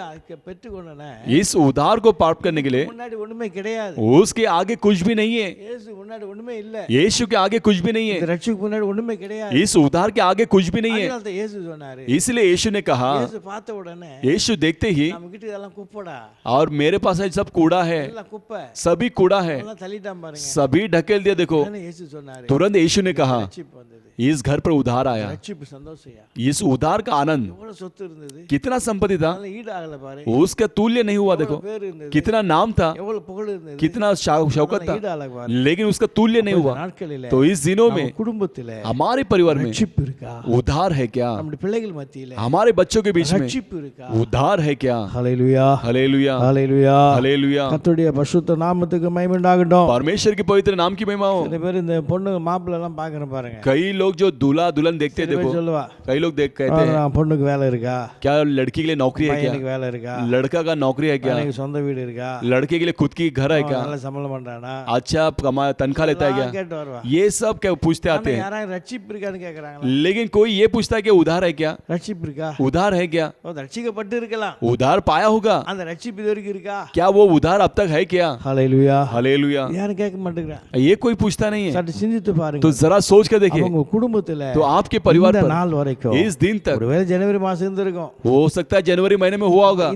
பெற்றுக்கொண்டன इस उधार को प्राप्त करने के लिए முன்னாடி ஒண்ணுமே கிடையாது, उसके आगे कुछ भी नहीं है, இயேசு முன்னாடி ஒண்ணுமே இல்ல, यीशु के आगे कुछ भी नहीं இந்த है, ரட்சிப்புக்கு முன்னாடி ஒண்ணுமே கிடையாது. इस उधार के आगे कुछ भी नहीं है। அதனால தான் இயேசு சொன்னாரு, इसलिए यीशु ने कहा, இயேசு பார்த்த உடனே यीशु देखते ही, நம்ம கிட்ட இதெல்லாம் குப்பைடா, और मेरे पास है सब कूड़ा है, எல்லாம் குப்பை, सभी कूड़ा है, அதெல்லாம் தள்ளிட்டான் பாருங்க. सभी ढकेल दिया। देखो உடனே இயேசு சொன்னாரு, तुरंत यीशु ने कहा, ரட்சிப்பு வந்தது, इस घर पर उधार आया। ரட்சிப்பு சந்தோஷயா, इस उधार का आनंद, எவ்வளவு சொத்து இருந்தது, कितना संपत्ति था, அதெல்லாம் ஈடு ஆகல பாரு, उसका तुल्य नहीं हुआ। देखो பேர் இருந்தது, कितना नाम था, எவ்வளவு புகழ் இருந்தது, कितना शौकत அதெல்லாம் ஈடு था, ஆகல பாரு. लेकिन उसका तुल्य नहीं हुआ। நாட்களில तो इस दिनों में நம்ம குடும்பத்தில हमारे परिवार में ரட்சிப்பு இருக்கா, उधार है क्या, நம்முடைய பிள்ளைகள் மத்தியில हमारे बच्चों के बीच में ரட்சிப்பு இருக்கா, उधार है क्या। ஹalleluya हालेलुया ஹalleluya हालेलुया। கர்த்தருடைய பரிசுத்த நாமத்துக்கு மகிமை உண்டாகட்டும். परमेश्वर के पवित्र नाम की महिमा हो। சில பேர் இந்த பொண்ணு மாப்பிள்ளை எல்லாம் பாக்குறேன் பாருங்க, कई लोग जो दूल्हा दुल्हन देखते हैं, சில பேர் देखो சொல்லுவா, कई लोग देख कहते हैं, பொண்ணுக்கு வேலை இருக்கா, क्या लड़की के लिए नौकरी है क्या, பையனுக்கு வேலை இருக்கா, लड़का का नौकरी है क्या, எனக்கு சொந்த வீடு இருக்கா, लड़के के लिए खुद की घर है क्या, நல்ல சம்பளம் பண்றானா, अच्छा कमा तनख्वाह लेता है क्या, கேட்டு வருவா. ये सब क्या पूछते आते हैं। யாராவது ரட்சிப்பு இருக்கான்னு கேக்குறாங்களா, लेकिन कोई ये पूछता है कि उधार है क्या, ரட்சிப்பு இருக்கா, उधार है क्या, ரட்சிக்கப்பட்டு இருக்கலாம், उधार पाया होगा, அந்த ரட்சிப்பு இது வரைக்கும் இருக்கா, क्या वो उधार अब तक है क्या। ஹalleluya हालेलुया। யாரும் கேட்க மாட்டேங்கிறாங்க. ये कोई पूछता नहीं है। சற்று சிந்தித்து பாருங்க, तो जरा सोच कर देखिए, அவங்க குடும்பத்துல तो आपके परिवार இந்த पर நாள் வரைக்கும் इस दिन तक ஒருவேளை ஜனவரி மாசம் இருந்திருக்கும், हो सकता है जनवरी महीने में हुआ होगा,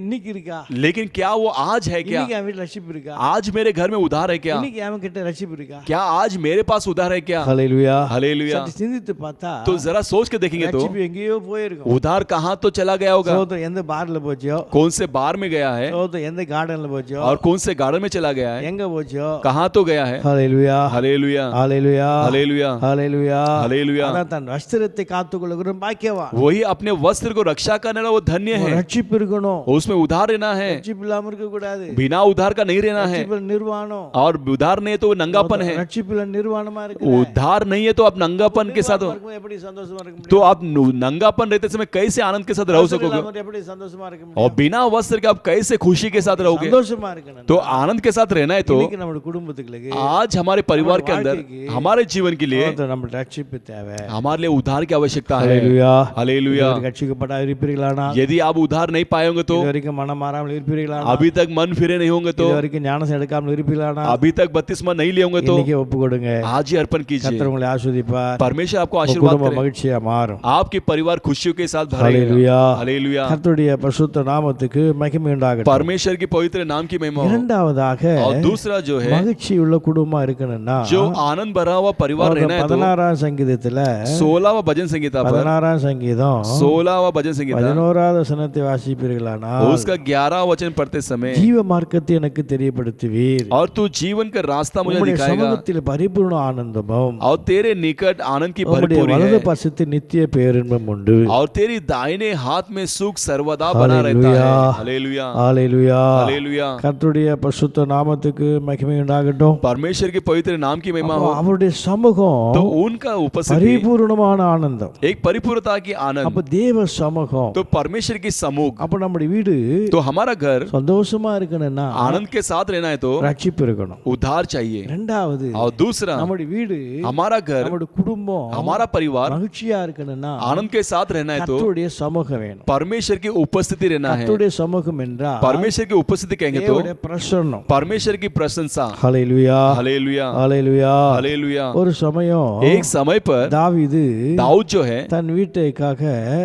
இன்னைக்கு இருக்கா? लेकिन क्या वो आज है? क्या இன்னைக்கு என் வீட்டுல ரட்சிப்பு இருக்கா? आज मेरे घर में उधार है? क्या இன்னைக்கு என் கிட்ட ரட்சிப்பு இருக்கா? क्या आज मेरे पास उधार है? क्या ஹல்லேலூயா. हालेलुया। சற்று சிந்தித்து பார்த்தா तो जरा सोच के देखेंगे तो ரட்சிப்பு எங்கேயோ போயிருக்கும். उधार कहाँ तो चला गया होगा, சோதரம் எந்த பார்ல போச்சோ, कौन से बार में गया है சோதரம் எந்த கார்டன்ல போச்சோ, और कौन से गार्डन में चला गया है, எங்க போச்சோ. कहाँ तो गया है। ஹல்லேலூயா. Hallelujah hallelujah. Hallelujah hallelujah. Hallelujah. அதான் தன் வஸ்திரத்தை காத்துக்கொள்ளுகிற பாக்கியவான். वही अपने वस्त्र को रक्षा करने वाला वो धन्य है, ரட்சிப்பு இருக்கணும், उसमें उधार रहना है, ரட்சிப்பு இல்லாம இருக்க கூடாது. बिना उधार का नहीं रहना है, ரட்சிப்புல நிர்வாணம், और उधार नहीं है तो वो नंगापन है, ரட்சிப்புல நிர்வாணமா இருக்கு. उधार नहीं है तो आप नंगापन के साथ हो, எப்படி சந்தோஷமா இருக்க முடியும்? तो आप नंगापन रहते समय कैसे आनंद के साथ रह सकोगे, எப்படி சந்தோஷமா இருக்க और முடியும்? बिना वस्त्र के आप कैसे खुशी के साथ रहोगे। சந்தோஷமா இருக்கணும். तो आनंद के साथ रहना है तो இன்னைக்கு நம்ம குடும்பத்துக்கு आज हमारे परिवार के अंदर हमारे जीवन के लिए நம்ம ரட்சிப்பு தேவை. हमारे लिए उधार की आवश्यकता है। ஹல்லேலூயா. हालेलुया। ரட்சிக்கப்பட இருப்பீர்களானா? यदि आप उधार नहीं पाए होंगे तो, இதுவரைக்கும் மனம் மாறாமல் இருப்பீர்களானா? अभी तक मन फिरे नहीं होंगे तो, இதுவரைக்கும் ஞானம் எடுக்காமல் இருப்பீர்களானா? अभी तक बपतिस्मा नहीं लिए होंगे तो இன்னைக்கு ஒப்பு கொடுங்க. आज ही अर्पण कीजिए। கர்த்தர் உங்களை ஆசீர்வதிப்பார். परमेश्वर आपको உங்க आशीर्वाद குடும்பம் करे, மகிழ்ச்சியா மாறும். आपके परिवार खुशियों के साथ भरेगा। ஹல்லேலூயா. हालेलुया। கர்த்தருடைய பரிசுத்த நாமத்துக்கு மகிமை உண்டாகட்டும். परमेश्वर की पवित्र नाम की महिमा हो। இரண்டாவதாக और दूसरा जो है, மகிழ்ச்சி உள்ள குடும்பமா இருக்கணும்னா जो आनंद भरा हुआ परिवार रहना है तो 16ஆம் சங்கீதத்துல 16वां भजन संगीता पर 16ஆம் சங்கீதம் 16वां भजन संगीता 11வது வசனத்தை வாசிப்பீர்களானா? उसका 11वां वचन पढ़ते समय, ஜீவ மார்க்கத்தை எனக்கு தெரியப்படுத்துவீர், और तू जीवन का रास्ता मुझे உம்முடைய दिखाएगा, சமூகத்தில் பரிபூர்ண ஆனந்தமும், और तेरे निकट आनंद की உம்முடைய भरपूरी வலது है, பரிசுத்த நித்திய பேரின்பம் உண்டு. और तेरी दाहिने हाथ में सुख सर्वदा बना रहता है। Hallelujah hallelujah. हालेलुया। கர்த்தருடைய பரிசுத்த நாமத்துக்கு மகிமை உண்டாகட்டும். परमेश्वर के पवित्र नाम की महिमा हो। அவருடைய சமூகம் तो उनका उपस्थिति பரிபூர்ணமான ஆனந்தம். एक परिपूर्णता की आनंद, அப்ப தேவ சமூகம், तो परमेश्वर की समूह, அப்ப நம்முடைய வீடு तो हमारा घर சந்தோஷமா இருக்கணும்னா आनंद के साथ रहना है तो ரட்சிப்பு இருக்கணும். उधार चाहिए, இரண்டாவது और दूसरा நம்முடைய வீடு, हमारा घर, நம்முடைய குடும்பம் हमारा परिवार மகிழ்ச்சியா இருக்கணும்னா आनंद के साथ रहना है तो கர்த்தருடைய சமூகம் வேணும். परमेश्वर की उपस्थिति रहना है। கர்த்தருடைய சமூகம் என்றால் परमेश्वर की उपस्थिति कहेंगे तो தேவனுடைய பிரசன்னம். परमेश्वर की प्रशंसा। ஹல்லேலூயா. Hallelujah hallelujah. हालेलुया। ஒரு சமயம் एक समय पर தாவீது दाऊद जो है தன் வீட்டுக்காக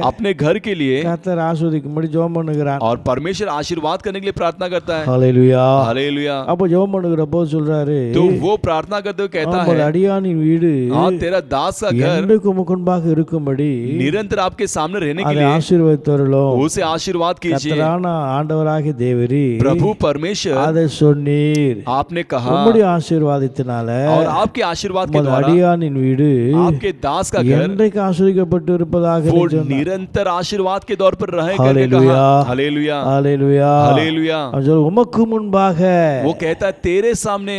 अपने घर के लिए கர்த்தர் ஆசீர்வதிக்கும்படி ஜெபம் பண்ணுகிறார். और परमेश्वर आशीर्वाद करने के लिए प्रार्थना करता है। ஹல்லேலூயா. हालेलुया। அப்ப ஜெபம் பண்ணுகிறப்போ சொல்றாரு, तो वो प्रार्थना करते हुए कहता உம்முடைய है, அடியானின் வீடு हाँ तेरा दास का घर என்றைக்கு முன்பாக இருக்கும்படி निरंतर आपके सामने रहने के அதை लिए ஆசீர்வதித்தருளும். उसे आशीर्वाद कीजिए। கர்த்தரான ஆண்டவராகிய தேவரீ प्रभु परमेश्वर அதை சொன்னீர். आपने कहा, உம்முடைய ஆசீர்வாதத்தினால और आपके आशीर्वाद के உமது द्वारा அடியானின் வீடு आपके दास का घर என்றைக்கு ஆசீர்வதிக்கப்பட்டு இருப்பதாக वो நீர் சொன்னார். निरंतर आशीर्वाद के दौर पर रहे करके हालेलुया। कहा। Hallelujah hallelujah. हालेलुया। அவன் சொல்ல, உமக்கு முன்பாக वो कहता है तेरे सामने,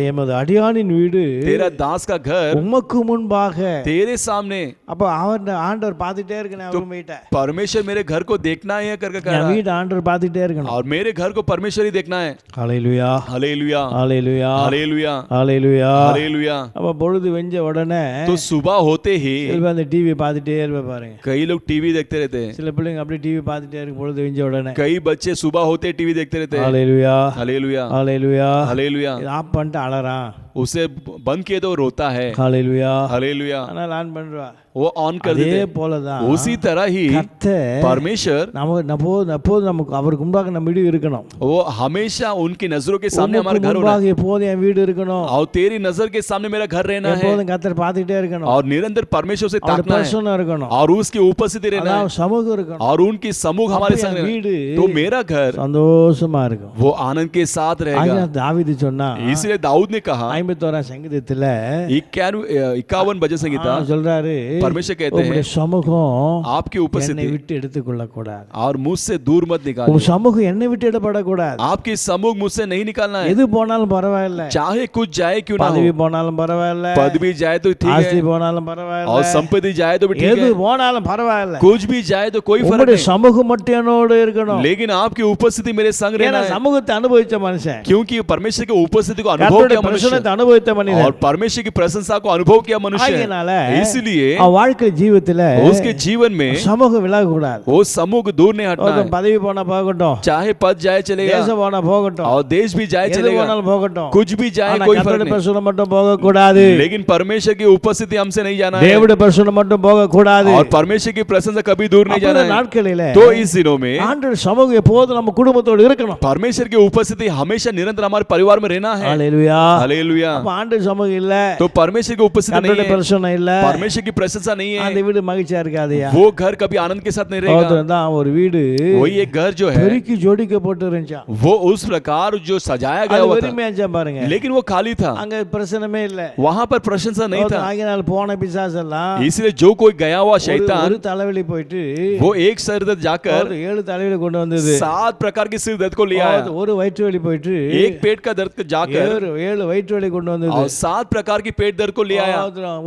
எமது அடியானின் வீடு तेरा दास का घर உமக்கு முன்பாக. तेरे सामने। அப்ப அவர் ஆண்டவர் பார்த்துட்டே இருக்கணும். அவன் வீட்டை, परमेश्वर मेरे घर को देखना है करके कह என் रहा है, வீட்டை ஆண்டவர் பார்த்துட்டே இருக்கணும். और मेरे घर को परमेश्वर ही देखना है। ஹல்லேலூயா. Hallelujah hallelujah. Hallelujah hallelujah. Hallelujah. அப்ப பொழுது வெஞ்ச உடனே तो सुबह होते ही சில அந்த டிவி பார்த்துட்டே இருப்ப பாருங்க. कई लोग टीवी देखते रहते हैं, சில பிள்ளைங்க அப்படியே டிவி பார்த்துட்டே இருக்கு பொழுது வெஞ்ச உடனே. कई बच्चे सुबह होते टीवी देखते रहते हैं। Hallelujah. Hallelujah hallelujah. Hallelujah. Off பண்ணிட்டு அலறான். उसे बंद किए तो रोता है। ஹல்லேலூயா. हालेलुया। ஆனால் ஆன் பண்றா. वो ऑन कर அதே देते। போலதான் उसी तरह ही கர்த்தர் परमेश्वर எப்போது நமக்கு அவருக்கு முன்பாக நம்ம வீடு இருக்கணும். वो हमेशा उनकी नजरों के सामने உமக்கு हमारा घर होना முன்பாக है, எப்போதும் என் வீடு இருக்கணும். और तेरी नजर के सामने मेरा घर रहना है, எப்போதும் கர்த்தர் பார்த்துட்டே இருக்கணும். और निरंतर परमेश्वर से அவருடைய ताकना है, பிரசன்னம் இருக்கணும். और उसकी उपस्थिति रहना है, அதாவது சமூகம் இருக்கணும். और उनकी समूह हमारे அப்ப संग என் रहना வீடு है। तो मेरा घर சந்தோஷமா இருக்கும். वो आनंद के साथ रहेगा। ஆகிய தாவீது சொன்னா इसलिए दाऊद ने कहा 51ஆம் சங்கீதத்துல 51 भजन संगीता, சொல்றாரு, परमेश्वर कहते உம்முடைய हैं சமூகம் आपकी என்னை उपस्थिति விட்டு எடுத்துக்கொள்ள கூடாது. और मुझसे दूर मत உன் निकालिए। சமூகம் என்னை விட்டு எடுபடக்கூடாது. आपकी समूह मुझसे नहीं निकालना है, எது போனாலும் பரவாயில்ல. चाहे कुछ जाए क्यों ना பதவி हो, போனாலும் பரவாயில்ல, पद भी जाए तो ठीक ஆஸ்தி है, போனாலும் பரவாயில்ல, और संपत्ति जाए तो भी ठीक எது है, போனாலும் பரவாயில்ல. कुछ भी जाए तो कोई फर्क உம்முடைய नहीं, சமூகம் மட்டும் என்னோடு இருக்கணும். लेकिन आपकी उपस्थिति मेरे संग ஏன்னா रहना है, சமூகத்தை அனுபவிச்ச மனுஷன் क्योंकि परमेश्वर की उपस्थिति को अनुभव கர்த்தருடைய किया मनुष्य, பிரசன்னத்தை சமூகத்தை அனுபவித்த மனிதன். और परमेश्वर की प्रशंसा को अनुभव किया मनुष्य, ஆகையினால इसलिए அவன் வாழ்க்கை ஜீவிதத்துல उसके जीवन में சமூகம் விலக கூடாது. वो समूह को दूर नहीं हटना है, பதவி போனா போகட்டும், चाहे पद जाए चलेगा தேசம் போனா போகட்டும், और देश भी जाए எது चलेगा, போனாலும் போகட்டும், कुछ भी जाए ஆனா कोई फर्क கர்த்தருடைய नहीं, பிரசன்னம் மட்டும் போக கூடாது. लेकिन परमेश्वर की उपस्थिति हमसे नहीं जाना है, தேவனுடைய பிரசன்னம் மட்டும் போக கூடாது. और परमेश्वर की प्रशंसा कभी दूर नहीं जाना है। நாட்களிலே तो इस दिनों में ஆண்டவர் சமூகம் எப்போதும் நம்ம குடும்பத்தோடு இருக்கணும். परमेश्वर की उपस्थिति हमेशा निरंतर हमारे परिवार में रहना है। ஹalleluya. हालेलुया। அப்ப ஆண்டவர் சமூகம் இல்ல, तो परमेश्वर की उपस्थिति नहीं கர்த்தருடைய है, பிரசன்னம் இல்ல, परमेश्वर की प्रशंसा नहीं அந்த है, வீடு மகிழ்ச்சியா இருக்காதுயா. वो घर कभी आनंद के साथ नहीं रहेगा। தான் ஒரு வீடு वही एक घर जो है பெருக்கி ஜோடிக்கப்பட்டு இருந்துச்சாம். वो उस प्रकार जो सजाया गया அது हुआ था, வெறுமையா இருந்துச்சாம் பாருங்க. लेकिन वो खाली था, அங்க பிரசன்னமே இல்ல. वहां पर प्रशंसा नहीं था। ஆகினால் போன பிசாசெல்லாம் इसलिए जो कोई गया हुआ ஒரு शैतान தலைவலி போயிட்டு वो एक सर दर्द जाकर 7 தலைவலி கொண்டு வந்தது. 7 प्रकार के सिर दर्द को ले आया, ஒரு வயிற்று வலி போயிட்டு एक पेट का दर्द जाकर 7 வயிற்று வலி கொண்டு வந்தது. और 7 प्रकार की पेट दर्द को ले आया,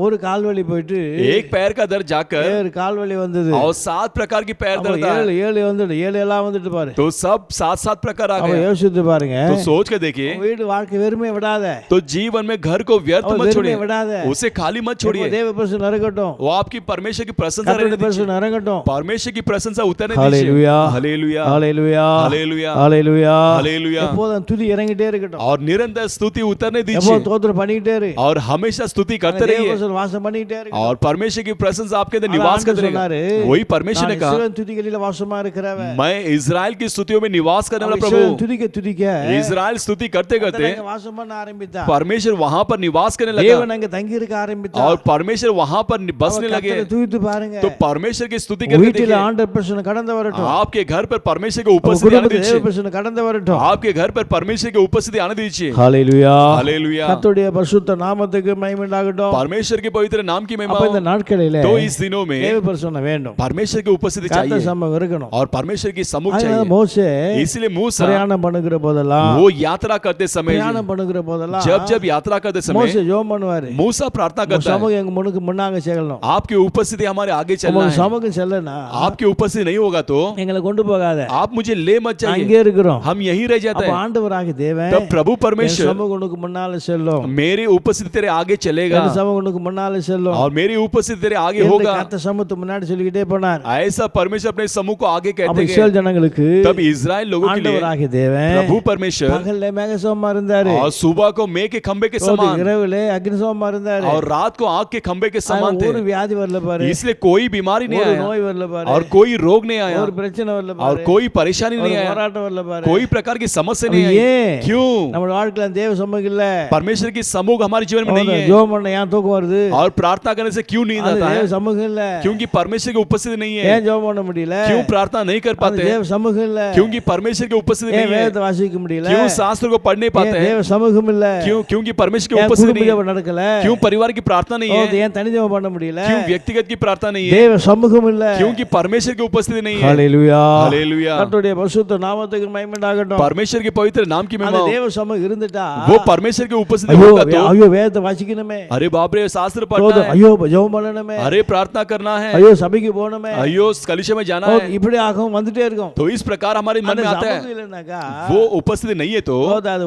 ஒரு கால் வலி போயிட்டு एक पैर का दर्द जाकर 7 கால் வலி வந்தது. और 7 प्रकार की पैर दर्द आया। 7 வந்துட்டு 7 எல்லாம் வந்துட்டு பாரு. तो सब 7 प्रकार आ அவ गए। யோசித்து பாருங்க. तो सोच के देखिए, வீடு வாழ்க்கை வெறுமையா விடாத. तो जीवन में घर को व्यर्थ मत छोड़िए, விடாத. उसे खाली मत छोड़िए, தேவ பிரசன்னம் இறங்கட்டும், वो आपकी परमेश्वर की प्रशंसा रहने கர்த்தருடைய दीजिए, பிரசன்னம் இறங்கட்டும். परमेश्वर की प्रशंसा उतरने हालेलुया, दीजिए। Hallelujah, hallelujah, hallelujah, hallelujah, hallelujah. எப்போதும் துதி இறங்கிட்டே இருக்கட்டும், और निरंतर स्तुति उतरने दीजिए, எப்போதும் ஸ்தோத்திரம் பண்ணிட்டே இரு, और हमेशा स्तुति करते தேவ रहिए, பிரசன்னம் வாசம் பண்ணிட்டே இருக்கு. और परमेश्वर की प्रशंसा आपके अंदर निवास करते रहेगा। वही परमेश्वर ने कहा, துதிகளில வாசமா இருக்கிறவன், मैं इजराइल की स्तुतियों में निवास करने वाला प्रभु। துதிக்க துதிக்க इजराइल स्तुति करते करते வாசம் பண்ண ஆரம்பித்தான். परमेश्वर वहां पर निवास करने लगा, தேவன் அங்க தங்கி இருக்க ஆரம்பித்தான். और परमेश्वर वहां पर बसने लगे। துதித்து பாருங்க, तो परमेश्वर की स्तुति करके வீட்டில देखिए, ஆண்டவர் பிரசன்னம் கடந்து வரட்டும், आपके घर पर परमेश्वर की उपस्थिति आने குடும்பத்தில் தேவ दीजिए, பிரசன்னம் கடந்து வரட்டும். आपके घर पर परमेश्वर की उपस्थिति आने दीजिए। ஹalleluya, हालेलुया। கர்த்தருடைய பரிசுத்த நாமத்துக்கு மகிமை உண்டாகட்டும். परमेश्वर के पवित्र नाम की महिमा அப்ப இந்த हो। நாட்களிலே तो इस दिनों में தேவ பிரசன்னம் வேண்டும், परमेश्वर की उपस्थिति கர்த்தர் चाहिए, சமூகம் இருக்கணும். और परमेश्वर की सम्मुख அதனால चाहिए। மோசே इसलिए मूसा பிரயாணம் பண்ணுகிற போதெல்லாம், वो यात्रा करते समय, பிரயாணம் பண்ணுகிற போதெல்லாம் जब जब यात्रा करते மோசே समय ஜெபம் பண்ணுவாரு, मूसा प्रार्थना உங்க करता है, சமூகம் எங்க முன்னுக்கு முன்னாங்க செல்லணும், आपकी उपस्थिति हमारे आगे चलना உங்க है। சமூகம் செல்லனா आपकी उपस्थिति नहीं होगा तो எங்களை கொண்டு போகாத, आप मुझे ले मत அங்கே चाहिए, இருக்கிறோம். हम यहीं रह जाते அப்ப हैं। ஆண்டவராகிய தேவன் तब प्रभु என் परमेश्वर சமூகம் உனக்கு முன்னால செல்லும், मेरी उपस्थिति तेरे आगे चलेगा, என் சமூகம் உனக்கு முன்னால செல்லும். और मेरी उपस्थिति तेरे आगे இந்த होगा। கர்த்தர் சமூகத்து முன்னாடி சொல்லிக்கிட்டே போனார். ऐसा परमेश्वर अपने समूह को आगे அப்ப कहते இஸ்ரவேல் गए। ஜனங்களுக்கு तब इजराइल लोगों के लिए ஆண்டவராகிய தேவன் प्रभु परमेश्वर பகல்ல மேகசோமா இருந்தாரு, और सुबह को मेघ के खंबे के समान, இரவுல அக்னிசோமா இருந்தாரு. और रात को आग के खंबे के समान ஒரு थे। வியாதி வரல பாரு, इसलिए कोई बीमारी नहीं ஒரு आया, நோய் வரல பாரு, और कोई रोग नहीं आया, ஒரு பிரச்சனை வரல और பாரு, कोई परेशानी ஒரு नहीं आया, போராட்டம் வரல பாரு. कोई प्रकार की समस्या அப்ப नहीं आई। ஏன் क्यों? நம்ம வாழ்க்கையில தேவ சமூகம் இல்ல? परमेश्वर की समूह हमारे जीवन में नहीं है, ஜெபம் பண்ண ஏன் தூக்கம் வருது? और प्रार्थना करने से क्यों नींद அது आता தேவ है? சமூகம் இல்ல. क्योंकि परमेश्वर की उपस्थिति नहीं है। ஏன் ஜெபம் பண்ண முடியல? क्यों प्रार्थना नहीं कर அது पाते? தேவ சமூகம் இல்ல. क्योंकि परमेश्वर की उपस्थिति ஏன் नहीं है। வேதத்தை வாசிக்க முடியல? क्यों शास्त्र को पढ़ नहीं ஏன் पाते தேவ हैं? சமூகம் இல்ல? क्यों? क्योंकि परमेश्वर की ஏன் उपस्थिति குடும்ப नहीं है। ஜெபம் நடக்கல? क्यों परिवार की प्रार्थना नहीं है? ஏன் தனி ஜெபம் பண்ண முடியல? क्यों व्यक्तिगत की प्रार्थना नहीं है? தேவ சமூகம் இல்ல. क्योंकि परमेश्वर की उपस्थिति नहीं है। ஹalleluya, हालेलुया। கர்த்தருடைய பரிசுத்த நாமத்துக்கு மகிமை உண்டாகட்டும். परमेश्वर के पवित्र नाम की அந்த महिमा हो। தேவ சமூகம் இருந்துட்டா, वो परमेश्वर की उपस्थिति ஐயோ होगा तो ஐயோ வேதத்தை வாசிக்கணுமே, अरे बाप रे शास्त्र पढ़ना है, ஐயோ ஜெபம் பண்ணணுமே, अरे प्रार्थना करना है, ஐயோ சபைக்கு போகணுமே, अयो कलीसिया में जाना है। இப்படி ஆகும் வந்துட்டே இருக்கும். तो इस प्रकार हमारे मन அந்த में आता சமூகம் है, இல்லைனாக்கா वो उपस्थिति नहीं है तो அது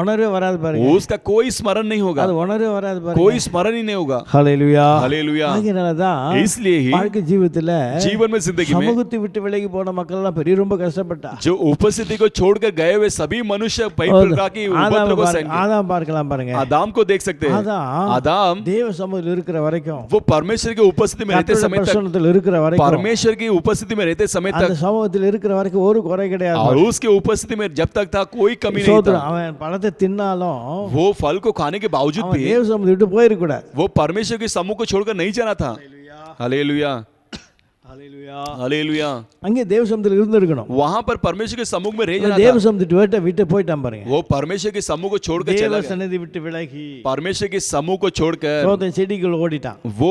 உணர்வே வராது பாருங்க, उसका कोई स्मरण नहीं होगा, அது உணர்வே வராது பாருங்க. कोई स्मरण ही नहीं होगा। ஹalleluya, हालेलुया। ஆகையினாலதான் इसलिए ही வாழ்க்கை ஜீவிதத்துல जीवन में जिंदगी में சமூகத்தை விட்டு விலகி போன மக்கள் எல்லாம் பெரிய ரொம்ப கஷ்டப்பட்டா. जो उपस्थिति को छोड़कर गए हुए सभी मनुष्य कई प्रकार की उपद्रव को सहन किए। ஆதாம் பார்க்கலாம் பாருங்க, आदाम को देख सकते हैं। आदाम தேவ சமூகத்தில் இருக்கிற வரைக்கும், वो परमेश्वर की उपस्थिति में रहते கர்த்தருடைய समय तक, பிரசன்னத்தில் இருக்கிற வரைக்கும், परमेश्वर की उपस्थिति में रहते समय அந்த तक, சமூகத்தில் இருக்கிற வரைக்கும் ஒரு குறை और கிடையாது. उसके उपस्थिति में जब तक था कोई कमी नहीं சோதரன் था। அவன் பழத்தை தின்னாலும் वो फल को खाने के बावजूद அவன் भी தேவ சமூகத்தை விட்டு போயிருக்க கூடாது. वो परमेश्वर के समूह को छोड़कर नहीं जाना था। हालेलुया, ஹalleluya, हालेलुया। அங்கே தேவ சமூகத்தில் இருந்திருக்கணும். वहां पर परमेश्वर के समूह में रह जाना தேவ था। சமூகத்தை விட்டு போயிட்டான் பாருங்க. वो परमेश्वर के समूह को छोड़कर தேவ चला गया। சந்நிதி விட்டு விலகி परमेश्वर के समूह को छोड़कर சோதரன் செடிக்குள்ள ஓடிட்டான். वो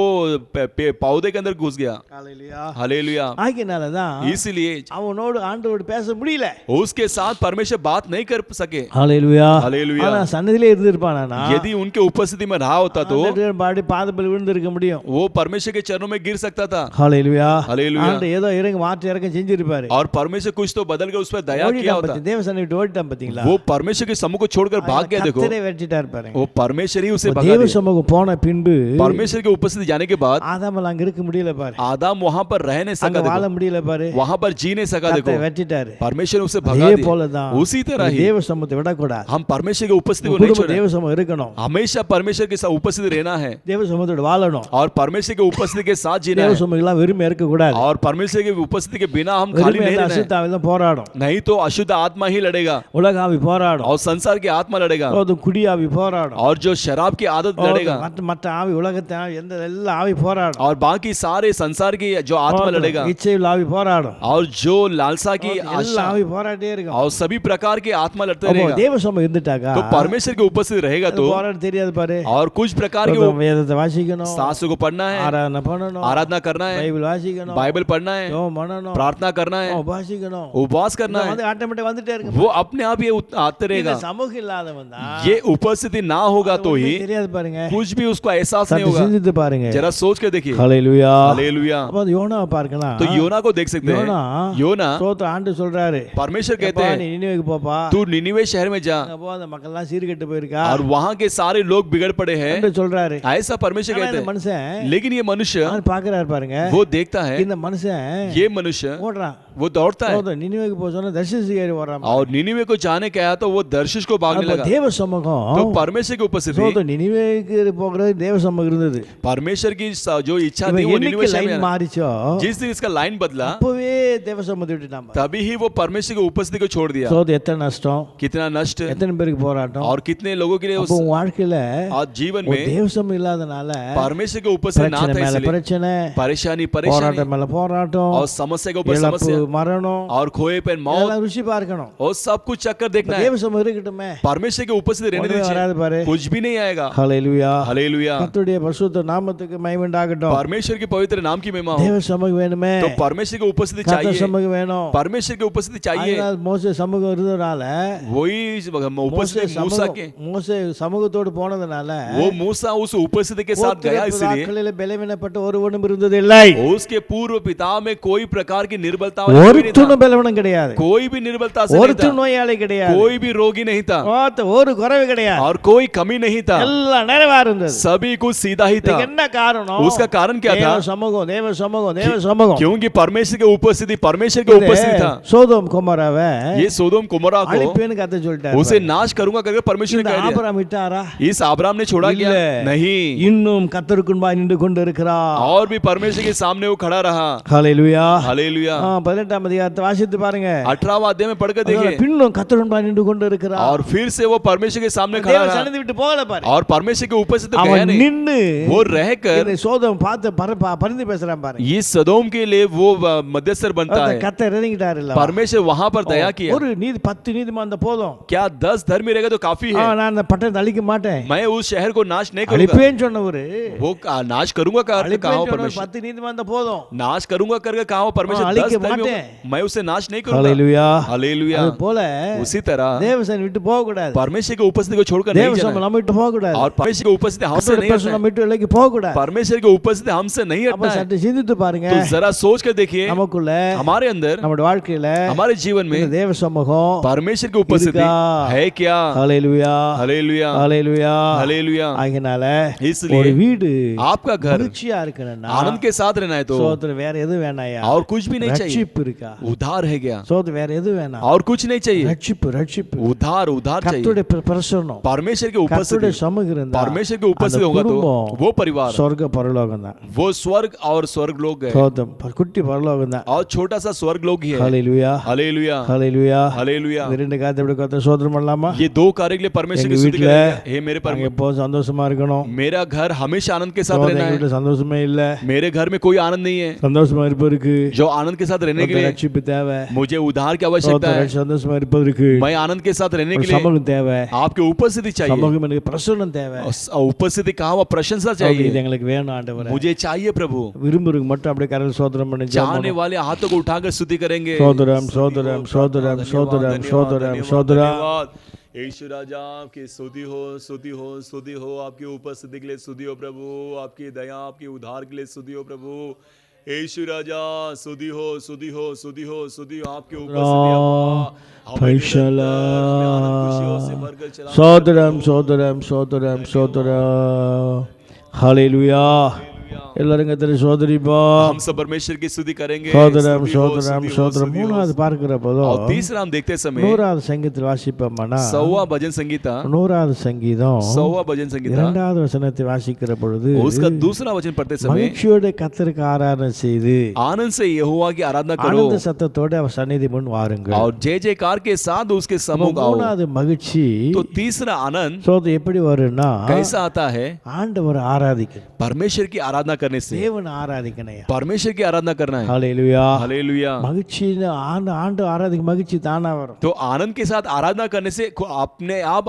पौधे के अंदर घुस गया। ஹalleluya, हालेलुया। ஆகினாலதான் इसलिए அவனோடு ஆண்டவரோடு பேச முடியல. उसके साथ परमेश्वर बात नहीं कर सके। ஹalleluya, हालेलुया। ஆனா சந்நிதியிலே இருந்திருப்பானா, यदि उनके उपस्थिति में रहा होता तो பாடி பாதத்தில் விழுந்திருக்க முடியும். वो परमेश्वर के चरणों में गिर सकता था। ஹalleluya, Hallelujah. ஆண்டு ஏதோ இறங்க மாற்று இறக்கம் செஞ்சிருப்பாரு. और परमेश्वर कुछ तो बदल के उस पर दया किया होता। தேவ சன்னதி விட்டு ஓடிட்டான் பாத்தீங்களா? वो परमेश्वर के समूह को छोड़कर भाग गया। देखो கர்த்தரே வெட்டிட்டார் பாருங்க. वो परमेश्वर ही उसे भगा தேவ दिया। சமூகம் போன பின்பு परमेश्वर के उपस्थिति जाने के बाद ஆதாமால அங்க இருக்க முடியல பாரு. आदम वहां पर रह नहीं அங்க सका। வாழ देखो முடியல பாரு. वहां पर जी नहीं सका। देखो கர்த்தர் வெட்டிட்டாரு. परमेश्वर उसे भगा அதே दिया। போலதான் उसी तरह ही தேவ சமூகத்தை விடக்கூடாது. हम परमेश्वर के उपस्थिति को नहीं குடும்ப छोड़े। தேவ சமூகம் இருக்கணும். हमेशा परमेश्वर के साथ उपस्थित रहना है தேவ சமூகத்தோட வாழணும். और परमेश्वर के उपस्थिति के साथ जीना தேவ है। சமூகம் எல்லாம் வெறுமை இருக்க கூடாது. और परमेश्वर की उपस्थिति के बिना हम खाली வெறுமை नहीं எல்லாம் रहना है। அசுத்தாவில தான் போராடும். नहीं तो अशुद्ध आत्मा ही लड़ेगा உலக ஆவி போராடும். और संसार की आत्मा लड़ेगा அது குடி ஆவி போராடும். और जो शराब की आदत लड़ेगा மற்ற ஆவி உலகத்தை ஆவி எந்த எல்லா ஆவி போராடும். और बाकी सारे संसार की जो आत्मा लड़ेगा இச்சையுள்ள ஆவி போராடும். और जो लालसा की எல்லா आशा ஆவி போராட்டே இருக்கும். और सभी प्रकार की आत्मा लड़ते அப்போ रहेगा। தேவ சமூகம் இருந்துட்டாக்கா तो परमेश्वर के उपस्थित रहेगा तो போராட தெரியாது பாரு. और कुछ प्रकार के வேதத்தை வாசிக்கணும், शास्त्र को पढ़ना है, ஆராதனை பண்ணணும், आराधना करना है, பைபிள் வாசிக்கணும், बाइबल पढ़ना है, ஜெபம் பண்ணணும், प्रार्थना करना है, உபாசிக்கணும். उपवास करना है। வந்து ஆட்டோமேட்டிக் வந்துட்டே இருக்கு. वो अपने आप ये आते இந்த रहेगा। சமூகம் இல்லாதவன் தான் ये उपस्थिति ना होगा तो ही தெரியாது பாருங்க. कुछ भी उसको एहसास नहीं சற்று होगा। சிந்தித்து பாருங்க. जरा सोच के देखिए। ஹalleluya. हालेलुया। அப்ப அது யோனாவை பார்க்கலாம். तो योना को देख सकते हैं। யோனா योना ஸ்தோத்திரம் ஆண்டு சொல்றாரு. परमेश्वर कहते எப்பா, हैं நீ நினிவேக்கு போப்பா. तू निनिवे शहर में जा அங்க போ, அந்த மக்கள் எல்லாம் சீர்கெட்டு போயிருக்கா और वहां के सारे लोग बिगड़ पड़े हैं என்று சொல்றாரு. ऐसा परमेश्वर ஆனா कहते இந்த हैं। மனுஷன் लेकिन ये मनुष्य அவன் பார்க்கறாரு பாருங்க. वो देखता है இந்த மனுஷன் ये मनुष्य ஓடுறான். वो दौड़ता है ஸ்தோத்திரம் நினிவேக்கு போ சொன்னா தர்ஷிஸ் ஏறி ஓடுறான். और निनिवे को जाने के आया तो वो दर्शिश को भागने அப்ப लगा। தேவ சமூகம் तो परमेश्वर की उपस्थिति ஸ்தோத்திரம் நினிவேக்கு போகிறது தேவ சமூகம் இருந்தது. परमेश्वर की जो इच्छा थी वो என்னைக்கு निनिवे शहर லைன் में आना। மாறிச்சோ जिस दिन इसका लाइन बदला அப்பவே தேவ சமூகத்தை விட்டுட்டான் பாரு. तभी ही वो परमेश्वर की उपस्थिति को छोड़ दिया। ஸ்தோத்திரம் எத்தனை நஷ்டம், कितना नष्ट எத்தனை பேருக்கு போராட்டம். और कितने लोगों के लिए அப்போ उस உன் வாழ்க்கையில आज जीवन ஒரு में தேவ சமூகம் இல்லாதனால परमेश्वर की उपस्थिति ना பிரச்சனை था மேல इसलिए பிரச்சனை, परेशानी परेशानी போராட்டம் மேல போராட்டம், और समस्या के ऊपर இழப்பு, समस्या மரணம், और खोए पे मौत இதெல்லாம் ருசி பார்க்கணும். और सब कुछ चक्कर देखना है। தேவ சமூகம் இருக்கட்டுமே. परमेश्वर की उपस्थिति रहने ஒண்ணுமே வராது दीजिए பாரு. कुछ भी नहीं आएगा। ஹalleluya. हालेलुया। கர்த்தருடைய பரிசுத்த நாமத்துக்கு மகிமை உண்டாகட்டும். परमेश्वर के पवित्र नाम की महिमा हो। தேவ சமூகம் வேணுமே. तो परमेश्वर की उपस्थिति கர்த்தர் चाहिए। சமூகம் வேணும். परमेश्वर की उपस्थिति चाहिए। அதனால மோசே சமூகம் இருந்ததனால वही மோசே उपस्थिति मूसा के மோசே சமூகத்தோடு போனதனால वो मूसा उस उपस्थिति के साथ गया इसलिए பிதாக்களிலே பலவீனப்பட்ட ஒருவனும் இருந்ததில்லை. उसके पूर्व पिता में कोई प्रकार की निर्बलता कोई नहीं था। ஒருத்தனும் பலவீனம் கிடையாது. कोई भी निर्बलता से नहीं ஒருத்தன் था। நோயாளி கிடையாது. कोई भी रोगी नहीं था ஒரு குறைவு கிடையாது. और कोई कमी नहीं था। எல்லாம் நிறைவா இருந்தது. सभी कुछ सीधा ही था। இதுக்கு என்ன காரணம்? उसका कारण क्या था? தேவ சமூகம், தேவ சமூகம், தேவ சமூகம். क्योंकि परमेश्वर की उपस्थिति परमेश्वर की उपस्थिति था। சோதோம் கொமோராவை ये सोदोम कुमोरा को அழிப்பேன்னு கர்த்தர் சொல்லிட்டார். उसे नाश करूंगा करके परमेश्वर ने இந்த कह दिया। ஆபிரகாம் விட்டாரா? इस आब्राम ने छोड़ा क्या? இல்ல. नहीं, இன்னும் கர்த்தருக்கு முன்பாக நின்று கொண்டு இருக்கிறார். और भी परमेश्वर के सामने वो खड़ा रहा। ஹalleluya. हालेलुया। 18ஆம் அதிகாரத்தை வாசித்து பாருங்க. 18वां अध्याय में पढ़कर அதனால देखिए பின்னும் கர்த்தருக்கு முன்பாக நின்று கொண்டு இருக்கிறார். और फिर से वो परमेश्वर के सामने खड़ा தேவ रहा சன்னதி விட்டு போகல பாரு. और परमेश्वर की उपस्थिति गया அவன் नहीं। நின்னு वो रहकर இந்த சோதோம் பார்த்து பரிந்து பேசுறான் பாருங்க. ये सदोम के लिए वो मध्यस्थर बनता है। கர்த்தர் இறங்கிட்டாரு இல்ல. परमेश्वर वहां पर दया किया। ஒரு 10 நீதிமான் அந்த போதும். क्या 10 धर्मी रहेगा तो काफी है। நான் அந்த பட்டணத்தை அழிக்க மாட்டேன். मैं उस शहर को नाश नहीं करूंगा। அழிப்பேன்னு சொன்னவரு वो नाश करूंगा का अर्थ कहा हो परमेश्वर? 10 நீதிமான் அந்த போதும். नाश करूंगा करके कहा हो परमेश्वर? अलिके 10 धर्मी माटे। होगा। मैं उसे नाश नहीं करूंगा। ஹalleluya. हालेलुया। அது போல उसी तरह தேவ சன்னதி விட்டு போக கூடாது. परमेश्वर की उपस्थिति को छोड़कर தேவ नहीं சமூகம் जाना நம்ம விட்டு போக கூடாது. और परमेश्वर की उपस्थिति हमसे கர்த்தருடைய नहीं பிரசன்னம் हटना நம்ம விட்டு விலகி போக கூடாது. है। परमेश्वर की उपस्थिति हमसे नहीं அப்ப हटना है। சற்று சிந்தித்து பாருங்க. तो जरा सोच कर देखिए நமக்குள்ள हमारे अंदर நம்முடைய வாழ்க்கையில हमारे जीवन இந்த में தேவ சமூகம் परमेश्वर की उपस्थिति இருக்கா? है क्या? ஹalleluya. हालेलुया। ஹalleluya. हालेलुया। ஆகினால ஒரு इसलिए வீடு आपका घर மகிழ்ச்சியா இருக்கணும்னா आनंद के साथ रहना है तो சோதரம் வேற எது வேணாயா? और कुछ भी नहीं चाहिए। ரட்சிப்பு இருக்கா? उधार है क्या? சோதரம் வேற எது வேணாம்? और कुछ नहीं चाहिए। ரட்சிப்பு ரட்சிப்பு उधार उधार चाहिए। கர்த்தருடைய பிரசன்னம், परमेश्वर की கர்த்தருடைய उपस्थिति சமூகம் இருந்தா परमेश्वर की उपस्थिति அந்த होगा तो குடும்பம் वो परिवार சொர்க்க பரலோகம் தான். वो स्वर्ग और स्वर्ग लोग गए சோதம் குட்டி பரலோகம் தான். और छोटा सा स्वर्ग लोग ही है। ஹalleluya. हालेलुया। ஹalleluya. हालेलुया। இந்த ரெண்டு காரியத்தை எப்படி கர்த்தர் சோதரம் பண்ணலாமா? ये दो कार्य के लिए परमेश्वर எங்க की स्तुति வீட்டுல करेंगे। हे मेरे நாங்க எப்போதும் சந்தோஷமா இருக்கணும். मेरा घर हमेशा आनंद के साथ சோதம் रहना எங்க है। வீட்டுல சந்தோஷமே இல்ல. मेरे घर में कोई आनंद नहीं है। சந்தோஷமா இருப்பதற்கு जो आनंद के साथ रहने के लिए ரட்சிப்பு தேவை. मुझे उधार की आवश्यकता है। சந்தோஷமா இருப்பதற்கு मैं आनंद के साथ रहने के लिए சமூகம் தேவை. आपकी उपस्थिति चाहिए। சமூகம் எனக்கு பிரசன்னம் தேவை. उपस्थिति कहा हुआ प्रशंसा இது चाहिए। எங்களுக்கு வேணும் ஆண்டவரே. मुझे चाहिए प्रभु। விரும்புறதுக்கு மட்டும் அப்படியே கரல் சோதரம் பண்ணி चाहने वाले हाथों को उठाकर स्तुति करेंगे। சோதரம் சோதரம் சோதரம் சோதரம் சோதரம் சோதரம். यीशु राजा आपकी स्तुति हो स्तुति हो स्तुति हो। आपकी उपस्थिति के लिए स्तुति हो प्रभु। आपकी दया आपकी उद्धार के लिए स्तुति हो प्रभु। यीशु राजा सुधी हो सुधी हो सुधी हो सुधी हो आपके ऊपर से हमें Praise the निरंतर हमें आनंद खुशियों से Lord. भरकर चलाना சோதரம் சோதரம் சோதரம் சோதரம் ஹalleluya எல்லாரும் கர்த்தரை சோதரிப்போம் हम सब परमेश्वर की स्तुति करेंगे சோதரம் स्तुति हो, சோதரம் स्तुति हो, சோதரம் स्तुति हो। மூணாவது பார்க்கிறப்போ और तीसरा हम देखते समय நூறாவது சங்கீதத்தில் வாசிப்போம்னா 100वां भजन संगीता நூறாவது சங்கீதம் 100वां भजन संगीता இரண்டாவது வசனத்தை வாசிக்கிற பொழுது उसका दूसरा वचन पढ़ते समय மகிழ்ச்சியோட கர்த்தருக்கு ஆராதனை செய்து आनंद से यहोवा की आराधना करो ஆனந்த சத்தத்தோட அவர் சந்நிதி முன் வாருங்கள் और जय जयकार के साथ उसके सम्मुख आओ மூணாவது மகிழ்ச்சி तो तीसरा आनंद சோதனை எப்படி வரும்னா कैसा आता है ஆண்டவர் ஆராதிக்கணும் परमेश्वर की आराधना करने से தேவன் ஆராதிக்கணும் परमेश्वर की आराधना करना है ஹalleluya हालेलुया மகிழ்ச்சி ஆண்டு ஆராதிக்க மகிழ்ச்சி தானா வரும் तो आनंद के साथ आराधना करने से अपने आप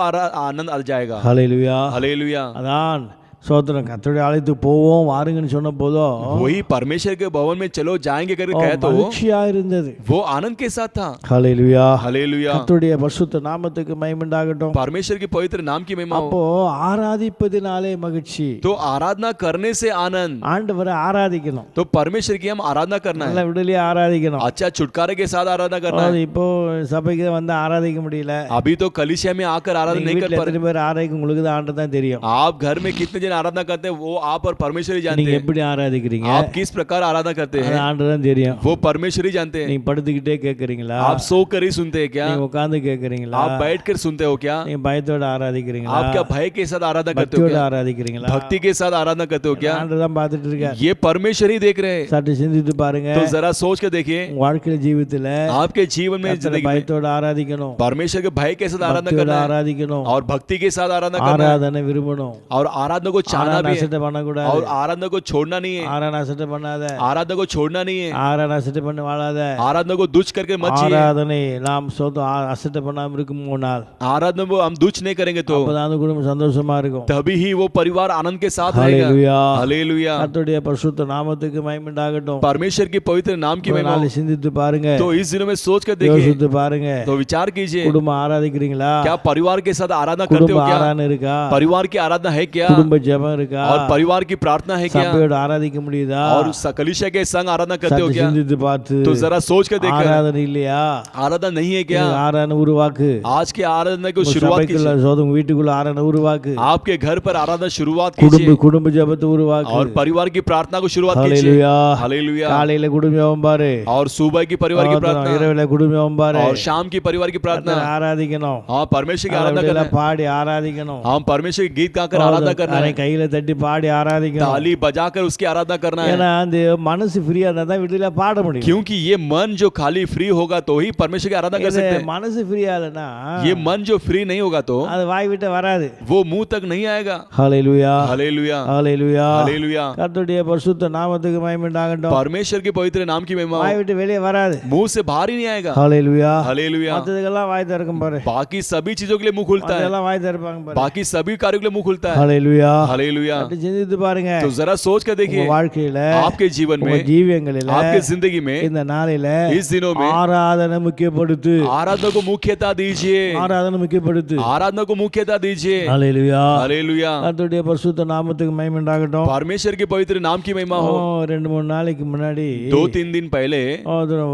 आनंद आ जाएगा ஹalleluya हालेलुया அதான் சோதரம் கர்த்தருடைய ஆலயத்துக்கு போவோம் வாருங்கன்னு சொன்ன போதும் वही परमेश्वर के भवन में चलो जाएंगे करके कहे तो மகிழ்ச்சியா இருந்தது वो आनंद के साथ था ஹalleluya हालेलुया கர்த்தருடைய பரிசுத்த நாமத்துக்கு மகிமை உண்டாகட்டும் परमेश्वर के पवित्र नाम की महिमा हो அப்போ ஆராதிப்பதினாலே மகிழ்ச்சி तो आराधना करने से आनंद ஆண்டவரை ஆராதிக்கணும் तो परमेश्वर की हम आराधना करना நல்ல है விடுதலையா ஆராதிக்கணும் अच्छा छुटकारे के साथ आराधना करना है இப்போ சபைக்கு வந்து ஆராதிக்க முடியல अभी तो कलिसिया में आकर आराधना नहीं कर வீட்டுல पा रहे எத்தனை பேர் ஆராதிக்க உங்களுக்கு தான் ஆண்டு தான் தெரியும் आप घर में कितने जन आराधना करते हैं वो आप और परमेश्वर ही जानते நீங்க हैं எப்படி ஆராதிக்கிறீங்க आप किस प्रकार आराधना करते அது हैं ஆண்டு தான் தெரியும் वो परमेश्वर ही जानते हैं நீங்க படுத்துக்கிட்டே கேக்குறீங்களா आप सोकर ही सुनते हैं क्या நீங்க உட்கார்ந்து கேக்குறீங்களா आप बैठकर सुनते हो क्या நீங்க பயத்தோட ஆராதிக்கிறீங்களா आप क्या भय के साथ आराधना करते हो பக்தியோட क्या ஆராதிக்கிறீங்களா भक्ति के साथ आराधना करते हो क्या ஆண்டு தான் பார்த்துட்டு இருக்கார் ये परमेश्वर ही देख रहे हैं சற்று சிந்தித்து பாருங்க तो जरा सोच कर देखिए உங்க வாழ்க்கையில ஜீவித்துல आपके जीवन में கர்த்தரை जिंदगी में பயத்தோட ஆராதிக்கணும் परमेश्वर के भय के साथ आराधना பக்தியோட करना है ஆராதிக்கணும் और भक्ति के साथ आराधना करना है ஆராதனை விரும்பணும் और आराधना को चाहना ஆராதனை भी है அசட்டை பண்ணக்கூடாது और आराधना को छोड़ना नहीं है ஆராதனை அசட்டை பண்ணாத आराधना को छोड़ना नहीं है ஆராதனை அசட்டை பண்ண வாழாத आराधना को दुष्ट करके मत जिए ஆராதனை நாம் சொந்தம் அசட்டை பண்ணாம இருக்கும் நாள் आराधना को हम दुष्ट नहीं करेंगे तो அப்பதான் அந்த குடும்பம் சந்தோஷமா இருக்கும் तभी ही वो परिवार आनंद के साथ रहेगा ஹalleluya हालेलुया கர்த்தருடைய பரிசுத்த நாமத்துக்கு மகிமை உண்டாகட்டும் परमेश्वर की पवित्र नाम की ஒரு महिमा நாள் हो। சிந்தித்து பாருங்க तो इस दिनों में सोच कर देखिए யோசித்து பாருங்க तो विचार कीजिए குடும்பம் ஆராதிக்கிறீங்களா क्या परिवार के साथ आराधना करते குடும்ப हो क्या ஆராதனை இருக்கா परिवार की आराधना है क्या குடும்ப ஜெபம் இருக்கா और परिवार की प्रार्थना है क्या சபையோட ஆராதிக்க முடியுதா और कलीसिया के संग आराधना करते हो சற்று क्या சிந்தித்து பார்த்து तो जरा सोच कर देखकर ஆராதனை இல்லையா आराधना नहीं है क्या ஆராதனை உருவாக்கு आज के आराधना को உங்க शुरुआत சபைக்குள்ள कीजिए சோதம் வீட்டுக்குள்ள ஆராதனை உருவாக்கு आपके घर पर आराधना शुरुआत குடும்ப कीजिए குடும்ப ஜெபத்தை உருவாக்கு और परिवार की प्रार्थना को शुरुआत कीजिए ஹalleluya हालेलुया காலையில குடும்ப ஜெபம் பாரு और सुबह की परिवार की प्रार्थना இரவுல குடும்ப ஜெபம் பாரு और शाम की परिवार की प्रार्थना கர்த்தரை ஆராதிக்கணும் हाँ परमेश्वर की आराधना करना है பாடி ஆராதிக்கணும் हम परमेश्वर की गीत गाकर आराधना करना है கையில தட்டி பாடி ஆராதிக்கணும் ताली बजाकर उसकी आराधना करना है ஏன்னா அந்த மனசு ஃப்ரீயா இருந்தா தான் வீட்டுல பாட முடியும் क्योंकि ये मन जो खाली फ्री होगा तो ही परमेश्वर की आराधना कर सकते हैं மனசு ஃப்ரீயா இல்லனா ये मन जो फ्री नहीं होगा तो அது வாய் விட்டு வராது वो मुंह तक नहीं आएगा ஹalleluya हालेलुया ஹalleluya हालेलुया கர்த்தருடைய பரிசுத்த நாமத்துக்கு மகிமை உண்டாகட்டும் परमेश्वर के पवित्र नाम की महिमा வாய் விட்டு வெளியே வராது मुंह से बाहर ही नहीं आएगा ஹalleluya हालेलुया மத்ததுக்கெல்லாம் வாய் திறக்கும் பாரு बाकी सभी चीजों के लिए मुंह खुलता है அதெல்லாம் வாய் திறப்பாங்க பாரு बाकी सभी कार्यों के लिए मुंह खुलता है ஹalleluya हालेलुया அப்படி சிந்தித்து பாருங்க तो जरा सोच कर உங்க देखिए வாழ்க்கையில आपके जीवन உங்க में ஜீவியங்களில आपके जिंदगी में இந்த நாளில इस दिनों में ஆராதனை முக்கியப்படுத்து आराधना को मुख्यता दीजिए ஆராதனை முக்கியப்படுத்து आराधना को मुख्यता दीजिए ஹalleluya हालेलुया கர்த்தருடைய பரிசுத்த நாமத்துக்கு மகிமை உண்டாகட்டும் परमेश्वर के पवित्र नाम की महिमा हो 2-3 நாளைக்கு முன்னாடி 2-3 दिन पहले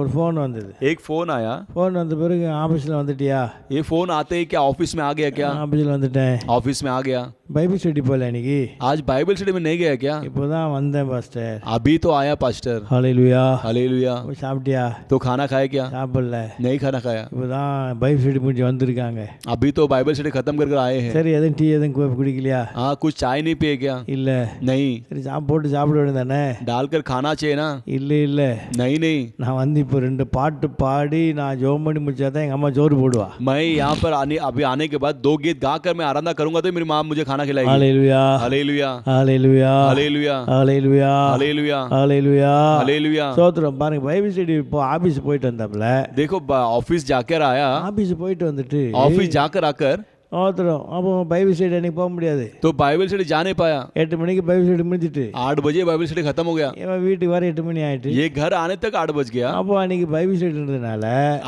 ஒரு ஃபோன் வந்தது एक फोन आया ஃபோன் வந்த பிறகு ஆபீஸ்ல வந்துட்டியா ये फोन आते ही क्या ऑफिस में आ गया क्या ஆபீஸ்ல வந்துட்டேன் ऑफिस में आ गया பைபிள் ஸ்டடி போல இன்னைக்கு आज बाइबल स्टडी में नहीं गया क्या இப்போதான் வந்தேன் பாஸ்டர் अभी तो आया पास्टर ஹalleluya हालेलुया போய் சாப்பிட்டியா तो खाना खाया क्या சாப்பிடல नहीं खाना खाया இப்போதான் பைபிள் ஸ்டடி முடிஞ்சு வந்திருக்காங்க अभी तो बाइबल स्टडी खत्म कर आए हैं சரி எதுவும் டீ எதுவும் குடிக்கலையா हाँ कुछ चाय नहीं पिए क्या இல்ல नहीं சரி போட்டு சாப்பிட வேண்டியதானே डालकर खाना चाहिए ना இல்ல இல்ல नहीं नहीं நான் வந்து இப்போ 2 பாட்டு பாடி நான் ஜெபம் பண்ணி முடிச்சாதான் எங்க அம்மா ஜோறு போடுவா मैं यहाँ पर अभी आने के बाद 2 गीत गाकर मैं आराधना करूंगा तो मेरी माँ मुझे खाना खिलाएगी ஹalleluya हालेलुया ஹalleluya हालेलुया ஹalleluya हालेलुया ஹalleluya हालेलुया சோத்ரம் பாருங்க பைபிள் ஸ்டடி இப்போ ஆபீஸ் போயிட்டு வந்தாப்ல देखो ऑफिस जाकर आया ஆபீஸ் போயிட்டு வந்துட்டு ऑफिस जाकर आकर சோத்திரம். அப்போ பைபிள் ஸ்டடி அன்னைக்கு போக முடியாது. तो बाइबल स्टडी जा नहीं पाया. 8 மணிக்கு பைபிள் ஸ்டடி முடிஞ்சிட்டு 8 बजे बाइबल स्टडी खत्म हो गया. இவன் வீட்டுக்கு வர 8 மணி ஆயிட்டு. ये घर आने तक 8 बज गया. அப்போ அன்னைக்கு பைபிள் ஸ்டடின்றதுனால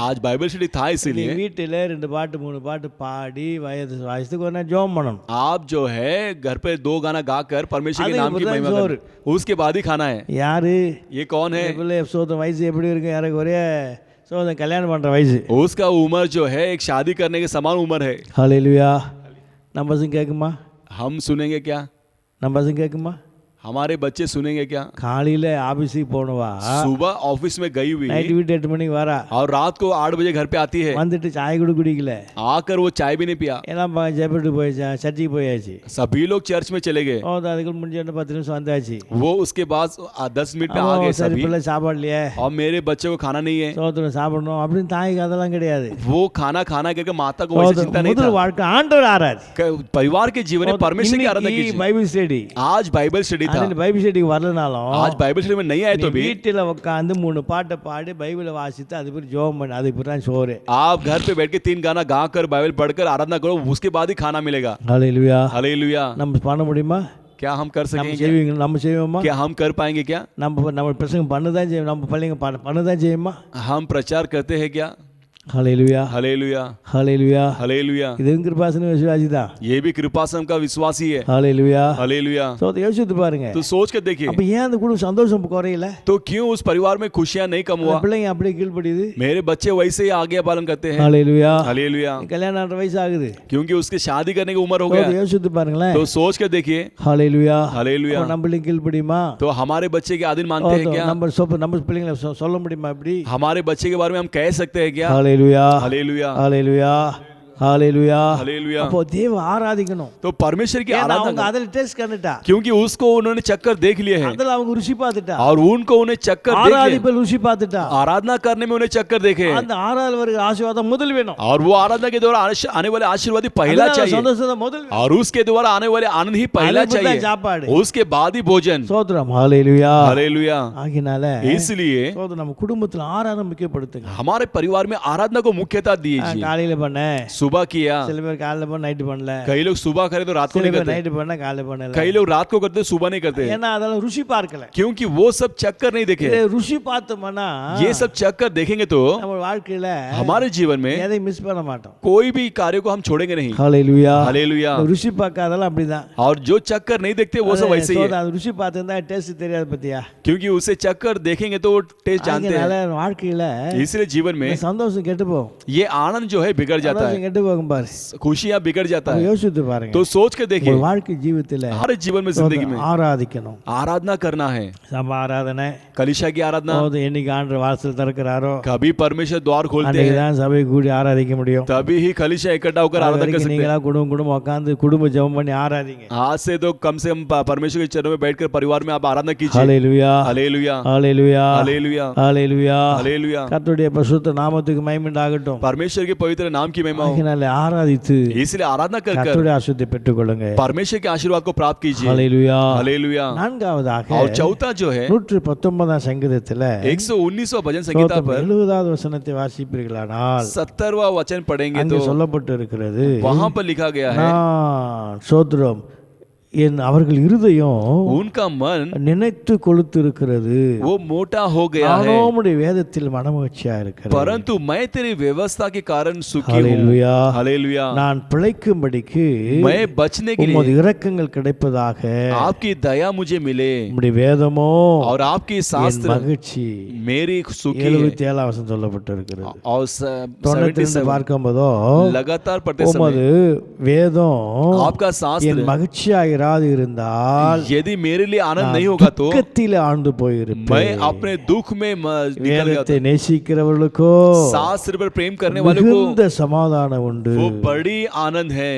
आज बाइबल स्टडी था, इसीलिए வீட்டில் 2 பாட்டு 3 பாட்டு பாடி வயசுக்கு ஒரு நாள் ஜெபம் பண்ணணும். आप जो है घर पे 2 गाना गाकर परमेश्वर के नाम की महिमा करें, उसके बाद ही खाना है. யாரு ये कौन है? பிள்ளை சோதம் வயசு எப்படி இருக்கு? யாருக்கு ஒரே சோதம் கல்யாணம் பண்ற வயசு. उसका उम्र जो है एक शादी करने के समान उम्र है. ஹல்லேலூயா. நம்ம பசங்க கேக்குமா? हम सुनेंगे क्या? நம்ம பசங்க கேக்குமா? हमारे बच्चे सुनेंगे क्या? காலையில ஆபீஸுக்கு போனவா, सुबह ऑफिस में गई हुई நைட் வீட்டு 8 மணிக்கு வரா, और रात को 8 बजे घर पे आती है. வந்துட்டு சாய் கூட குடிக்கல, आकर वो चाय भी नहीं पिया. எல்லாம் ஜெபத்துக்கு போயாச்சு, சர்ச்சுக்கு போயாச்சு. सभी लोग चर्च में चले गए. அதுக்கு முடிஞ்ச 10 நிமிஷம் வந்தாச்சு. वो उसके बाद 10 मिनट में आ गए சரி सभी. பிள்ளை சாப்பாடுலையே, और मेरे बच्चे को खाना नहीं है, சோதரம் சாப்பிடணும் அப்படின்னு தாய்க்கு அதெல்லாம் கிடையாது. वो खाना खाना करके माता को वैसे चिंता नहीं முதல் था. வாழ்க்கை ஆண்டவர் ஆராதி. परिवार के जीवन में परमेश्वर की आराधना कीजिए. பைபிள் ஸ்டடி, आज बाइबल स्टडी था. பைபிள் ஸ்டடி வரலனாலும் आज बाइबल स्टडी में नहीं आए तो भी வீட்டில் உட்காந்து 3 பாட்டை பாடி பைபிளை வாசித்து அது பேர் ஜெபம் பண்ணு, அது பேர் தான் சோறு. आप घर पे बैठ के 3 गाना गा कर बाइबल पढ़कर आराधना करो, उसके बाद ही खाना मिलेगा. ஹல்லேலூயா. हालेलुया. நம்ம பண்ண முடியுமா? क्या हम कर நம்ம सकेंगे? செய்வீங்க? நம்ம செய்வோமா? क्या हम कर पाएंगे? क्या நம்ம பிரசங்கம் பண்ணதான் செய்யும், நம்ம பிள்ளைங்க பண்ணதான் செய்யுமா? हम प्रचार करते हैं? क्या ஹல்லேலூயா. हालेलुया. ஹல்லேலூயா. हालेलुया. இதுவும் கிருபாசன விசுவாசி தான். ये भी कृपासम का विश्वासी है. ஹல்லேலூயா. हालेलुया. யோசித்து பாருங்க. तो सोच कर देखिए, அப்ப ஏன் அந்த குடும்ப சந்தோஷம் குறையல? तो क्यों उस परिवार में खुशियां नहीं कम हुआ? பிள்ளைங்க அப்படியே கீழ்ப்படியுது. मेरे बच्चे वैसे ही आज्ञा पालन करते हैं. ஹல்லேலூயா. हालेलुया. கல்யாணம் ஆன வயசு ஆகுது, क्योंकि उसकी शादी करने की उम्र हो गया. யோசித்து பாருங்களேன். तो सोच कर देखिए. ஹல்லேலூயா. हालेलुया. நம்ம பிள்ளைங்க கீழ்ப்படியுமா? तो हमारे बच्चे के आधीन मानते हैं क्या? நம்ம பிள்ளைங்களை சொல்ல முடியுமா இப்படி? हमारे बच्चे के बारे में हम कह सकते हैं क्या? ஹல்லேலூயா. हालेलुया. ஹல்லேலூயா. ஹல்லேலூயா. हालेलुया. அப்போ தேவ ஆராதிக்கணும். तो परमेश्वर की அவங்க आराधना, அதில் டெஸ்ட் பண்ணிட்டா, क्योंकि उसको उन्होंने चक्कर देख लिए हैं அதில் அவங்க ருசி பார்த்துட்டா, और उनको उन्हें चक्कर देख लिए. ஆராதிப்ப ருசி பார்த்துட்டா, आराधना करने में उन्हें चक्कर देखे அந்த ஆராதனை வருகிற ஆசீர்வாதம் முதல் வேணும். और वो आराधना के द्वारा आने वाले आशीर्वाद ही पहला चाहिए, சந்தோஷம் முதல் வேணும். और उसके द्वारा आने वाले आनंद ही पहला चाहिए, சாப்பாடு, उसके बाद ही भोजन. ஸ்தோத்திரம். ஹல்லேலூயா. हालेलुया. ஆகினால इसलिए ஸ்தோத்திரம், நம்ம குடும்பத்துல ஆராதனை முக்கியப்படுத்துங்க. हमारे परिवार में आराधना को मुख्यता दीजिए. காலையில பண்ண, सुबह किया, சில பேர் காலையில பண்ண நைட் பண்ணல, कई लोग सुबह करे तो रात को சில नहीं பேர் करते, நைட் பண்ண காலையில பண்ணல. कई लोग रात को करते सुबह नहीं करते, ஏன்னா அதெல்லாம் ருசி பார்க்கல. क्योंकि वो सब चक्कर नहीं देखे. இதை ருசி பார்த்தோம்னா ये सब चक्कर देखेंगे तो நம்ம வாழ்க்கையில हमारे जीवन में எதை மிஸ் பண்ண மாட்டோம். कोई भी कार्य को हम छोड़ेंगे नहीं. ஹல்லேலூயா. हालेलुया. ருசி பார்க்காதெல்லாம் அப்படிதான். और जो चक्कर नहीं देखते वो सब वैसे ही है, அது ருசி பார்த்திருந்தா டேஸ்ட் தெரியாது பத்தியா? क्योंकि उसे चक्कर देखेंगे तो टेस्ट जानते அதனால हैं. வாழ்க்கையில इसलिए जीवन में சந்தோஷம் கெட்டு போகும், ये आनंद जो है बिगड़ जाता சந்தோஷம் है, கெட்டு போகும் பாரு. खुशियां बिगड़ जाता है. யோசித்து பாருங்க. तो सोच के देखिए, உங்க வாழ்க்கை ஜீவிதத்துல हर जीवन में जिंदगी में ஆராதிக்கணும். आराधना करना है. சப ஆராதனை, कलीसिया की आराधना, என்னைக்கு ஆண்டவர் வாசல் திறக்கிறாரோ कभी परमेश्वर द्वार खोलते அன்னைக்கு हैं, தான் சபை கூடி ஆராதிக்க முடியும். तभी ही कलीसिया इकट्ठा होकर आराधना कर सकते हैं. நீங்களா குடும்பம் உட்கார்ந்து குடும்ப ஜெபம் பண்ணி ஆராதிங்க. आज से तो कम से कम परमेश्वर के चरणों में बैठकर परिवार में आप आराधना कीजिए. ஹல்லேலூயா. Hallelujah. Hallelujah. Hallelujah. Hallelujah. Hallelujah. கர்த்தருடைய பரிசுத்த நாமத்துக்கு மகிமை உண்டாகட்டும். परमेश्वर के पवित्र नाम की महिमा हो. ஆகினால ஆராதித்து इसलिए आराधना कर கர்த்தருடைய ஆசீர்வாதத்தை பெற்றுக்கொள்ளுங்க. परमेश्वर के आशीर्वाद को प्राप्त कीजिए. ஹல்லேலூயா. हालेलुया. நான்காவதாக और चौथा जो है 119 சங்கீதத்துல 119वां भजन संहिता पर 70வது वचனத்தை வாசிப்பீர்களானால் 70वां वचन पढ़ेंगे அங்கே तो சொல்லப்பட்டு இருக்கிறது, वहां पर लिखा गया है, நான் சோத்திரம் என் அவர்கள் இருதயம் उनका मन நினைத்து கொளுத்திருக்கிறது, वो मोटा हो गया है, அவனுடைய வேதத்தில் மனமகிழ்ச்சியா இருக்கிறது. परंतु मैं तेरी व्यवस्था के कारण सुखी हूँ. ஹல்லேலூயா. हालेलुया. நான் பிழைக்கும்படிக்கு मैं बचने के உமது लिए இரக்கங்கள் கிடைப்பதாக आपकी दया मुझे मिले, உம்முடைய வேதமோ और आपकी என் शास्त्र மகிழ்ச்சி. मेरी सुखी है. 77 வசனம் சொல்லப்பட்டிருக்கிறது. और 92 பார்க்கும்போதோ लगातार पढ़ते समय உமது வேதம் आपका என் शास्त्र மகிழ்ச்சியாக இருந்தால் यदि मेरे लिए आनंद नहीं होगा तो துக்கத்தில் ஆண்டு போயிருப்பேன். मैं अपने दुख में निकल गया. வேதத்தை நேசிக்கிறவர்களுக்கோ शास्त्र पर प्रेम करने वालों को மிகுந்த சமாதானம் உண்டு. वो बड़ी आनंद है.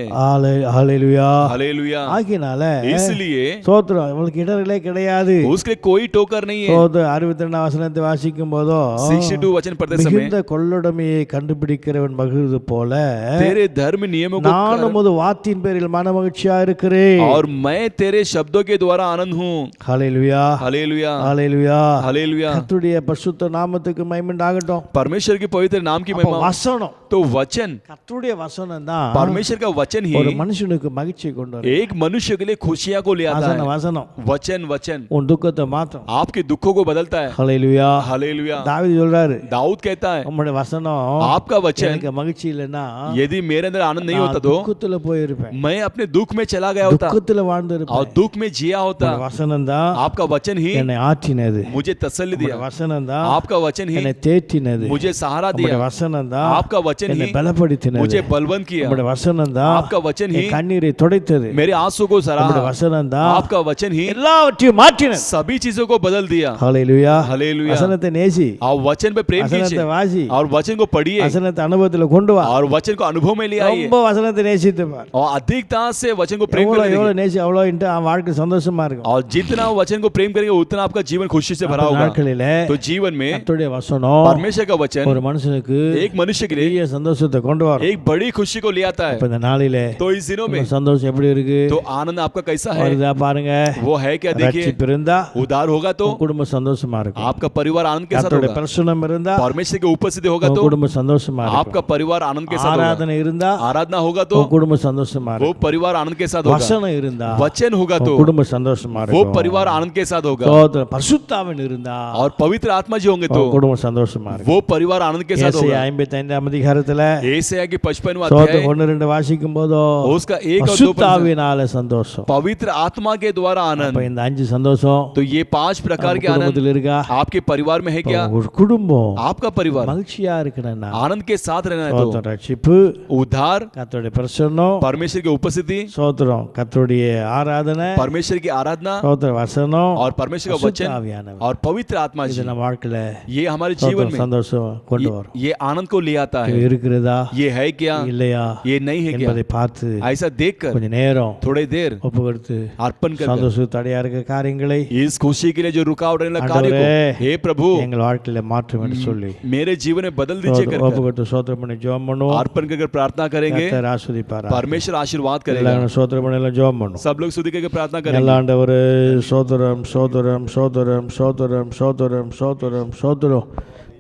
ஹல்லேலூயா. हालेलुया. ஆகினால इसलिए சோத்திரம் அவங்களுக்கு இடர்களே கிடையாது. उसके कोई टोकर नहीं है. 62 வசனத்தை வாசிக்கும் போதோ 62 वचन पढ़ते समय மிகுந்த கொள்ளுடைமையை கண்டுபிடிக்கிறவன் மகிழ்வது போல तेरे धर्म नियमों को நான் உமது வார்த்தையின் பேரில் மனமகிழ்ச்சியா இருக்கிறேன். और मैं तेरे शब्दों के द्वारा आनंद हूँ। ஹalleluya हालेलुया ஹalleluya हालेलुया। கர்த்தருடைய பரிசுத்த நாமத்துக்கு மகிமை உண்டாகட்டும். परमेश्वर के पवित्र नाम की அப்ப महिमा। வசனம், तो वचन, கர்த்தருடைய வசனம் தான் परमेश्वर का वचन ஒரு ही மனுஷனுக்கு மகிழ்ச்சியை கொண்டு வரும். एक मनुष्य के लिए खुशियां को ले आता வசனம் है। வசனம் वचन वचन உன் துக்கத்தை மாற்றும். आपके दुखों को बदलता है। ஹalleluya हालेलुया। தாவீது சொல்றாரு, दाऊद कहता है உம்முடைய வசனம் आपका वचन எனக்கு மகிழ்ச்சி இல்லைன்னா यदि मेरे अंदर आनंद नहीं होता நான் तो துக்கத்துல போயிருப்பேன், मैं अपने दुख में चला गया होता துக்கத்துல வாழ்ந்து और இருப்பேன். दुख में जिया होता। வசனம் தான் आपका वचन ही என்னை ஆற்றினது. मुझे तसल्ली दिया। வசனம் தான் आपका वचन ही என்னை தேற்றினது. मुझे सहारा दिया। வசனம் தான் आपका वचन என்னை ही பலப்படுத்தினது. मुझे बलवंत किया। வசனம் தான் आपका वचन ही என் கண்ணீரை துடைத்தது. मेरे आंसू को सराहा। வசனம் தான் आपका वचन ही எல்லாவற்றையும் மாற்றினது. सभी चीजों को बदल दिया। ஹalleluya हालेलुया। வசனத்தை நேசி, और वचन पे प्रेम வசனத்தை कीजिए வாசி, और वचन को पढ़िए வசனத்தை அனுபவத்துல கொண்டு வா. और वचन को अनुभव में ले आइए ரொம்ப வசனத்தை நேசித்து பார். और अधिकता से वचन को प्रेम எவ்வளவு करने எவ்வளவு लगे। நேசி அவ்வளோ வாழ்க்கை சந்தோஷமா இருக்கும். और जितना वचन को प्रेम करेंगे उतना आपका जीवन खुशी से भरा அந்த होगा। நாட்களிலே तो जीवन में கர்த்தருடைய வசனம் परमेश्वर का वचन ஒரு மனுஷனுக்கு एक मनुष्य के लिए பெரிய சந்தோஷத்தை கொண்டு வரும். एक बड़ी खुशी को ले आता இப்ப है। இந்த நாளிலே तो इस दिनों में உங்க சந்தோஷம் எப்படி இருக்கு? तो आनंद आपका कैसा है வருதா பாருங்க. वो है क्या? देखिए ரட்சிப்பு இருந்தா उदार होगा तो உங்க குடும்பம் சந்தோஷமா இருக்கும். आपका परिवार आनंद के साथ கர்த்தருடைய होगा। பிரசன்னம் இருந்தா परमेश्वर की उपस्थिति होगा உங்க तो குடும்பம் சந்தோஷமா இருக்கும். आपका परिवार आनंद के साथ होगा। ஆராதனை இருந்தா आराधना होगा तो உங்க குடும்பம் சந்தோஷமா वो இருக்கும். परिवार आनंद के साथ होगा। வசனம் இருந்தா वचन होगा உங்க तो குடும்பம் சந்தோஷமா वो இருக்கும். परिवार आनंद के साथ होगा। ஸ்தோத்திரம். பரிசுத்தாவின் இருந்தா और पवित्र आत्मा जी होंगे तो உங்க குடும்பம் சந்தோஷமா இருக்கும். वो परिवार आनंद के साथ ஏசாயா होगा। 55ஆம் அதிகாரத்துல एसाया की 55वां ஸ்தோத்திரம் अध्याय 1-2 வாசிக்கும் போதோ उसका 1 और 2 பரிசுத்தாவினால சந்தோஷம். पवित्र आत्मा के द्वारा அப்ப आनंद। இந்த 5 சந்தோஷம் तो ये 5 प्रकार के आनंद குடும்பத்தில் இருக்கா? आपके परिवार में है क्या? ஒரு குடும்பம் आपका परिवार மகிழ்ச்சியா இருக்கணும்னா आनंद के साथ रहना है तो ஸ்தோத்திரம். ரட்சிப்பு, उद्धार, கர்த்தருடைய பிரசன்னம், परमेश्वर की उपस्थिति, ஸ்தோத்திரம். கர்த்தருடைய ஆராதனை, परमेश्वर की आराधना ஸ்தோத்திரம். वचனம் और परमेश्वर का वचन பரிசுத்தாவியானவர். और पवित्र आत्मा जी இது நம்ம வாழ்க்கையில ये हमारे जीवन ஸ்தோத்திரம் में சந்தோஷம் கொண்டு வரும். ये आनंद को ले आता இது है। இருக்கிறதா ये है क्या? இல்லையா ये नहीं है क्या? என்பதை பார்த்து ऐसा देखकर கொஞ்ச நேரம் थोड़े देर ஒப்பு கொடுத்து अर्पण कर சந்தோஷம் தடையா இருக்க காரியங்களை इस खुशी के लिए जो रुकावट रहने लगा कार्य को, हे प्रभु எங்கள் வாழ்க்கையில மாற்றும் என்று சொல்லி मेरे जीवन में बदल दीजिए कर ஒப்பு கொடுத்து ஸ்தோத்திரம் பண்ணி ஜெபம் பண்ணுவோம். अर्पण कर प्रार्थना करेंगे। கர்த்தர் ஆசீர்வதிப்பாராக. परमेश्वर आशीर्वाद करेगा। எல்லாரும் ஸ்தோத்திரம் பண்ணி எல்லாம் ஜெபம் பண்ணுவோம். सब लोग स्तुति करके प्रार्थना करेंगे। எல்லா ஆண்டவரே ஸ்தோத்திரம் ஸ்தோத்திரம் ஸ்தோத்திரம் ஸ்தோத்திரம் ஸ்தோத்திரம் ஸ்தோத்திரம் ஸ்தோத்திரம்.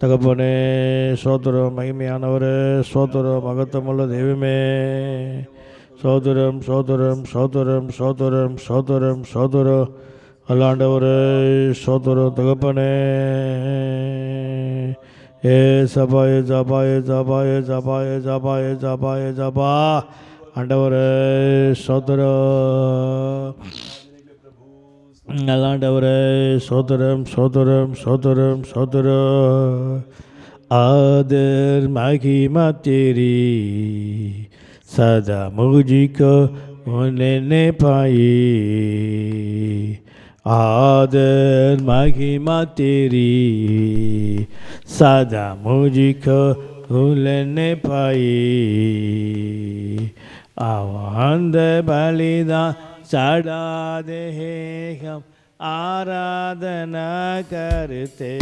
தகப்பனே ஸ்தோத்திரம். மகிமையானவரே ஸ்தோத்திரம். மகத்துவமுள்ள தெய்வமே ஸ்தோத்திரம் ஸ்தோத்திரம் ஸ்தோத்திரம் ஸ்தோத்திரம் ஸ்தோத்திரம் ஸ்தோத்திரம். அல்லாண்டவரே ஸ்தோத்திரம். தகப்பனே ஏ சபாய ஜபாய ஜபாய ஜபாய ஜபாய ஜபாய ஜபா. ஆண்டவரே ஸ்தோத்திரம். அல்லாண்டவரே ஸ்தோத்திரம் ஸ்தோத்திரம் ஸ்தோத்திரம் ஸ்தோத்திரம். आदर महिमा तेरी सदा मुझको मिलने पाई. आदर महिमा तेरी सदा मुझको मिलने पाई. आनंद बलिदान चढ़ा दे हम आराधना करते.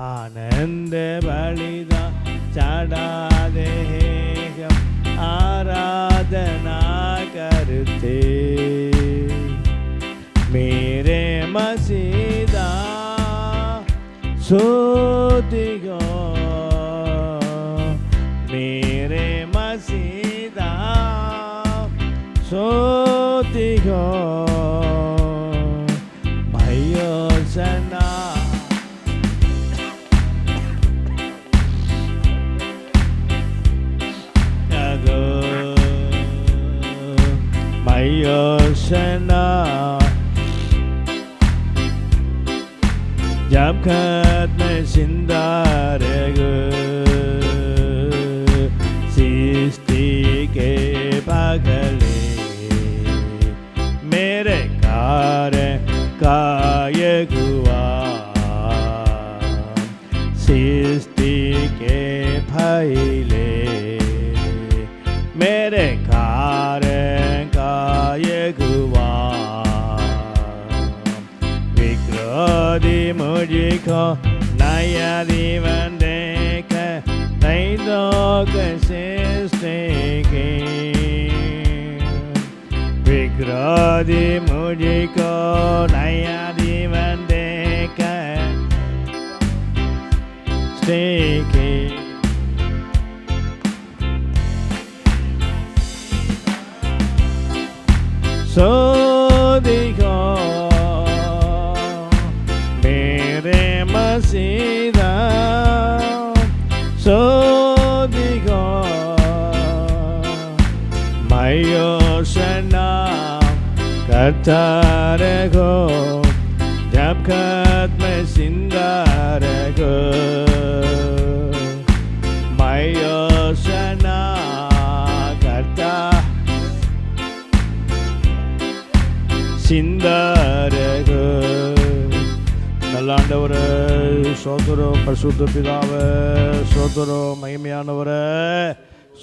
आनंद बलिदान चढ़ा दे हम आराधना करते. मेरे मसीदा स्तुति हो, मेरे मसीदा स्तुति हो. मैयो सना Mayosana jab khat mein sindarega sisti ke pagale mere kar kaya hua sisti ke phaile mere kar Vikrodhi मुझको नया जीवन देख नहीं तो कैसे विरोधी मुझको नया जीवन देकर स्टेके सो देखो मेरे मसीहा सो देखो मैं योशना करता रहो जब खत में जिंदा रहो मैं योशना करता சிந்தாரக நல்ல ஆண்டவரே சோதரம் பரிசுத்த பிதாவே சோதரம் மகிமையானவரே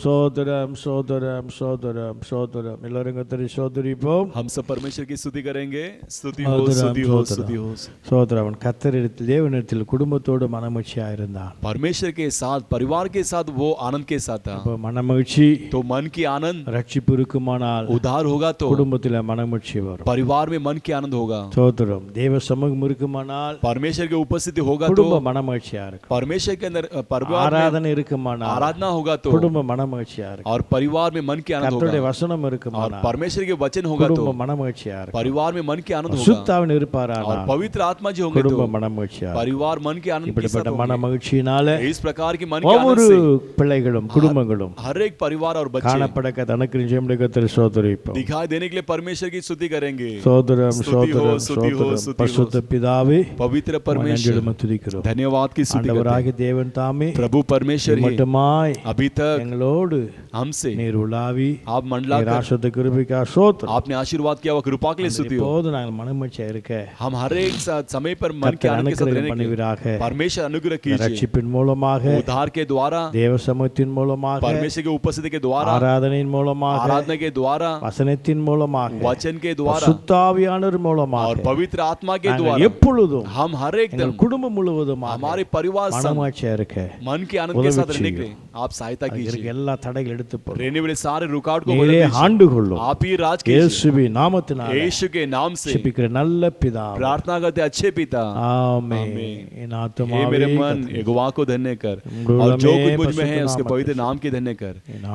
சோதரம் சோதரம் சோதரம் சோதரம் எல்லாரும் கர்த்தரை சோதரிப்போம். हम सब परमेश्वर की स्तुति करेंगे. स्तुति हो स्तुति हो स्तुति हो. சோதரவன் கர்த்தரிடத்தில் தேவனிடத்தில் குடும்பத்தோடு மனமகிழ்ச்சியாக இருந்தான். परमेश्वर के साथ परिवार के साथ वो आनंद के साथ था. அப்ப மனமகிழ்ச்சி तो मन की आनंद ரட்சிப்பு இருக்குமானால் उद्धार होगा तो குடும்பத்தில் மனமகிழ்ச்சி வரும். परिवार में मन की आनंद होगा. சோதரம் தேவ சமூகம் இருக்குமானால் परमेश्वर की उपस्थिति होगा तो குடும்ப மனமகிழ்ச்சியா இருக்கும். परमेश्वर के अंदर परिवार ஆராதனை இருக்குமானால் आराधना होगा तो குடும்ப மனமகிழ்ச்சியா இருக்கும். और परिवार में मन की आनंद கர்த்தருடைய होगा. வசனம் और இருக்குமானால் परमेश्वर के वचन होगा तो குடும்ப மனமகிழ்ச்சியா இருக்கும். परिवार में मन की आनंद होगा. சுத்தாவின் और இருப்பாரானால் पवित्र आत्मा जी होंगे குடும்ப तो மனமகிழ்ச்சியா இருக்கும். परिवार मन के आनंद के साथ இப்படிப்பட்ட होंगे. மனமகிழ்ச்சியினால इस प्रकार की मन के आनंद ஒவ்வொரு से பிள்ளைகளும் குடும்பங்களும் हर एक परिवार और बच्चे காணப்படக்க தனக்கு நிஜமுடைய கர்த்தரை சோதரிப்போம். दिखाई देने के लिए परमेश्वर की स्तुति करेंगे. சோதரம் स्तुति हो, சோதரம் स्तुति हो, சோதரம் स्तुति हो. பரிசுத்த பிதாவே पवित्र परमेश्वर நன்றியோடு துதிக்கிறோம். धन्यवाद की स्तुति करते हैं. ஆண்டவராகிய தேவன் தாமே प्रभु परमेश्वर ही மட்டுமாய் अभी तक எங்களோடு हमसे நீர் உலாவி आप मंडलाकर ராசத்த கிருபைக்கா சோத்திரம். आपने आशीर्वाद किया हुआ कृपा के लिए स्तुति हो. இப்போது நாங்கள் மனமகிழ்ச்சியா இருக்க हम हर एक समय पर मन के கர்த்தர் आनंद के साथ அனுக்கிரகம் रहने के लिए பண்ணுவீராக. परमेश्वर अनुग्रह कीजिए. ரட்சிப்பின் மூலமாக उद्धार के द्वारा தேவ சமூகத்தின் மூலமாக परमेश्वर की उपस्थिति के द्वारा ஆராதனையின் மூலமாக आराधना के द्वारा வசனத்தின் மூலமாக वचन के द्वारा சுத்தாவியானவர் और மூலமாக पवित्र आत्मा के நாங்கள் द्वारा எப்பொழுதும் हम हर एक எங்கள் दम குடும்பம் முழுவதுமாக हमारे परिवार संग மனமகிழ்ச்சியா இருக்க मन के आनंद के साथ रहने के लिए आप सहायता இருக்க कीजिए. எல்லா தடைகள் எடுத்து போடும். रहने वाले सारे रुकावट को நீரே बदल ஆண்டு கொள்ளும். आप ही राज कीजिए. இயேசுவின் நாமத்தினாலே यीशु के नाम से ஜெபிக்கிற நல்ல பிதாவே. प्रार्थना करते अच्छे पिता. ஆமென். आमीन. என் हे ஆத்துமாவே मेरे मन यहोवा को धन्य कर और जो कुछ मुझ में है उसके पवित्र नाम की धन्य कर.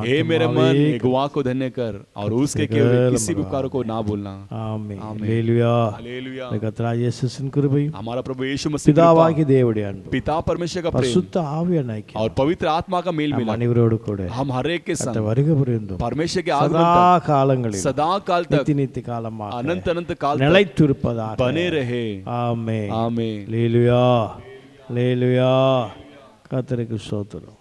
हे मेरे मन यहोवा को धन्य कर और उसके केवल किसी भी उपकारों को ना भूलना. ஆமென். ஆமென். ஹல்லேலூயா. हालेलुया. கர்த்தராகிய இயேசுவின் கிருபையும் हमारा प्रभु यीशु मसीह की कृपा, பிதாவாகிய தேவனுடைய அன்பும் पिता परमेश्वर का प्रेम பரிசுத்த ஆவியான ஐக்கியம் और पवित्र आत्मा का मेल நம் मिलाप அனைவரோடு கூட हम हर एक के கர்த்தர் संग வருகை புரிந்தும் परमेश्वर के சதா आगमन तक காலங்களில் सदा काल तक நித்திய காலமாக अनंत अनंत काल तक நிலைத்திருப்பதாக बने रहे. ஆமென். आमीन. ஹல்லேலூயா. ஹல்லேலூயா. கர்த்தருக்கு ஸ்தோத்திரம்.